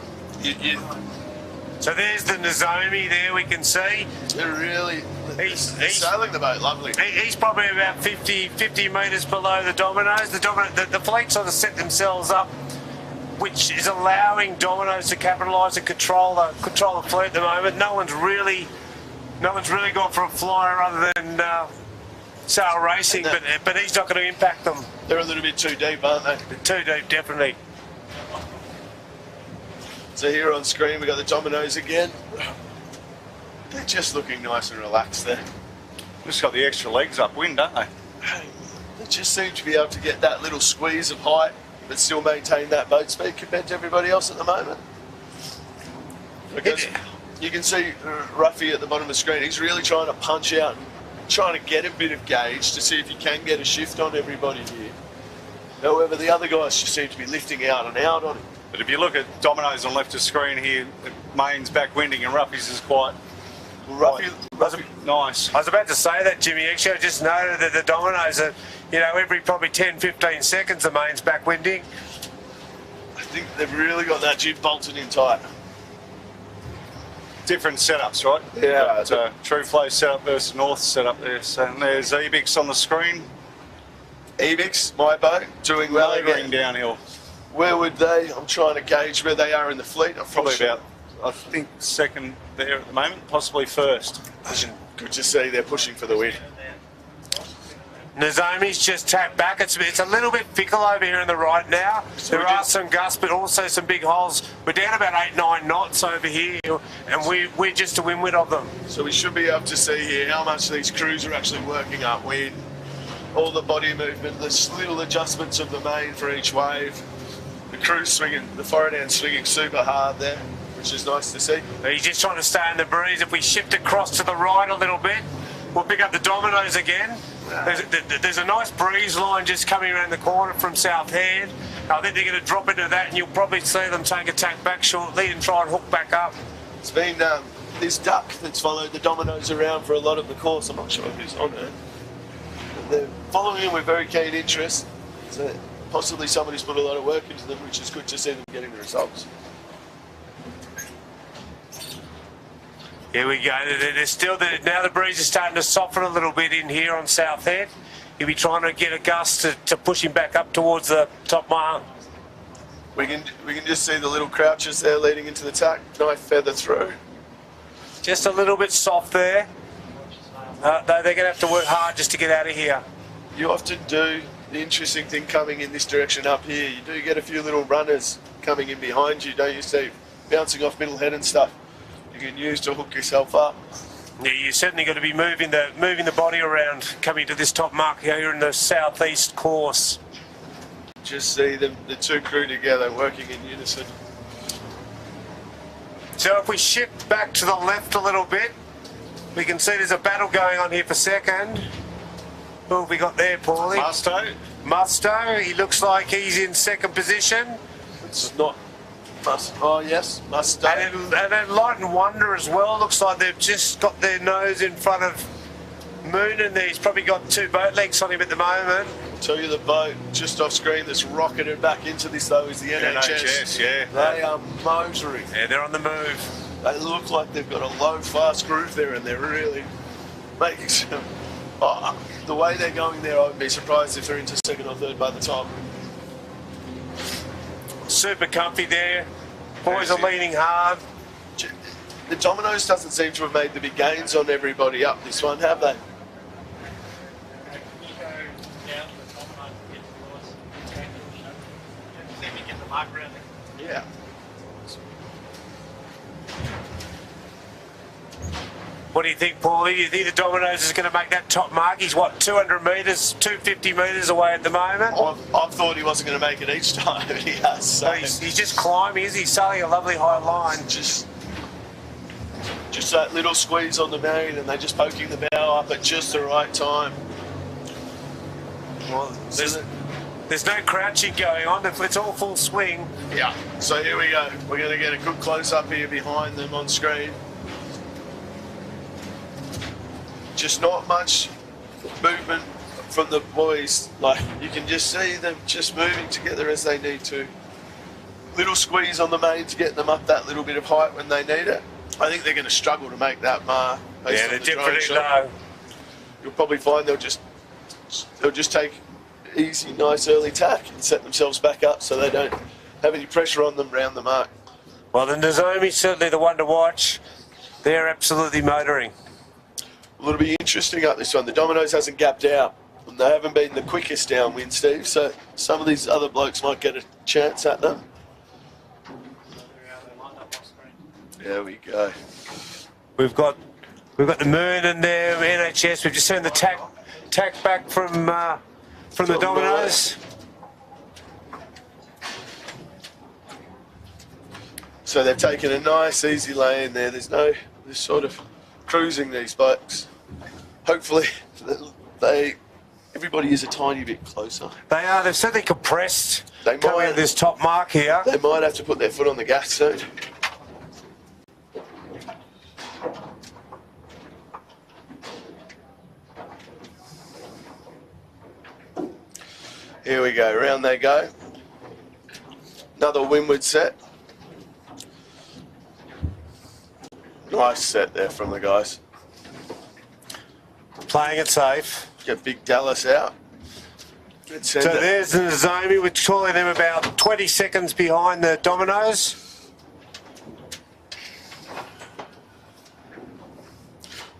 So there's the Nozomi there, we can see. they're really He's sailing the boat lovely. He's probably about 50 metres below the Dominoes. The fleet sort of set themselves up, which is allowing Dominoes to capitalise and control the fleet at the moment. No one's really gone for a flyer other than Sail Racing, but he's not going to impact them. They're a little bit too deep, aren't they? Too deep, definitely. So here on screen we got the Dominoes again. They're just looking nice and relaxed there. just got the extra legs upwind, don't they? They just seem to be able to get that little squeeze of height, but still maintain that boat speed compared to everybody else at the moment. Because you can see Ruffy at the bottom of the screen, he's really trying to punch out, trying to get a bit of gauge to see if he can get a shift on everybody here. However, the other guys just seem to be lifting out and out on him. But if you look at Dominoes on left of screen here, Main's backwinding and Ruffy's is quite Ruffy, nice. I was about to say that, Jimmy. Actually, I just noted that the Dominoes are, every probably 10-15 seconds the Main's backwinding. I think they've really got that jib bolted in tight. Different setups, right? Yeah. It's a true flow setup versus north setup there. So and there's Ebix on the screen. Ebix, my boat, doing well Labouring again. downhill. Where would they? I'm trying to gauge where they are in the fleet. I'm Probably sure. about, I think, second there at the moment, possibly first. Good to see they're pushing for the win. Nozomi's just tapped back. It's a little bit fickle over here in the right now. There are some gusts, but also some big holes. We're down about 8-9 knots over here, and we're just to windward of them. So we should be able to see here how much these crews are actually working upwind. All the body movement, the little adjustments of the main for each wave. The crew's swinging, the forward end swinging super hard there, which is nice to see. He's just trying to stay in the breeze. If we shift across to the right a little bit, we'll pick up the Dominoes again. There's a nice breeze line just coming around the corner from South Head. I think they're going to drop into that, and you'll probably see them take a tack back shortly and try and hook back up. It's been this duck that's followed the Dominoes around for a lot of the course. I'm not sure who's on it. They're following him with very keen interest. So possibly somebody's put a lot of work into them, which is good to see them getting the results. Here we go. There's still now the breeze is starting to soften a little bit in here on South Head. He'll be trying to get a gust to push him back up towards the top mile. We can just see the little crouches there leading into the tack. Knife feather through. Just a little bit soft there. Though they're going to have to work hard just to get out of here. You often do. The interesting thing coming in this direction up here, you do get a few little runners coming in behind you, don't you, Steve? Bouncing off middle head and stuff. You can use to hook yourself up. Yeah, you certainly got to be moving the body around coming to this top mark here in the southeast course. Just see the two crew together working in unison. So if we shift back to the left a little bit, we can see there's a battle going on here for second. Who have we got there, Paulie? Musto. He looks like he's in second position. It's not Musto. And then Light and Wonder as well. Looks like they've just got their nose in front of Moonen there. He's probably got two boat legs on him at the moment. I'll tell you the boat just off screen that's rocketed back into this though is the NHS. Yeah. They are motoring. Yeah, they're on the move. They look like they've got a low fast groove there and they're really making some... the way they're going there, I would be surprised if they're into second or third by the time. Super comfy there. Boys are leaning hard. The Dominoes doesn't seem to have made the big gains on everybody up this one, have they? Yeah. What do you think, Paulie? Do you think the Dominoes is going to make that top mark? He's, what, 200 metres, 250 metres away at the moment? I've thought he wasn't going to make it each time, but he has. So He's just climbing, is he? Sailing a lovely high line. just that little squeeze on the main, and they're just poking the bow up at just the right time. Well, there's no crouching going on. It's all full swing. Yeah. So here we go. We're going to get a good close-up here behind them on screen. Just not much movement from the boys. Like, you can just see them just moving together as they need to. Little squeeze on the main to get them up that little bit of height when they need it. I think they're going to struggle to make that mark. Yeah, they're definitely low. You'll probably find they'll just take easy, nice early tack and set themselves back up so they don't have any pressure on them round the mark. Well, the Nozomi's certainly the one to watch. They're absolutely motoring. Well, it'll be interesting up this one. The Dominoes hasn't gapped out, and they haven't been the quickest downwind, Steve, so some of these other blokes might get a chance at them. There we go. We've got the Moon and their NHS. We've just seen the tack back from the Dominoes. So they've taken a nice, easy lane there. There's sort of cruising these blokes. Hopefully, everybody is a tiny bit closer. They are. They've certainly compressed. They coming might- at this top mark here. They might have to put their foot on the gas soon. Here we go, round they go. Another windward set. Nice set there from the guys. Playing it safe. Get Big Dallas out. Good So sender. there's the Nozomi. We're calling them about 20 seconds behind the Dominoes.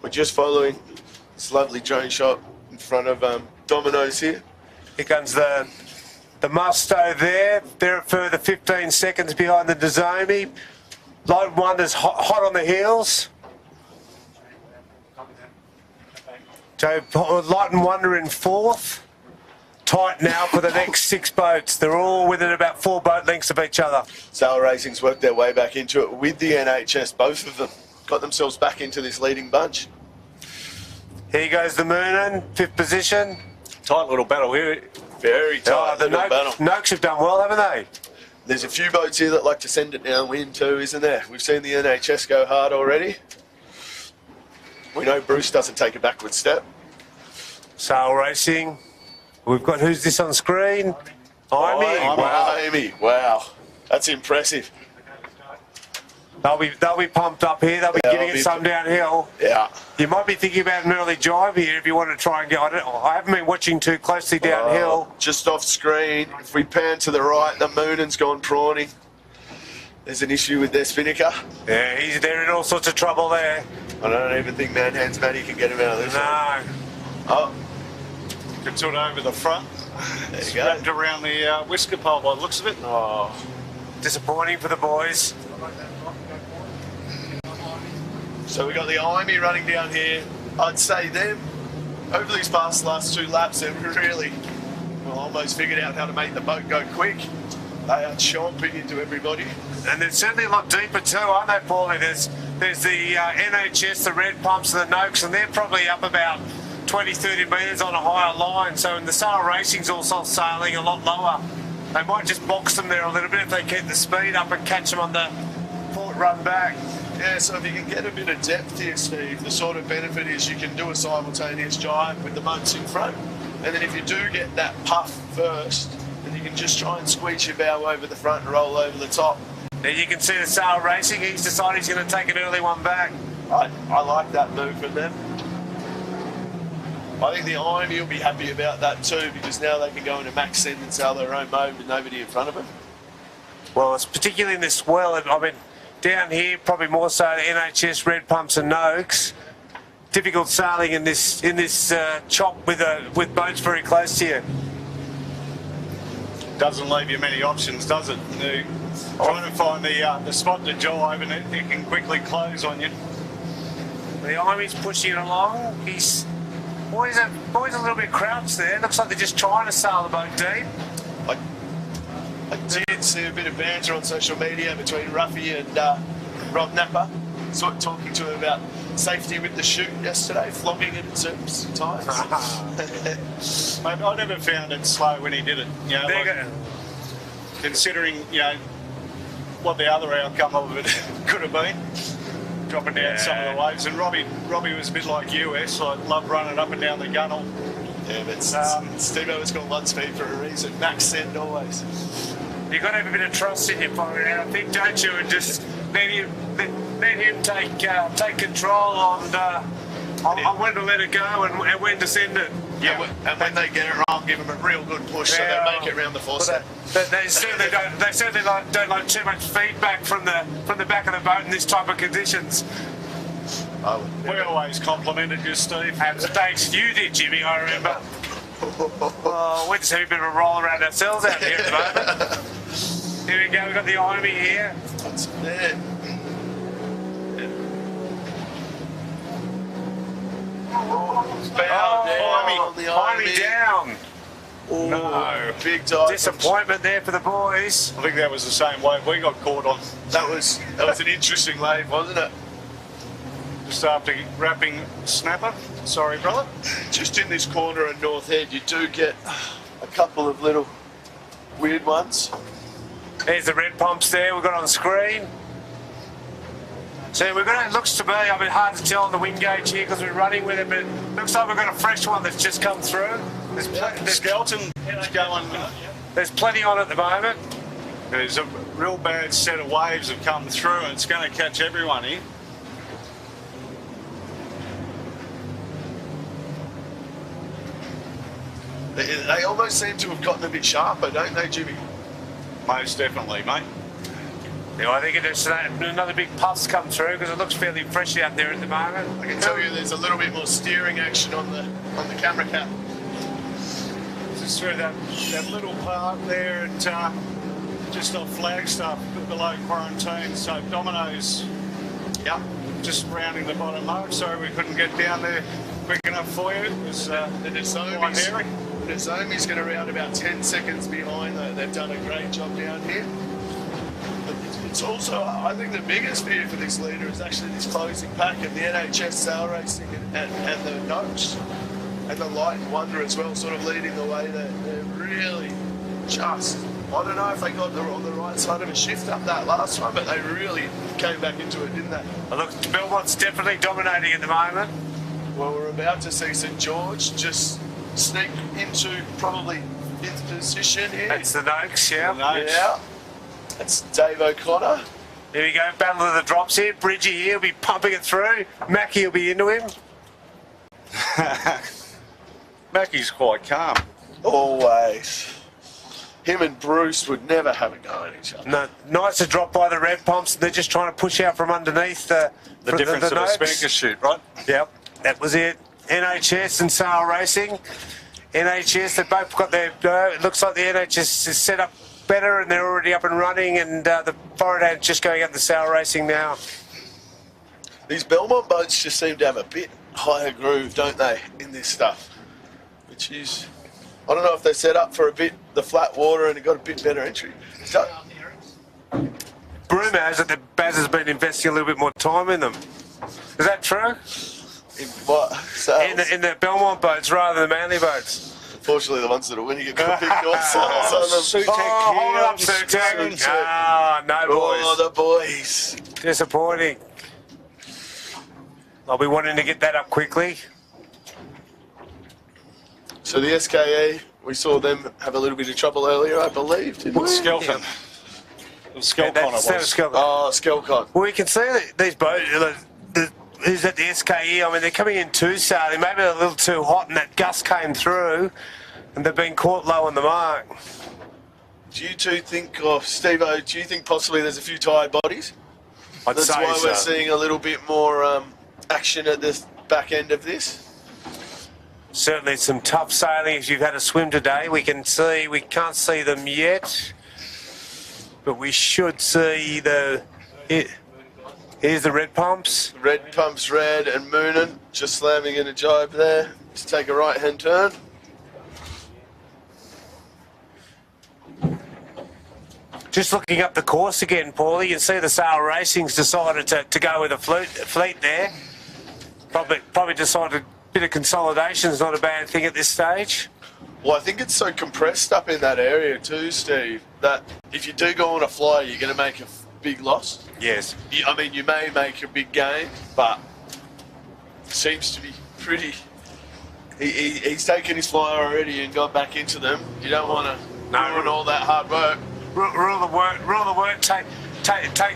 We're just following this lovely drone shot in front of Dominoes here. Here comes the Musto there. They're a further 15 seconds behind the Nozomi. Light and Wonder's hot on the heels. So Light and Wonder in fourth. Tight now for the next 6 boats. They're all within about 4 boat lengths of each other. Sail Racing's worked their way back into it with the NHS. Both of them got themselves back into this leading bunch. Here goes the Moonin, 5th position. Tight little battle here. Very tight The little battle. Noakes have done well, haven't they? There's a few boats here that like to send it downwind too, isn't there? We've seen the NHS go hard already. We know Bruce doesn't take a backward step. Sail Racing. We've got, who's this on screen? Imey. Wow. Amy. Wow. That's impressive. They'll be pumped up here. They'll be Yeah, giving they'll it be- some downhill. Yeah. You might be thinking about an early drive here if you want to try and get. I haven't been watching too closely downhill. Just off screen. If we pan to the right, the Moonin's gone prawning. There's an issue with their spinnaker. Yeah, they're in all sorts of trouble there. I don't even think Manhands Matty can get him out of this one. No. Oh, Gets it over the front. there It's you go. wrapped around the whisker pole by the looks of it. Oh, Disappointing for the boys. so we got the Imey running down here. I'd say them, over these last 2 laps, they've really almost figured out how to make the boat go quick. They are chomping into everybody. And they're certainly a lot deeper too, aren't they, Paulie? There's the NHS, the Red Pumps and the Noakes, and they're probably up about 20, 30 metres on a higher line. So in the Sail Racing's also sailing a lot lower. They might just box them there a little bit if they keep the speed up and catch them on the port run back. Yeah, so if you can get a bit of depth here, Steve, the sort of benefit is you can do a simultaneous jibe with the boats in front. And then if you do get that puff first, then you can just try and squeeze your bow over the front and roll over the top. There you can see the Sail Racing. He's decided he's going to take an early one back. I like that move from them. I think the Imey will be happy about that too, because now they can go into max send and sail their own mode with nobody in front of them. Well, it's particularly in this swell. I mean, down here, probably more so NHS, Red Pumps and Noakes. Difficult sailing in this chop with boats very close to you. Doesn't leave you many options, does it? Trying to find the spot to jibe and it can quickly close on you. The Army's pushing it along. He's boys a little bit crouched there. Looks like they're just trying to sail the boat deep. I did see a bit of banter on social media between Ruffy and Rob Napper, sort of talking to him about safety with the chute yesterday, flogging it at certain times. Mate, I never found it slow when he did it. You know, like, considering what the other outcome of it could have been, dropping down some of the waves. And Robbie was a bit like US. I love running up and down the gunnel. Yeah, but Steve-O has got one speed for a reason. Max send always. You've got to have a bit of trust in your pilot, I think, don't you? And just let him take control on when to let it go and when to send it. Yeah, and when they get it wrong, give them a real good push so they make it around the foresight. They certainly don't like too much feedback from the back of the boat in this type of conditions. We always complimented you, Steve. And thanks, you did, Jimmy, I remember. Oh, we're just having a bit of a roll around ourselves out here at the moment. Here we go, we've got the Army here. What's there? Army down. Oh, No. big dive. Disappointment there for the boys. I think that was the same wave we got caught on. That was an interesting wave, wasn't it? Just after wrapping snapper. Sorry, brother. Just in this corner of North Head, you do get a couple of little weird ones. There's the red pumps there we've got on screen. So we've got, it looks to be, I mean, hard to tell on the wind gauge here because we're running with it, but it looks like we've got a fresh one that's just come through. The skeleton is going. There's plenty on at the moment. There's a real bad set of waves have come through and it's going to catch everyone here. They almost seem to have gotten a bit sharper, don't they, Jimmy? Most definitely, mate. Yeah, I think it is another big puff's come through because it looks fairly fresh out there at the moment. I can tell you there's a little bit more steering action on the camera cap. Just through that little part there at just off Flagstaff below quarantine. So Domino's, just rounding the bottom mark. Sorry we couldn't get down there quick enough for you. It was quite hairy. The Zomi's going to round about 10 seconds behind though. They've done a great job down here. But it's also, I think the biggest fear for this leader is actually this closing pack of the NHS sail racing and the Noakes and the Light and Wonder as well, sort of leading the way. They're really just, I don't know if they got on the right side of a shift up that last one, but they really came back into it, didn't they? Well, look, Belmont's definitely dominating at the moment. Well, we're about to see St George just sneak into probably fifth position here. That's the Noakes, yeah. Yeah. That's Dave O'Connor. Here we go, battle of the drops here. Bridgie here will be pumping it through. Mackie will be into him. Mackie's quite calm. Always. Him and Bruce would never have a go at each other. No, nice to drop by the red pumps. They're just trying to push out from underneath the difference of a Noakes. spinnaker chute, right? Yep, that was it. NHS and Sail Racing. NHS, they both got their, it looks like the NHS is set up better and they're already up and running, and the Florida's just going up the Sail Racing now. These Belmont boats just seem to have a bit higher groove, don't they, in this stuff? Which is, I don't know if they're set up for a bit the flat water and it got a bit better entry. Rumour has that the Baz has been investing a little bit more time in them. Is that true? In what? Sales? In the Belmont boats rather than the Manly boats. Unfortunately, the ones that are winning it got big door sales on them. Hold it up, Sutek. Ah, no, boys. Oh, the boys. Disappointing. I'll be wanting to get that up quickly. So the SKE, we saw them have a little bit of trouble earlier, I believe, didn't we? Skelton. Skelcon it was. Skelcon. Oh, Skelcon. Well, we can see that these boats, who's at the SKE, I mean, they're coming in too sailing, maybe a little too hot, and that gust came through, and they've been caught low on the mark. Do you two think, or Steve-O, do you think possibly there's a few tired bodies? I'd say why so. we're seeing a little bit more action at the back end of this? Certainly some tough sailing. If you've had a swim today, we can't see them yet, but we should see Here's the red pumps. Red pumps red and Moonin just slamming in a jibe there to take a right-hand turn. Just looking up the course again, Paulie, you can see the Sail Racing's decided to go with a fleet there. Probably decided a bit of consolidation is not a bad thing at this stage. Well, I think it's so compressed up in that area too, Steve, that if you do go on a flyer, you're going to make a big loss. Yes. I mean, you may make a big gain, but it seems to be pretty... He's taken his flyer already and gone back into them. You don't want to ruin all that hard work. Rule the work, take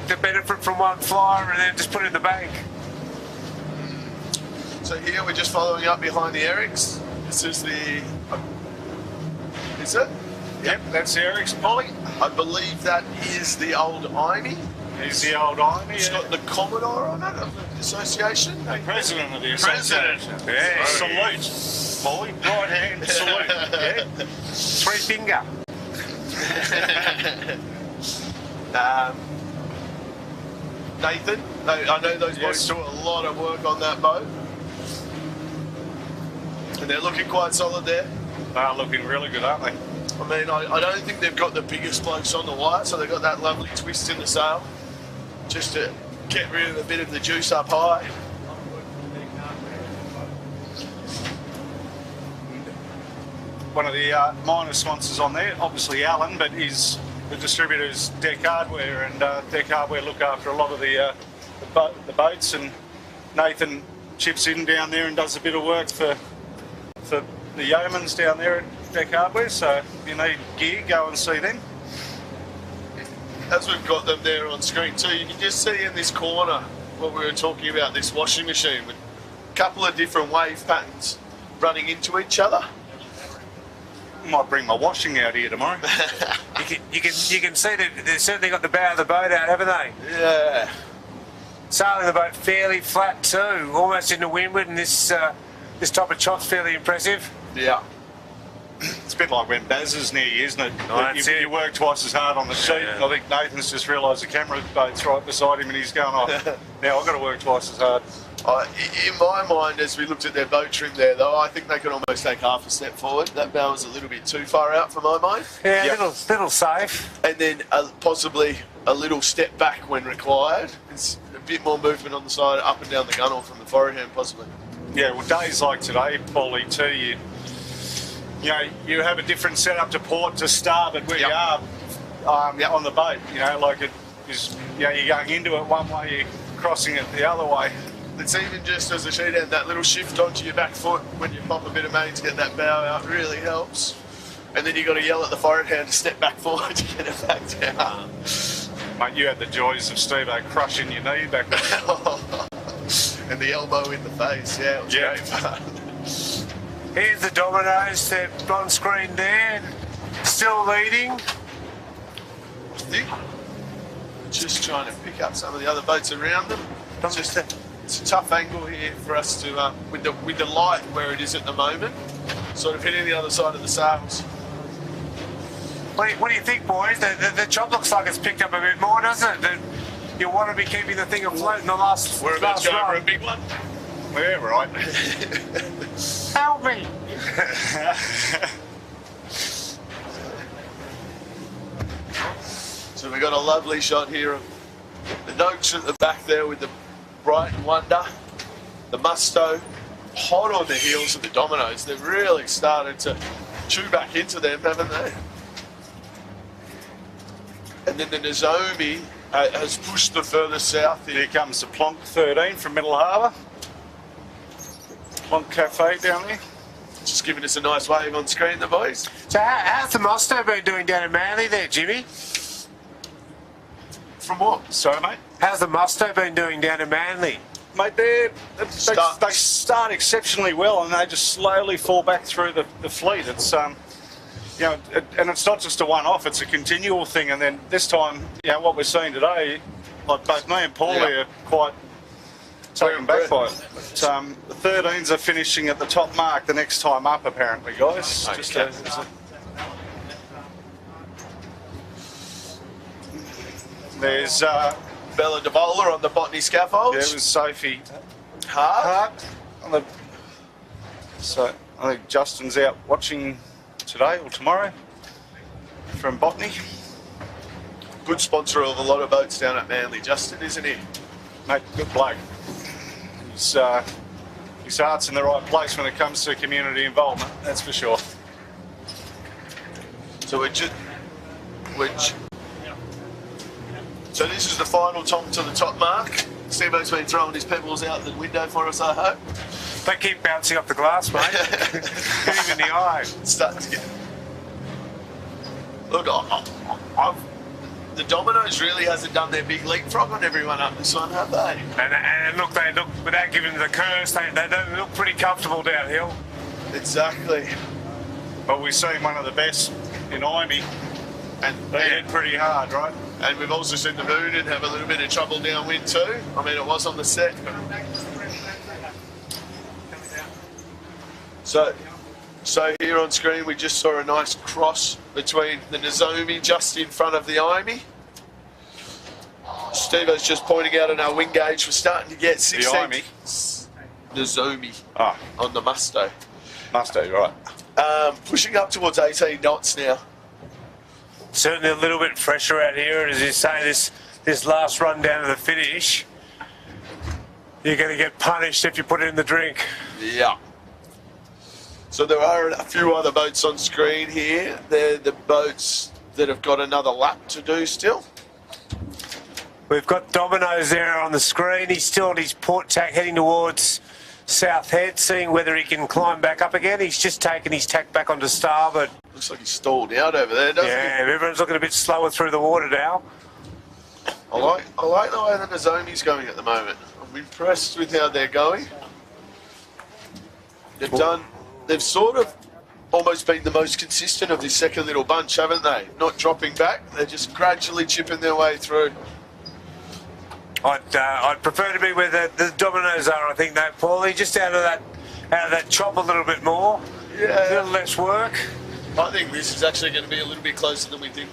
the benefit from one flyer and then just put it in the bank. So here we're just following up behind the Erics. This is the... Is it? Yep, that's the Eric's Polly. I believe that is the old Imey. He's the old Imey. It's got the Commodore on it of the association. The president of the President. association. Yeah. Salute, Polly. Right hand salute. Yeah. 3 finger. Nathan, I know those boys do a lot of work on that boat. And they're looking quite solid there. They're looking really good, aren't they? I mean, I don't think they've got the biggest blokes on the wire, so they've got that lovely twist in the sail just to get rid of a bit of the juice up high. One of the minor sponsors on there, obviously Alan, but the distributor's Deck Hardware, and Deck Hardware look after a lot of the boats, and Nathan chips in down there and does a bit of work for the yeomans down there at Deck Hardware, so if you need gear, go and see them. As we've got them there on screen too, you can just see in this corner what we were talking about, this washing machine with a couple of different wave patterns running into each other. Might bring my washing out here tomorrow. You can see that they've certainly got the bow of the boat out, haven't they? Yeah. Sailing the boat fairly flat too, almost into windward, and this type of chop's fairly impressive. Yeah. It's a bit like when Baz is near you, isn't it? Oh, that's it. You work twice as hard on the sheet. Yeah. I think Nathan's just realised the camera boat's right beside him and he's going, oh, now I've got to work twice as hard. In my mind, as we looked at their boat trim there, though, I think they could almost take half a step forward. That bow was a little bit too far out for my mind. Yeah, yep. little safe. And then possibly a little step back when required. It's a bit more movement on the side, up and down the gunnel from the forehand, possibly. Yeah, well, days like today, Paulie, too, you have a different setup to port to starboard where you are on the boat. Like it is, you're going into it one way, you're crossing it the other way. It's even just as a sheet end, that little shift onto your back foot when you pop a bit of main to get that bow out really helps. And then you've got to yell at the forehand to step back forward to get it back down. Mate, you had the joys of Steve-O crushing your knee back there. And the elbow in the face, yeah, it was great fun. Here's the Dominoes, they're on screen there, still leading. I think just trying to pick up some of the other boats around them. It's a tough angle here for us to, with the light where it is at the moment, sort of hitting the other side of the sails. What do you think, boys? The chop looks like it's picked up a bit more, doesn't it? You want to be keeping the thing afloat in the last We're about to go for a big one. Yeah, right. Help me! So we got a lovely shot here of the Noakes at the back there with the Bright Wonder, the Musto, hot on the heels of the Dominoes. They've really started to chew back into them, haven't they? And then the Nozomi has pushed the further south here. Here comes the Plonk 13 from Middle Harbour. Plonk Cafe down there. Just giving us a nice wave on screen, the boys. So how's the Musto been doing down in Manly there, Jimmy? From what? Sorry, mate? How's the Musto been doing down in Manly? Mate, they start exceptionally well, and they just slowly fall back through the fleet. It's and it's not just a one-off; it's a continual thing. And then this time, what we're seeing today, like both me and Paulie are quite taken back by it. But, the 13s are finishing at the top mark the next time up, apparently, guys. Okay. There's Bella DeVola on the botany scaffolds. Yeah, it was Sophie Hart. Hart. So I think Justin's out watching today or tomorrow from botany. Good sponsor of a lot of boats down at Manly, Justin, isn't he? Mate, good bloke. His heart's in the right place when it comes to community involvement, that's for sure. So so this is the final top to the top mark. Steve-O's been throwing his pebbles out the window for us, I hope. They keep bouncing off the glass, mate. Hit him in the eye. It's starting to get... Look, the Dominoes really hasn't done their big leapfrog on everyone up this one, have they? And look, they look, without giving them the curse, they look pretty comfortable downhill. Exactly. But we've seen one of the best in Imey, and they hit pretty hard, right? And we've also seen the moon and have a little bit of trouble downwind too. I mean, it was on the set. So here on screen, we just saw a nice cross between the Nozomi just in front of the Imey. Steve-O's just pointing out on our wing gauge, we're starting to get 16. The Imey? Nozomi on the Musto. Musto, right. Pushing up towards 18 knots now. Certainly a little bit fresher out here, as you say, this last run down to the finish, you're going to get punished if you put it in the drink. Yeah. So there are a few other boats on screen here. They're the boats that have got another lap to do still. We've got Dominoes there on the screen. He's still on his port tack heading towards South Head, seeing whether he can climb back up again. He's just taken his tack back onto starboard. Looks like he's stalled out over there, doesn't he? Yeah, everyone's looking a bit slower through the water now. I like the way the Nozomi's going at the moment. I'm impressed with how they're going. They've sort of almost been the most consistent of this second little bunch, haven't they? Not dropping back, they're just gradually chipping their way through. I'd prefer to be where the Dominoes are, I think, that, Paulie, just out of that chop a little bit more. Yeah. A little less work. I think this is actually going to be a little bit closer than we think.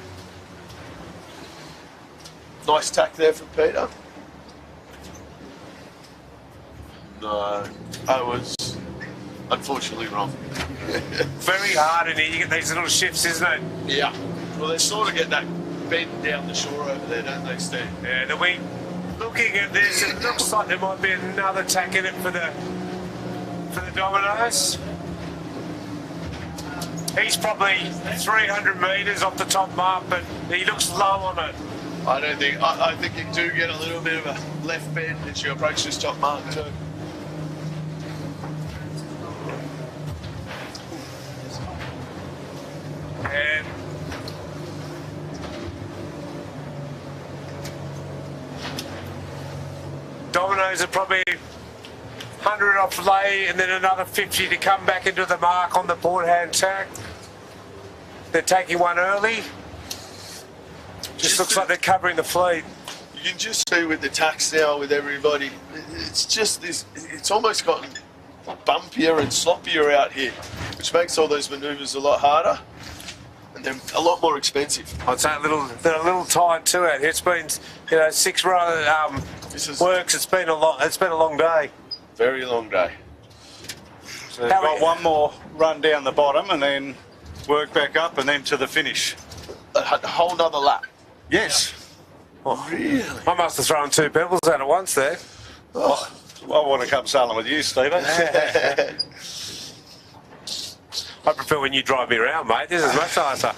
Nice tack there from Peter. No, I was unfortunately wrong. Very hard in here. You get these little shifts, isn't it? Yeah. Well, they sort of get that bend down the shore over there, don't they, Steve? Yeah, looking at this, it looks like there might be another tack in it for the Dominoes. He's probably 300 metres off the top mark, but he looks low on it. I think you do get a little bit of a left bend as you approach this top mark too. And Dominoes are probably 100 off lay and then another 50 to come back into the mark on the port hand tack. They're taking one early. Just looks like they're covering the fleet. You can just see with the tacks now with everybody, it's just this, it's almost gotten bumpier and sloppier out here, which makes all those manoeuvres a lot harder and they're a lot more expensive. I'd say they're a little tight too out here. It's been 6 run works. It's been a long day. Very long day. So they've got one more run down the bottom and then work back up and then to the finish. A whole nother lap. Yes. Oh, really? I must have thrown 2 pebbles out at once there. Oh. I want to come sailing with you, Stephen. I prefer when you drive me around, mate. This is much nicer.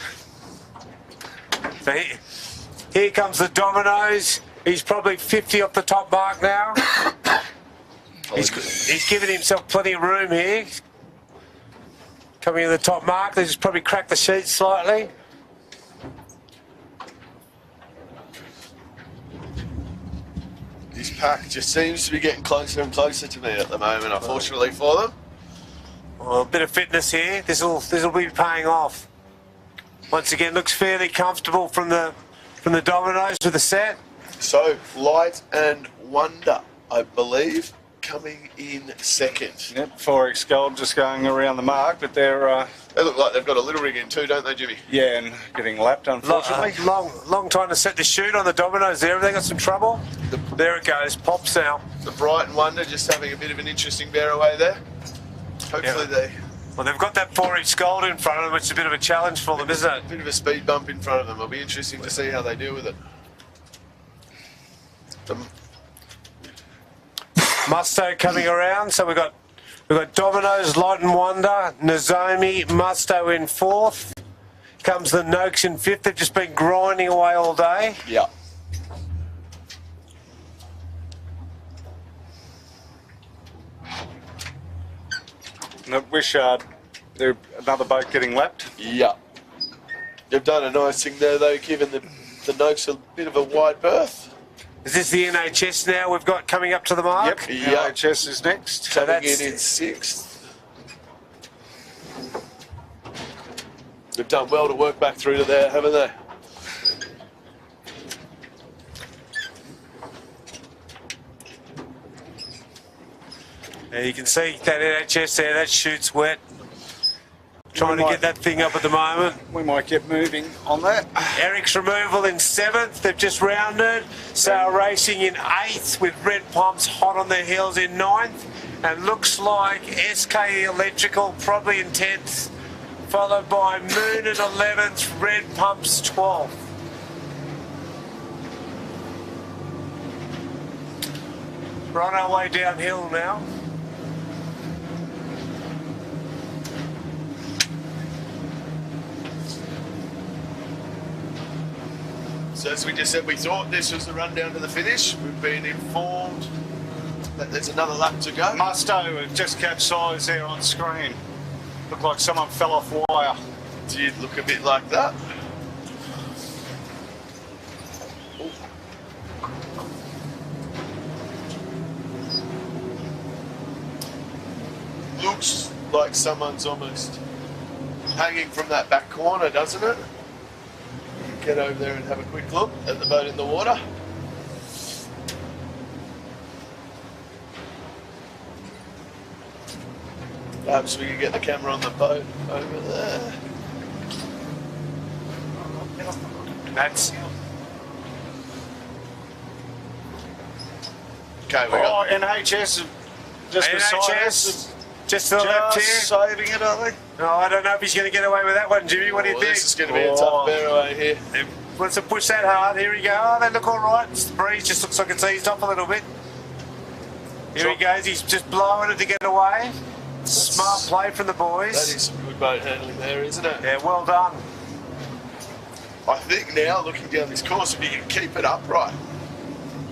So here comes the Dominoes. He's probably 50 off the top mark now. He's given himself plenty of room here. Coming in the top mark, they just probably cracked the sheet slightly. This pack just seems to be getting closer and closer to me at the moment, unfortunately for them. Well, a bit of fitness here. This will be paying off. Once again, looks fairly comfortable from the Dominoes with the set. So, Light and Wonder, I believe, coming in second. Yep, 4X Gold just going around the mark, but they're They look like they've got a little rig in too, don't they, Jimmy? yeah, and getting lapped unfortunately. Long time to set the chute on the Dominoes there. Have they got some trouble? There it goes. Pops now. The Brighton Wonder just having a bit of an interesting bear away there. Hopefully Well, they've got that 4X Gold in front of them, which is a bit of a challenge for them, isn't it? a bit of a speed bump in front of them. It'll be interesting to see how they deal with it. Musto coming around, so we've got Dominoes, Light and Wonder, Nozomi, Musto in fourth. Comes the Noakes in fifth. They've just been grinding away all day. Yeah. And Wishart, they're another boat getting lapped. Yeah. They've done a nice thing there, though, giving the Noakes a bit of a wide berth. Is this the NHS now we've got coming up to the mark? Yep, Yeah. NHS is next. So Coming that's in sixth. They've done well to work back through to there, haven't they? Yeah, you can see that NHS there, that chute's wet. Trying to might- get that thing up at the moment. We might get moving on that. Eric's removal in seventh. They've just rounded. Sail Racing in eighth with Red Pumps hot on their heels in ninth. And looks like SKE Electrical probably in 10th. Followed by Moon at 11th, Red Pumps 12th. We're on our way downhill now. So as we just said, we thought this was the run down to the finish. We've been informed that there's another lap to go. Musto just capsized there on screen. Looked like someone fell off wire. Did look a bit like that. Looks like someone's almost hanging from that back corner, doesn't it? Get over there and have a quick look at the boat in the water. Perhaps we can get the camera on the boat over there. That's Okay, we Oh, got NHS just beside us. NHS. Just to the left here. Just saving it, are they? Oh, I don't know if he's going to get away with that one, Jimmy. What do you think? This is going to be a tough bear away here. Wants to push that hard. Here we go. Oh, they look all right. The breeze just looks like it's eased off a little bit. Here he goes. He's just blowing it to get away. Smart play from the boys. That is some good boat handling there, isn't it? Yeah, well done. I think now, looking down this course, if you can keep it upright,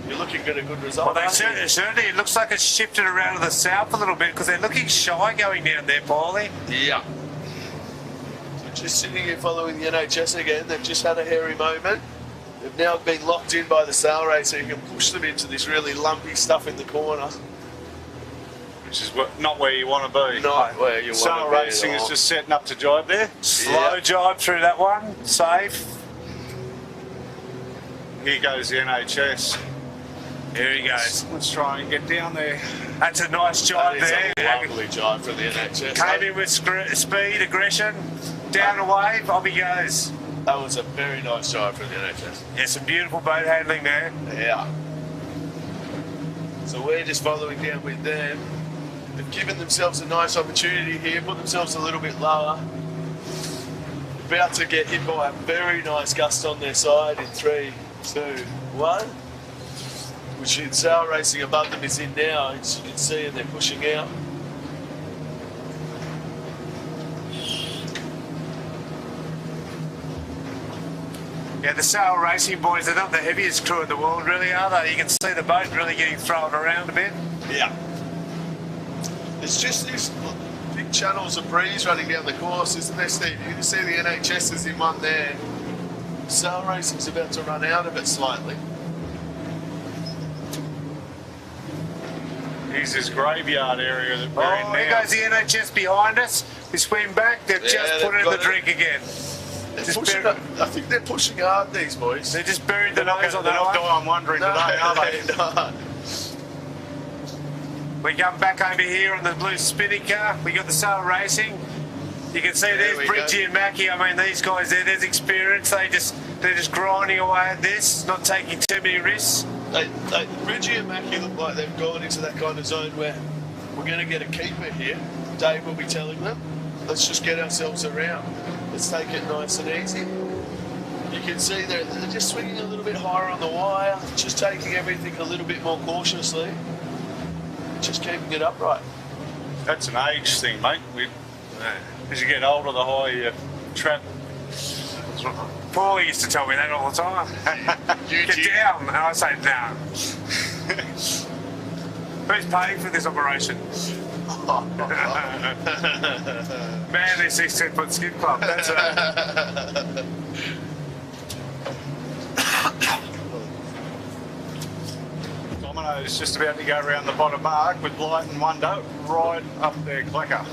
you're looking at a good result. Well, they aren't you? certainly, it looks like it's shifted around to the south a little bit because they're looking shy going down there, Paulie. Yeah. So just sitting here following the NHS again, they've just had a hairy moment. They've now been locked in by the sail race, so you can push them into this really lumpy stuff in the corner. Which is not where you want to be. Not where you want to Sail be. Racing at is all. just setting up to jibe there. Slow jibe through that one. Safe. Here goes the NHS. Here he goes. Let's try and get down there. That's a nice That jibe is there. a lovely jibe from the NHS. Came in with speed, aggression, down away, off he goes. That was a very nice jibe from the NHS. Yeah, some beautiful boat handling there. Yeah. So we're just following down with them. They've given themselves a nice opportunity here, put themselves a little bit lower. About to get hit by a very nice gust on their side in 3, 2, 1. Which is Sail Racing above them is in now, as you can see, and they're pushing out. Yeah, the Sail Racing boys, they're not the heaviest crew in the world, really, are they? You can see the boat really getting thrown around a bit. Yeah. There's just these big channels of breeze running down the course, isn't there, Steve? You can see the NHS is in one there. Sail Racing's about to run out of it slightly. Here's this graveyard area that we're in Oh, now. here goes the NHS behind us. We swing back, they've just put it in the drink again. They're pushing up, I think they're pushing hard, these boys. They just buried the They're not nose on that dying one. wondering today, are they? They're not. We come back over here on the blue spinnaker. We got the sail racing. You can see there's Bridgie and Mackie. I mean, these guys there's experience. They're just grinding away at this, not taking too many risks. Bridgie and Mackie look like they've gone into that kind of zone where we're going to get a keeper here. Dave will be telling them, let's just get ourselves around. Let's take it nice and easy. You can see they're just swinging a little bit higher on the wire, just taking everything a little bit more cautiously, just keeping it upright. That's an age thing, mate. As you get older, the higher you trap. Paul used to tell me that all the time. Get down, and I say no. Who's paying for this operation? Manly16ft Skiff Club. That's it. Domino's just about to go around the bottom mark with Light and Wonder right up their clicker.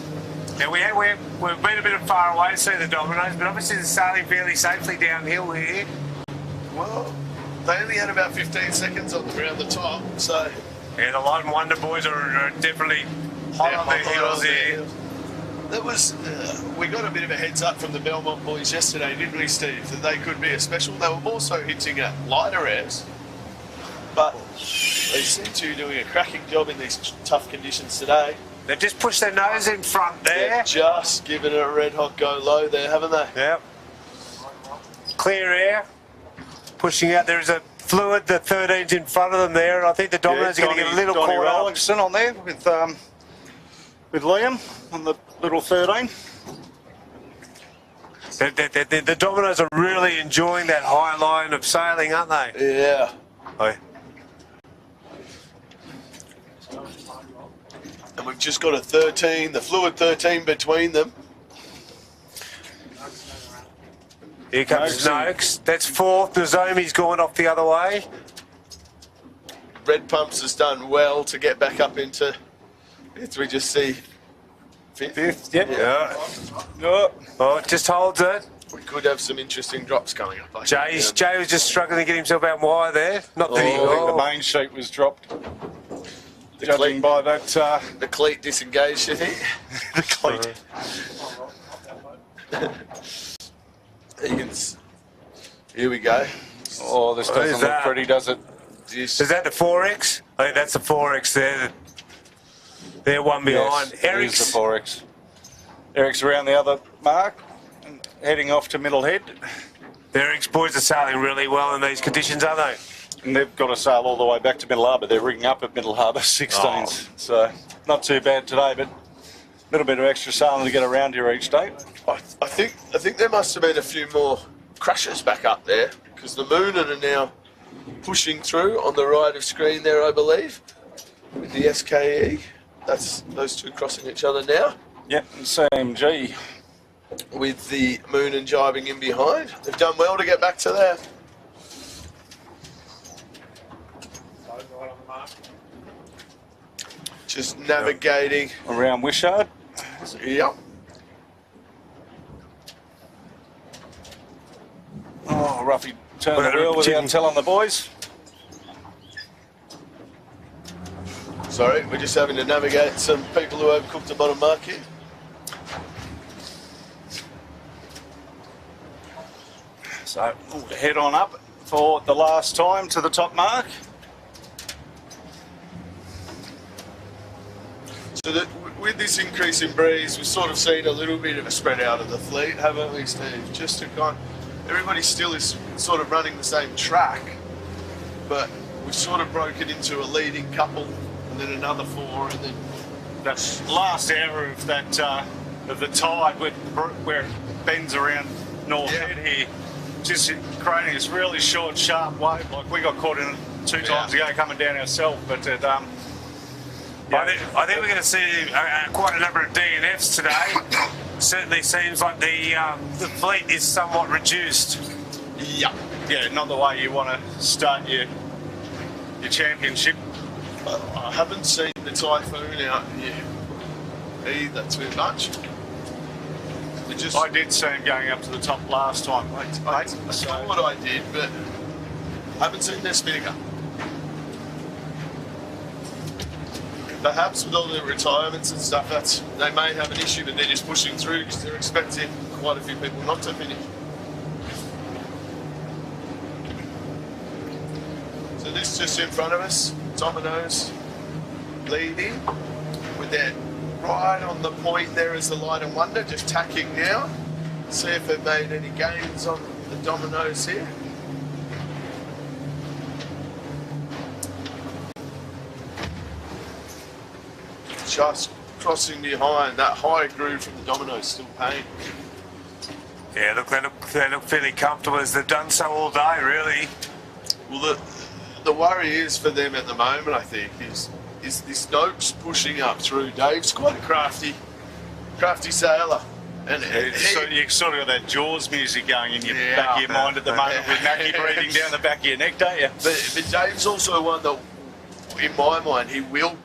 Now we've been a bit far away to see the Domino's, but obviously they're sailing fairly safely downhill here. Well, they only had about 15 seconds on around the top, so... Yeah, the Light and Wonder boys are definitely hot on their heels here. That was... we got a bit of a heads up from the Belmont boys yesterday, didn't we, Steve? That they could be a special. They were more so hinting at lighter airs, but they seem to be doing a cracking job in these tough conditions today. They've just pushed their nose in front there. They've just given it a red hot go low there, haven't they? Yep. Clear air. Pushing out. There is a fluid, the 13's in front of them there, and I think the Domino's are going to get a little Donnie caught up. Rollingston on there with Liam on the little 13. The Domino's are really enjoying that high line of sailing, aren't they? Yeah. Oh. And we've just got a 13, the fluid 13 between them. Here comes Noakes. That's fourth. Nozomi's gone off the other way. Red Pumps has done well to get back up into, we just see fifth. Yep. Yeah. Oh, it just holds it. We could have some interesting drops coming up. Jay was just struggling to get himself out wide there. Not that I think the main sheet was dropped. Judging by that... the cleat disengaged, I think. the cleat. Here we go. Oh, this doesn't look pretty, does it? Is that the 4X? I think that's the 4X there. They're one behind. Yes, Eric's the 4X. Eric's around the other mark, and heading off to Middle Head. The Eric's boys are sailing really well in these conditions, aren't they? And they've got to sail all the way back to Middle Harbour. They're rigging up at Middle Harbour 16s. So not too bad today, but a little bit of extra sailing to get around here each day. I think there must have been a few more crashes back up there, because the Moonin are now pushing through on the right of screen there, I believe, with the SKE. That's those two crossing each other now. Yep, and CMG. With the Moonin jibing in behind. They've done well to get back to there. Just navigating around Wishart. Yep. Oh, Ruffy turned the wheel without telling the boys. Sorry, we're just having to navigate some people who overcooked the bottom mark here. So head on up for the last time to the top mark. So with this increase in breeze, we've sort of seen a little bit of a spread out of the fleet, haven't we, Steve? Just to everybody still is sort of running the same track, but we've sort of broken into a leading couple, and then another four, and then that last hour of that of the tide where it bends around North Head here, just creating this really short, sharp wave. Like we got caught in it two times ago coming down ourselves, but it, I think we're going to see quite a number of DNFs today. Certainly seems like the fleet is somewhat reduced. Yeah, not the way you want to start your championship. I haven't seen the Typhoon out here either too much. I did see him going up to the top last time. I thought I did, but I haven't seen their spinnaker. perhaps with all the retirements and stuff, they may have an issue, but they're just pushing through because they're expecting quite a few people not to finish. So this just in front of us, Domino's leading with that right on the point there is the Light and Wonder, just tacking now. See if it made any gains on the Domino's here. Just crossing behind, that high groove from the Domino's still paying. Yeah, look, they look fairly comfortable as they've done so all day, really. Well, the worry is for them at the moment, I think, is this Noakes pushing up through. Dave's quite a crafty sailor. And So you sort of got that Jaws music going in your back of your mind at the moment with Mackie breathing down the back of your neck, don't you? But Dave's also one that, in my mind, he will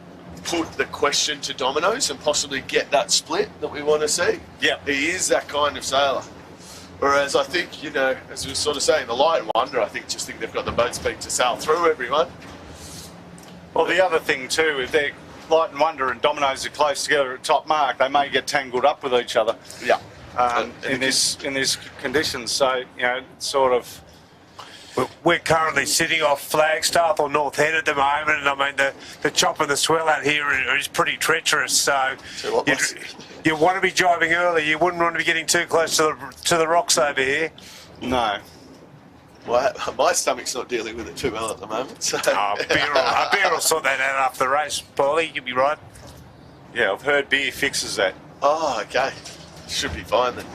put the question to Domino's and possibly get that split that we want to see. Yeah. He is that kind of sailor. Whereas I think, as we were sort of saying, the Light and Wonder, I think they've got the boat speed to sail through everyone. Well, the other thing too, if they're Light and Wonder and Domino's are close together at top mark, they may get tangled up with each other. Yeah. In this condition. So it's sort of. We're currently sitting off Flagstaff or North Head at the moment, and I mean the chop and the swell out here is pretty treacherous. So you want to be driving early. You wouldn't want to be getting too close to the rocks over here. No. Well, my stomach's not dealing with it too well at the moment. So. Beer will sort that out after the race, Paulie. You'll be right. Yeah, I've heard beer fixes that. Oh, okay. Should be fine then.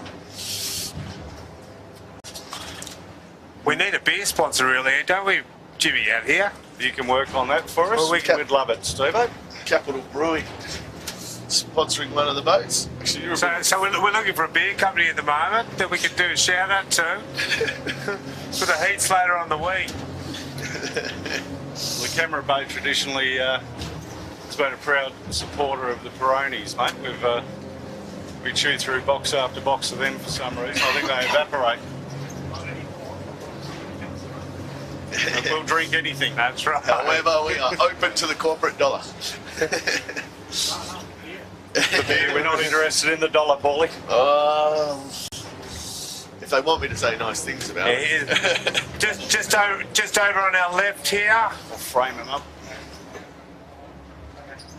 We need a beer sponsor, really, don't we, Jimmy, out here? You can work on that for us. Well, we'd love it, Steve-o. Capital Brewing sponsoring one of the boats. Actually, So we're looking for a beer company at the moment that we could do a shout out to with a heats later on the week. The Camera boat traditionally has been a proud supporter of the Peronis, mate. We chew through box after box of them for some reason. I think they evaporate. We'll drink anything. That's right. However, we are open to the corporate dollar. The beer, we're not interested in the dollar, Paulie. If they want me to say nice things about it. just over on our left here. I'll frame them up.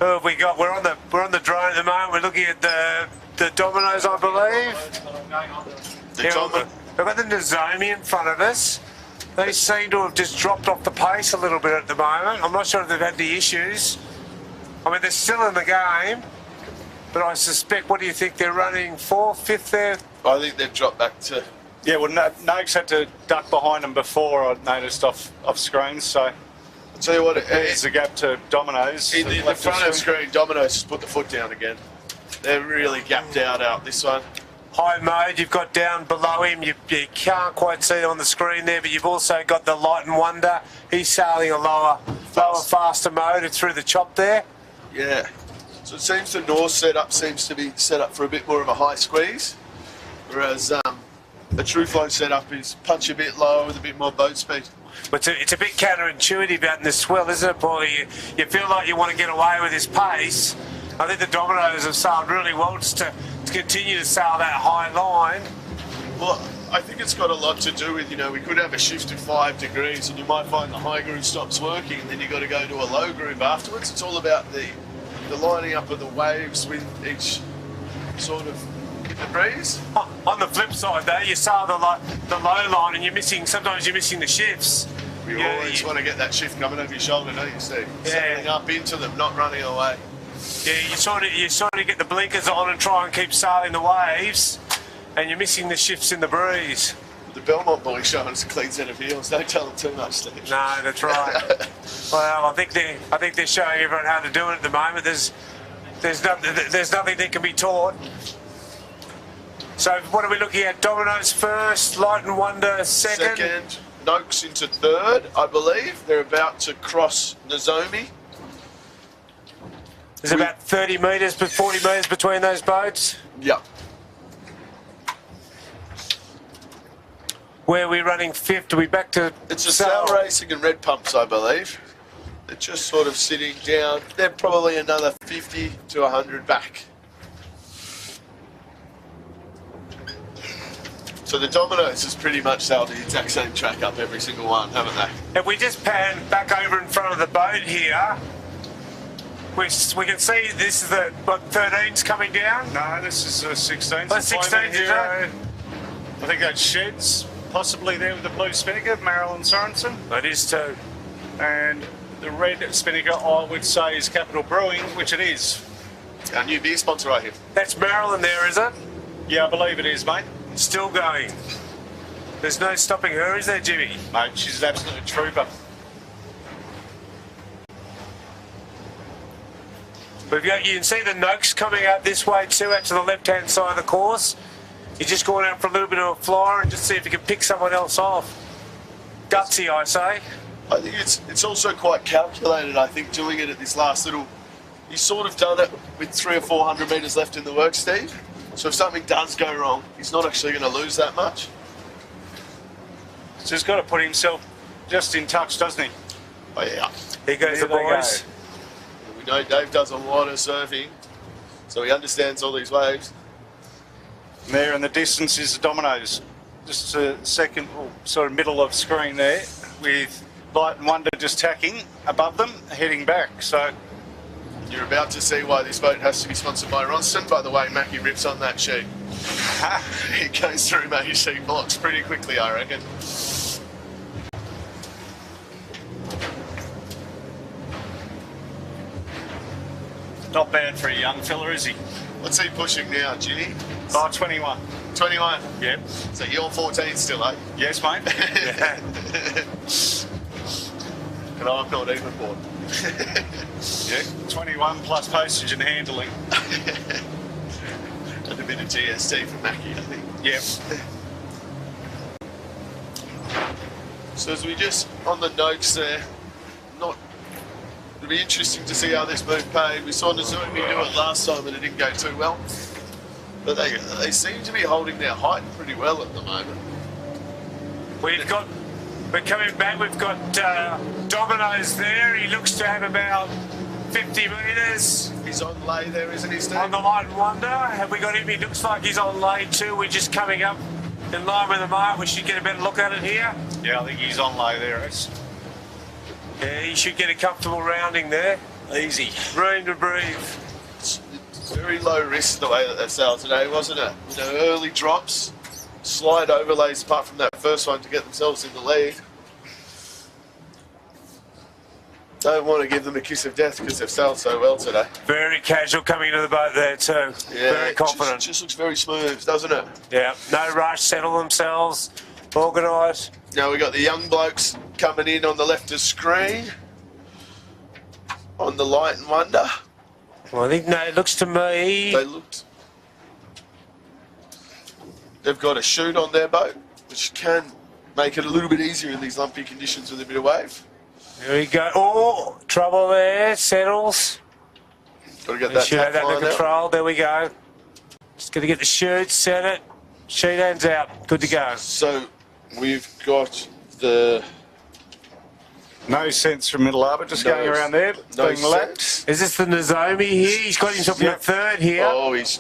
Who have we got? We're on the drone at the moment. We're looking at the Domino's, I believe. We've got the Nozomi in front of us. They seem to have just dropped off the pace a little bit at the moment. I'm not sure if they've had any issues. I mean, they're still in the game, but I suspect, what do you think, they're running 4th, 5th there? I think they've dropped back to... Yeah, well, Noakes had to duck behind them before, I noticed off screen, so... I'll tell you what, there's a gap to Domino's. In the front of screen, Domino's just put the foot down again. They're really gapped out this one. High mode, you've got down below him, you can't quite see it on the screen there, but you've also got the Light and Wonder. He's sailing a lower, faster mode through the chop there. Yeah. So it seems the North setup seems to be set up for a bit more of a high squeeze, whereas the True Flow setup is punch a bit lower with a bit more boat speed. But it's a bit counterintuitive out in the swell, isn't it, Paulie? You feel like you want to get away with this pace. I think the Domino's have sailed really well just to continue to sail that high line. Well, I think it's got a lot to do with, we could have a shift of 5 degrees and you might find the high groove stops working and then you've got to go to a low groove afterwards. It's all about the lining up of the waves with each sort of the breeze. On the flip side, though, you sail the low line and sometimes you're missing the shifts. You always want to get that shift coming over your shoulder, don't you, Steve? Yeah. Sailing up into them, not running away. Yeah, you sort of get the blinkers on and try and keep sailing the waves, and you're missing the shifts in the breeze. The Belmont boys showing us a clean set of heels. Don't tell them too much, Steve. No, that's right. Well, I think they're showing everyone how to do it at the moment. There's nothing that can be taught. So what are we looking at? Domino's first, Light and Wonder second. Noakes into third, I believe. They're about to cross Nozomi. There's about 30 metres, 40 metres between those boats. Yeah. Where are we running fifth? Are we back to It's a sail racing and red pumps, I believe. They're just sort of sitting down. They're probably another 50 to 100 back. So the Dominoes has pretty much sailed the exact same track up every single one, haven't they? If we just pan back over in front of the boat here, we can see this is the, what, 13's coming down? No, this is 16th. Oh, 16th, is I think that's Sheds, possibly there with the blue spinnaker, Marilyn Sorensen. It is too. And the red spinnaker, I would say, is Capital Brewing, which it is. Our new beer sponsor right here. That's Marilyn there, is it? Yeah, I believe it is, mate. Still going. There's no stopping her, is there, Jimmy? Mate, she's an absolute trooper. You can see the Noakes coming out this way too, out to the left-hand side of the course. You're just going out for a little bit of a flyer and just see if you can pick someone else off. Gutsy, I say. I think it's also quite calculated, I think, doing it at this last little... He's sort of done it with 300 or 400 metres left in the work, Steve. So if something does go wrong, he's not actually going to lose that much. So he's got to put himself just in touch, doesn't he? Oh, yeah. Here goes There the they boys. We know Dave does a lot of surfing, so he understands all these waves. And there in the distance is the Dominoes. Just a second, or sort of middle of screen there, with Light and Wonder just tacking above them, heading back. So You're about to see why this boat has to be sponsored by Ronston. By the way, Mackie rips on that sheet. He goes through Mackie's sheet blocks pretty quickly, I reckon. not bad for a young fella, is he? What's he pushing now, Ginny? Oh, 21. 21. Yep. So you're 14 still, eh? Yes, mate. And I'm not even born. Yeah, 21 plus postage and handling. And a bit of GST for Mackie, I think. Yep. So as we just, on the notes there, it'll be interesting to see how this move paid. We saw Nizumi do it last time and it didn't go too well. But they seem to be holding their height pretty well at the moment. We're coming back, we've got Dominoes there. He looks to have about 50 metres. He's on lay there, isn't he, Steve? On the Light and Wonder. Have we got him? He looks like he's on lay too. We're just coming up in line with the mark. We should get a better look at it here. Yeah, I think he's on lay there. It's Yeah, he should get a comfortable rounding there. easy. Room to breathe. It's very low risk the way that they sailed today, wasn't it? You know, early drops, slight overlays apart from that first one to get themselves in the lead. Don't want to give them a kiss of death because they've sailed so well today. Very casual coming into the boat there too. Yeah, Very confident. Just looks very smooth, doesn't it? Yeah, no rush, settle themselves, organised. Now we've got the young blokes coming in on the left of screen. On the Light and Wonder. Well, I think, no, it looks to me... They've got a chute on their boat, which can make it a little bit easier in these lumpy conditions with a bit of wave. There we go. Oh, trouble there, settles. Got to get that Should have tack that line under out. control. There we go. Just got to get the chute, set it. Sheet ends out. Good to go. So we've got the... No sense from Middle Harbour, just going around there, no being lapped. sense. Is this the Nozomi here? He's got himself in the third here. Oh, he's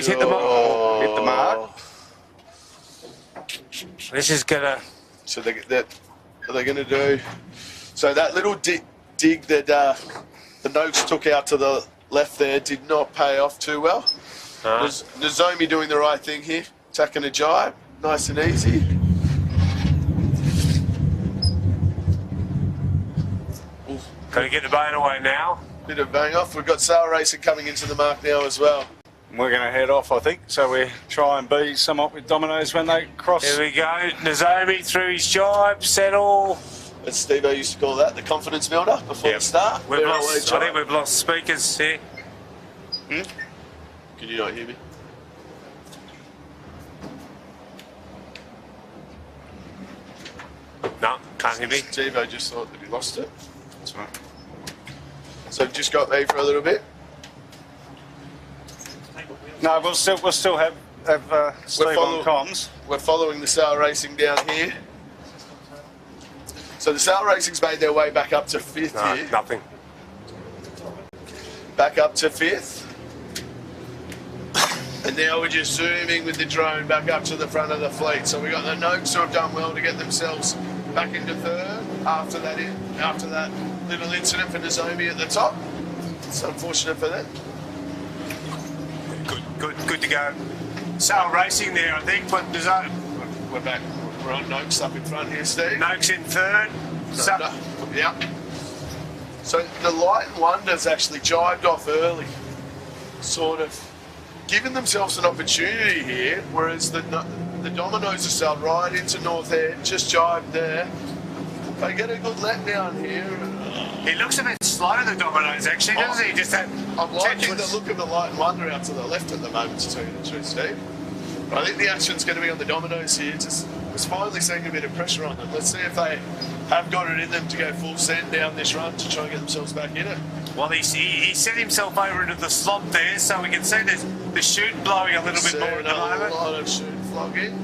hit the mark. Hit the mark. This is going to... So what are they going to do? So that little dig that the Noakes took out to the left there did not pay off too well. Nozomi doing the right thing here, tacking a jibe, nice and easy. Got to get the boat away now. Bit of bang off. We've got sail racing coming into the mark now as well. We're going to head off, I think, so we try and be somewhat with Dominoes when they cross. Here we go. Nozomi through his jibe, settle. As Steve-O used to call that, the confidence builder before the start. I think we've lost speakers here. Can you not hear me? No, can't hear me. Steve-O just thought that he lost it. That's right. So just got me for a little bit. No, we'll still have Steve on comms. We're following the sail racing down here. So So the Sail Racing's made their way back up to 5th No, here. nothing. Back up to 5th. And now we're just zooming with the drone back up to the front of the fleet. So we've got the Noakes who have done well to get themselves back into 3rd after that little incident for Nozomi at the top. It's unfortunate for them. Good to go. Sail Racing there, I think, but there's We're back. We're on Noakes up in front here, Steve. Noakes in 3rd. Yeah. So the Light and Wonder's actually jibed off early, sort of giving themselves an opportunity here, whereas the Dominoes have sailed right into North End, just jibed there. They get a good letdown here. He looks a bit slow, the Dominoes, actually, doesn't he? Just that I'm liking the tetris. look of the Light and Wonder out to the left at the moment, to tell you the truth, Steve. But I think the action's going to be on the Dominoes here. Just finally seeing a bit of pressure on them. Let's see if they have got it in them to go full send down this run to try and get themselves back in it. Well, he set himself over into the slop there, so we can see there's the chute blowing a little bit more at the moment. A lot of chute flogging.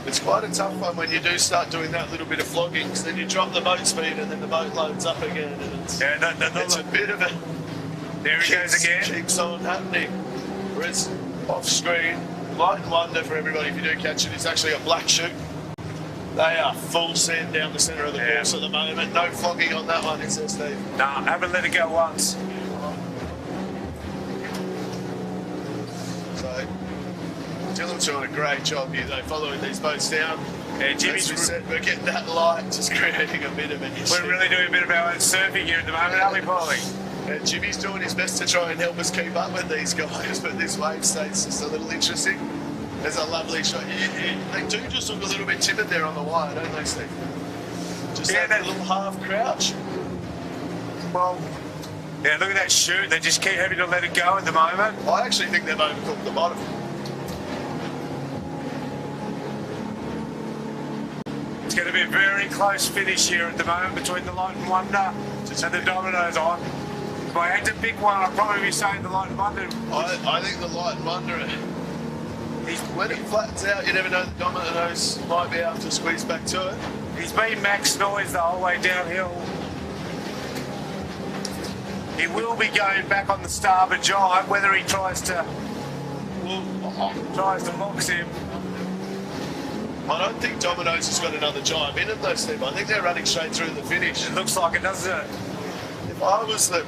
It's quite a tough one when you do start doing that little bit of flogging, because then you drop the boat speed and then the boat loads up again, and it's a bit of a... There he goes again. Keeps on happening. Whereas off screen, Light and Wonder for everybody, if you do catch it, it's actually a black chute. They are full send down the centre of the course at the moment. No flogging on that one, is there, Steve? No, haven't let it go once. So, Dylan's doing a great job here, though, following these boats down. Yeah, Jimmy's... As we said, we're getting that light, just creating a bit of an issue. We're really doing a bit of our own surfing here at the moment, aren't we, Paulie? Jimmy's doing his best to try and help us keep up with these guys, but this wave state's just a little interesting. There's a lovely shot. They do just look a little bit timid there on the wire, don't they, Steve? Just that little half crouch. Well, yeah, look at that chute. They just keep having to let it go at the moment. I actually think they've overcooked the bottom. It's going to be a very close finish here at the moment between the Light and Wonder and the Dominoes on. If I had to pick one, I'd probably be saying the Light and Wonder. I think the Light and Wonder, when it flattens out, you never know, the Dominoes might be able to squeeze back to it. He's been max noise the whole way downhill. He will be going back on the starboard jibe, whether he tries to box him. I don't think Dominoes has got another jibe in him though, Steve. I think they're running straight through the finish. It looks like it, doesn't it? If I was the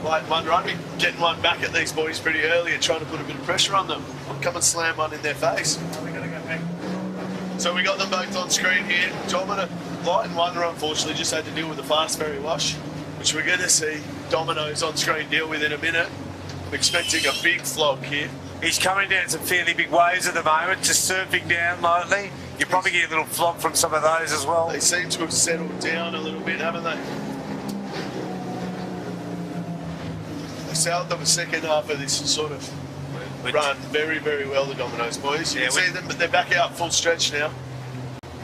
Light and Wonder, I'd be getting one back at these boys pretty early and trying to put a bit of pressure on them. I'd come and slam one in their face. So we got them both on screen here. Light and Wonder, unfortunately, just had to deal with the fast ferry wash, which we're going to see Dominoes on screen deal with in a minute. I'm expecting a big flog here. He's coming down some fairly big waves at the moment, just surfing down lightly. You probably get a little flop from some of those as well. They seem to have settled down a little bit, haven't they? They sailed the second half of this sort of run very, very well, the Dominoes boys. You can see them, but they're back out full stretch now.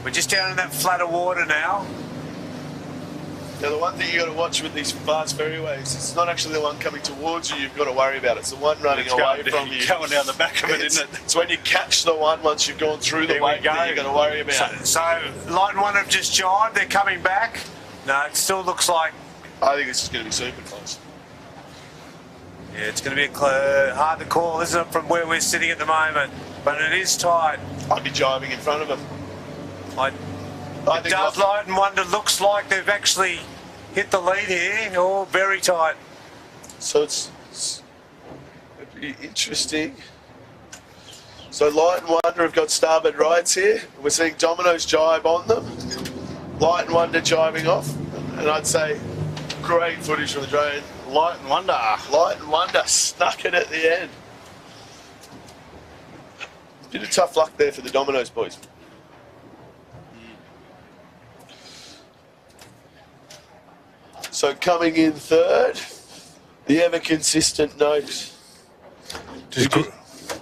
We're just down in that flatter water now. Now, the one thing you've got to watch with these fast ferry waves, it's not actually the one coming towards you you've got to worry about. It's the one running away from you. Going down the back of it, isn't it? It's when you catch the one once you've gone through the wave that you've got to worry about. So Light and Wonder have just jibed. They're coming back. No, it still looks like... I think this is going to be super close. Yeah, it's going to be hard to call, isn't it, from where we're sitting at the moment? But it is tight. I'd be jibing in front of them. It does. Light and Wonder looks like they've actually hit the lead here. Oh, very tight. So it's pretty interesting. So Light and Wonder have got starboard rights here. We're seeing Dominoes jibe on them. Light and Wonder jibing off. And I'd say great footage from the drone. Light and Wonder snuck it at the end. Bit of tough luck there for the Dominoes boys. So coming in third, the ever consistent Noakes. Just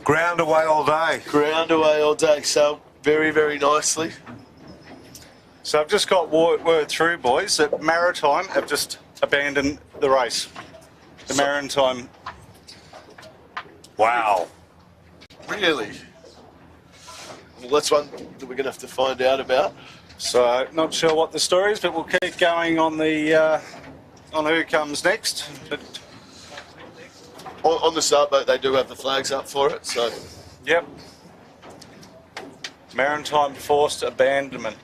ground away all day. Ground away all day, so very, very nicely. So I've just got word through, boys, that Maritime have just abandoned the race. The Maritime. Wow. Really? Well, that's one that we're going to have to find out about. So not sure what the story is, but we'll keep going on the on who comes next. But On the start boat, they do have the flags up for it, so... yep. Maritime forced abandonment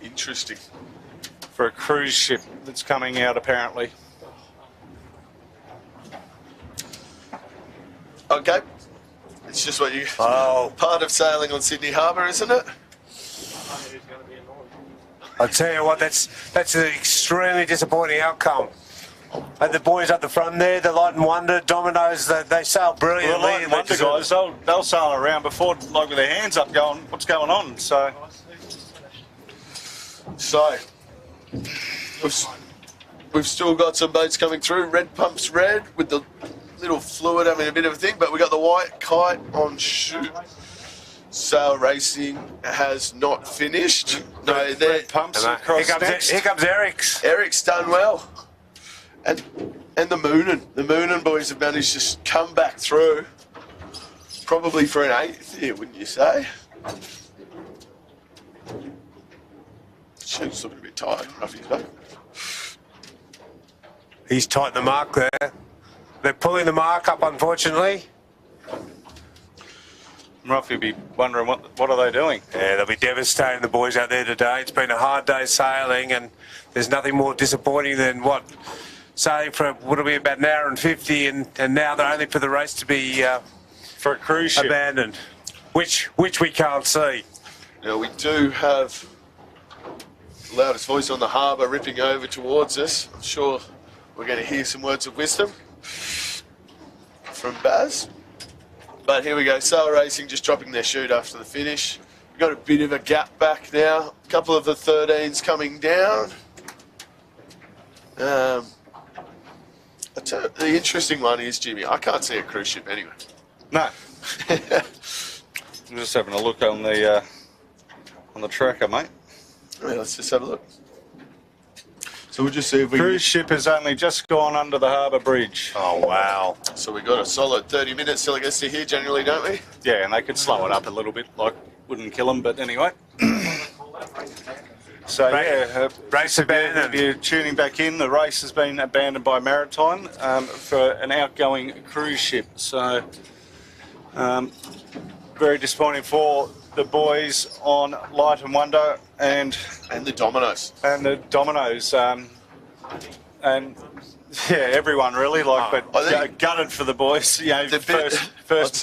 Interesting. for a cruise ship that's coming out apparently. Okay. It's just what you... Oh, part of sailing on Sydney Harbour, isn't it? I tell you what, that's an extremely disappointing outcome. And the boys up the front there, the Light and Wonder, Dominoes, they sail Well, brilliantly. the Light and Wonder guys, they'll sail around before, like with their hands up, going, "What's going on?" So we've still got some boats coming through. Red pumps red with the little fluid having a bit of a thing, but we got the white kite on shoot. Sail racing has not finished. No, they're red pumps across next. Here comes Eric's. Eric's done well, and the Moonin boys have managed to come back through, probably for an 8th here, wouldn't you say? Shoot's looking a bit tired, Ruffy's back. He's tightened the mark there. They're pulling the mark up, unfortunately. Ruffy will be wondering what are they doing. Yeah, they'll be devastating, the boys out there today. It's been a hard day sailing, and there's nothing more disappointing than sailing for what will be about an hour and 50, and now they're only for the race to be For a cruise ship. abandoned, which we can't see. Now we do have the loudest voice on the harbour ripping over towards us. I'm sure we're going to hear some words of wisdom from Baz. But here we go, Sail Racing just dropping their chute after the finish. We've got a bit of a gap back now. A couple of the 13s coming down. The interesting one is, Jimmy, I can't see a cruise ship anywhere. No. I'm just having a look on the tracker, mate. Right, let's just have a look. So we'll just see if we Cruise ship has only just gone under the harbour bridge. Oh, wow. So we got a solid 30 minutes till it gets to here generally, don't we? Yeah, and they could slow it up a little bit, like wouldn't kill them, but anyway. So yeah, Race abandoned. if you're tuning back in, the race has been abandoned by Maritime for an outgoing cruise ship. So very disappointing for the boys on Light and Wonder and the Dominoes. And the Dominoes, and yeah, everyone really, but gutted for the boys. You know, first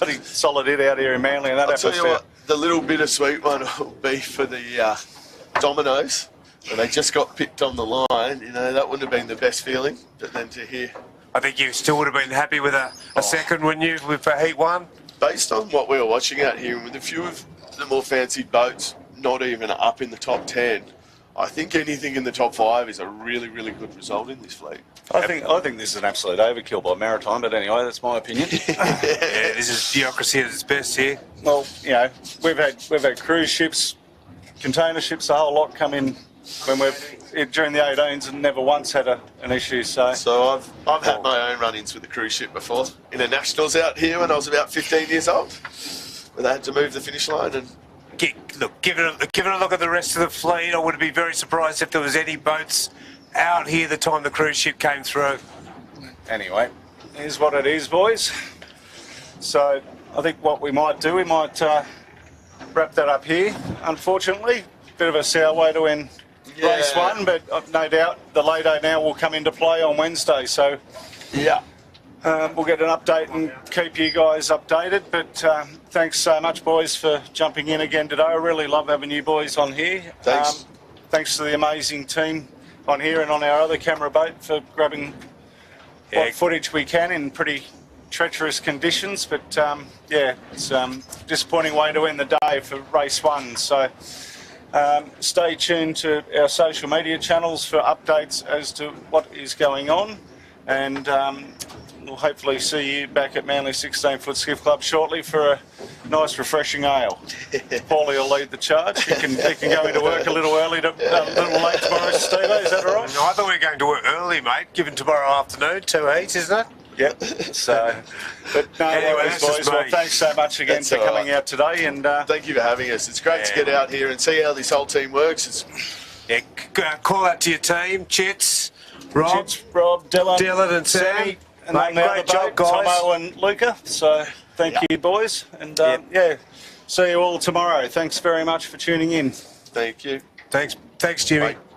pretty solid hit out here in Manly, and that I'll tell happens you what, the little bittersweet one will be for the Dominoes, where they just got picked on the line. You know, that wouldn't have been the best feeling, but then to hear... I think you still would have been happy with a second, wouldn't you, with Heat 1? Based on what we were watching out here, with a few of the more fancied boats not even up in the top 10, I think anything in the top 5 is a really, really good result in this fleet. I think this is an absolute overkill by Maritime, but anyway, that's my opinion. Yeah, this is bureaucracy at its best here. Well, you know, we've had cruise ships, container ships, a whole lot come in when during the 18s and never once had an issue. So I've had my own run-ins with the cruise ship before. In a nationals out here when I was about 15 years old, where they had to move the finish line and. Given a look at the rest of the fleet, I would be very surprised if there was any boats out here the time the cruise ship came through. Anyway, here's what it is, boys. So I think what we might do, we might wrap that up here. Unfortunately, bit of a sour way to end race 1, but no doubt the Lado now will come into play on Wednesday. So yeah. We'll get an update and keep you guys updated, but thanks so much, boys, for jumping in again today. I really love having you boys on here. Thanks. Thanks to the amazing team on here and on our other camera boat for grabbing what footage we can in pretty treacherous conditions, but yeah, it's a disappointing way to end the day for race 1. So stay tuned to our social media channels for updates as to what is going on, and we'll hopefully see you back at Manly16ft Skiff Club shortly for a nice refreshing ale. Paulie will lead the charge. He can go into work a little early, a little late tomorrow, Steve. Is that all right? I thought we were going to work early, mate, given tomorrow afternoon, 2 heats, isn't it? Yep. So, but no Anyway, worries, that's just boys. Well, me. thanks so much again That's for all coming right. out today. And Thank you for having us. It's great to Yeah. get out here and see how this whole team works. It's Yeah, call out to your team, Chits, Rob, Rob, Dylan and Sam. Sammy, and Mate, on the other great job, boat, guys. Tomo and Luca. So thank you, boys. And yeah, see you all tomorrow. Thanks very much for tuning in. thank you. Thanks, Jimmy. Bye.